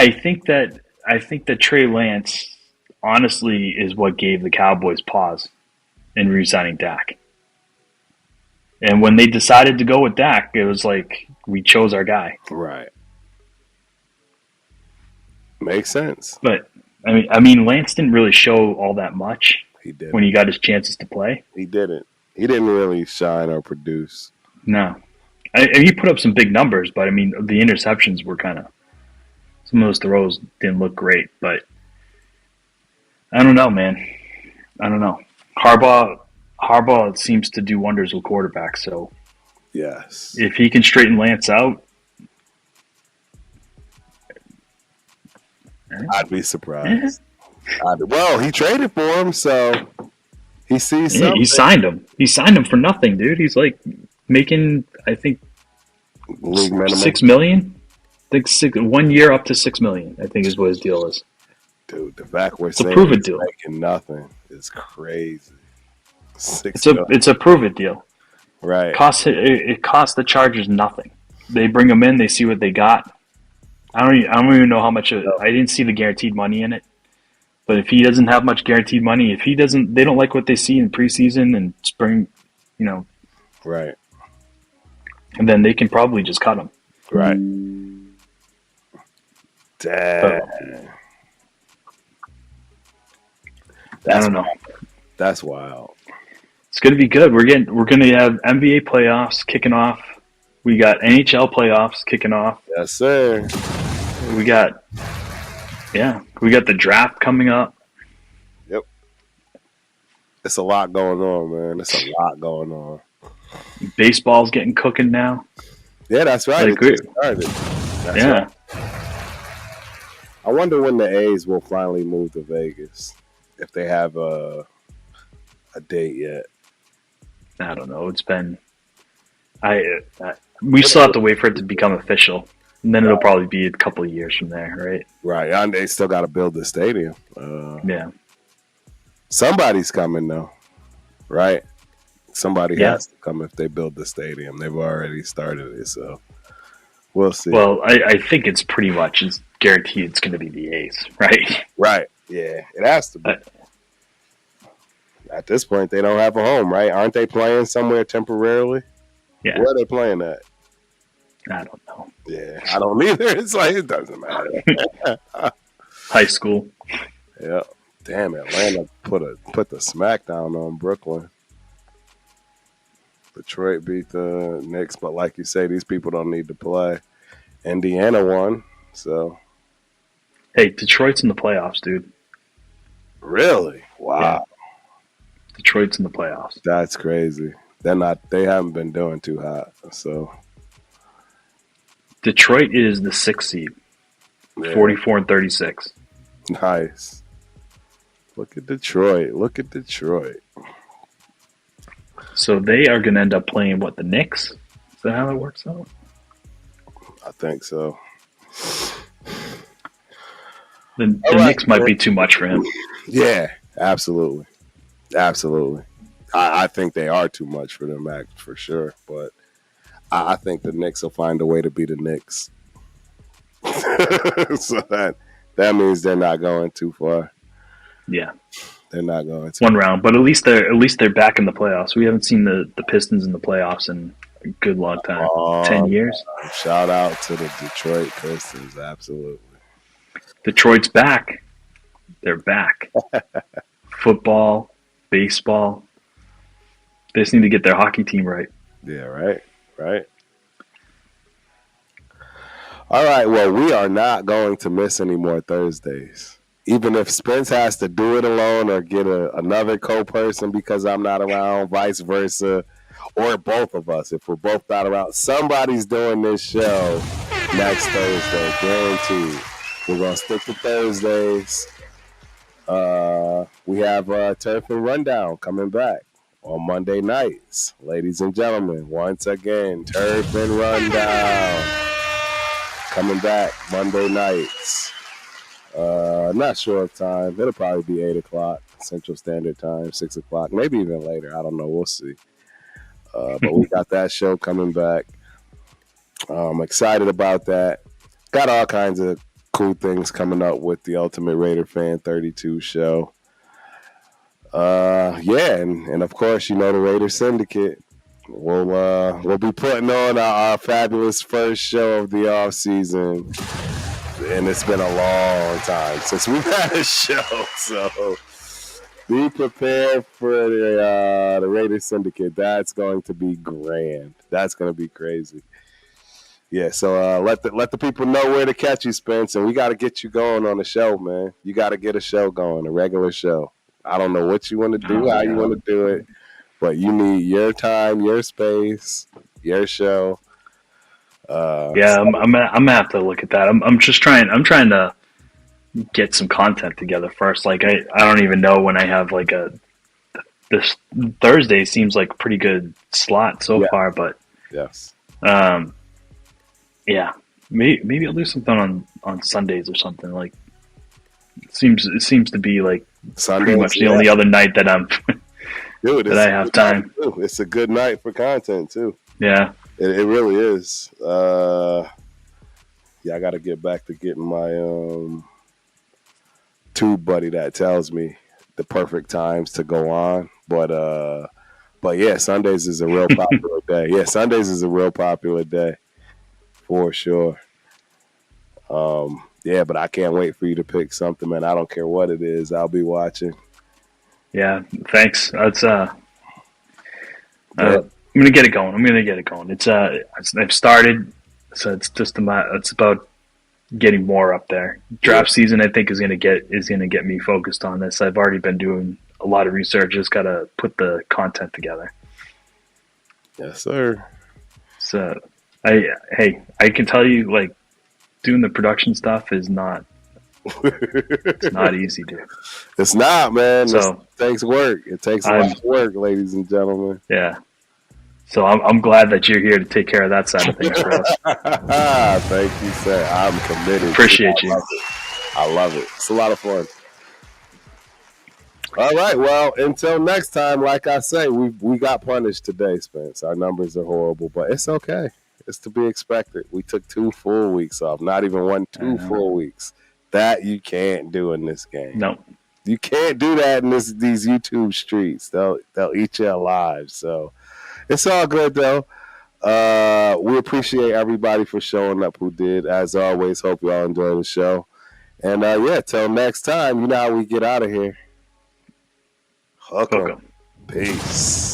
think that Trey Lance honestly is what gave the Cowboys pause in re-signing Dak. And when they decided to go with Dak, it was like we chose our guy. Right. Makes sense. But I mean, Lance didn't really show all that much. He did when he got his chances to play. He didn't. He didn't really shine or produce. No, he put up some big numbers, but I mean, the interceptions were kind of, some of those throws didn't look great. But I don't know, man. I don't know. Harbaugh seems to do wonders with quarterbacks. So yes, if he can straighten Lance out, I'd be surprised. Well, he traded for him, so he sees something. He signed him. He signed him for nothing, dude. He's like making, I think, league minimum $6 million. I think 1 year up to $6 million. I think is what his deal is. Dude, the fact we're saying he's making nothing is crazy. It's a prove it deal. Right. It costs the Chargers nothing. They bring him in. They see what they got. I don't even know how much. I didn't see the guaranteed money in it. But if he doesn't have much guaranteed money, if he doesn't, they don't like what they see in preseason and spring, right. And then they can probably just cut him. Right. Damn. I don't know. That's wild. It's going to be good. We're going to have NBA playoffs kicking off. We got NHL playoffs kicking off. Yes, sir. We got the draft coming up. Yep. It's a lot going on, man. It's a lot going on. Baseball's getting cooking now. Yeah, that's right. It started. That's right. I wonder when the A's will finally move to Vegas, if they have a date yet. I don't know. It's been we still have to wait for it to become official, and then it'll probably be a couple of years from there, right? Right. And they still got to build the stadium. Yeah. Somebody's coming though, right? Somebody has to come if they build the stadium. They've already started it, so we'll see. Well, I think it's pretty much guaranteed it's going to be the A's, right? Right. Yeah, it has to be. At this point, they don't have a home, right? Aren't they playing somewhere temporarily? Yeah. Where are they playing at? I don't know. Yeah, I don't either. It's like, it doesn't matter. High school. Yeah. Damn, Atlanta put the smackdown on Brooklyn. Detroit beat the Knicks, but like you say, these people don't need to play. Indiana won, so. Hey, Detroit's in the playoffs, dude. Really? Wow. Yeah. Detroit's in the playoffs. That's crazy. They haven't been doing too hot, so. Detroit is the 6th seed. 44-36. Nice. Look at Detroit. So they are going to end up playing, the Knicks? Is that how that works out? I think so. The Knicks might be too much for him. Yeah, absolutely. Absolutely. I think they are too much for them, for sure. But I think the Knicks will find a way to be the Knicks. So that means they're not going too far. Yeah, they're not going to one round, but at least they're back in the playoffs. We haven't seen the Pistons in the playoffs in a good long time, 10 years. Shout out to the Detroit Pistons, absolutely. Detroit's back. They're back. Football, baseball. They just need to get their hockey team right. Yeah, right. All right, well, we are not going to miss any more Thursdays. Even if Spence has to do it alone or get another co-person because I'm not around, vice versa, or both of us, if we're both not around, somebody's doing this show next Thursday, guaranteed. We're going to stick to Thursdays. We have Turf and Rundown coming back on Monday nights. Ladies and gentlemen, once again, Turf and Rundown coming back Monday nights. Not sure of time. It'll probably be 8 o'clock Central Standard Time, 6 o'clock, maybe even later. I don't know. We'll see. But we got that show coming back. I'm excited about that. Got all kinds of cool things coming up with the Ultimate Raider Fan 32 show. And of course, the Raider Syndicate. We'll be putting on our fabulous first show of the offseason. And it's been a long time since we've had a show. So be prepared for the Raider Syndicate. That's going to be grand. That's going to be crazy. Yeah, so let the people know where to catch you, Spence. And we got to get you going on the show, man. You got to get a show going, a regular show. I don't know what you want to do, how you want to do it, but you need your time, your space, your show. I'm gonna have to look at that. I'm trying to get some content together first. Like I don't even know when I have this Thursday seems like a pretty good slot so far, but yes. Maybe I'll do something on Sundays or something. Like it seems to be like Sundays, pretty much the only other night that I'm that I have time. It's a good night for content too. Yeah. It really is. I got to get back to getting my tube buddy that tells me the perfect times to go on. But yeah, Sundays is a real popular day. Yeah, Sundays is a real popular day for sure. But I can't wait for you to pick something, man. I don't care what it is. I'll be watching. Yeah, thanks. That's I'm gonna get it going. It's I've started, so it's about getting more up there. Draft season, I think, is gonna get me focused on this. I've already been doing a lot of research. Just gotta put the content together. Yes, sir. So, I can tell you, like, doing the production stuff is not. It's not easy, dude. It's not, man. So it takes work. It takes a lot of work, ladies and gentlemen. Yeah. So I'm glad that you're here to take care of that side of things for us. Thank you, sir. I'm committed. Appreciate you. I love it. It's a lot of fun. All right. Well, until next time, like I say, we got punished today, Spence. Our numbers are horrible, but it's okay. It's to be expected. We took 2 full weeks off. Not even 2 full weeks. That you can't do in this game. No. You can't do that in these YouTube streets. They'll eat you alive. So it's all good, though. We appreciate everybody for showing up who did. As always, hope y'all enjoy the show. And, till next time, you know how we get out of here. Hook 'em. Peace.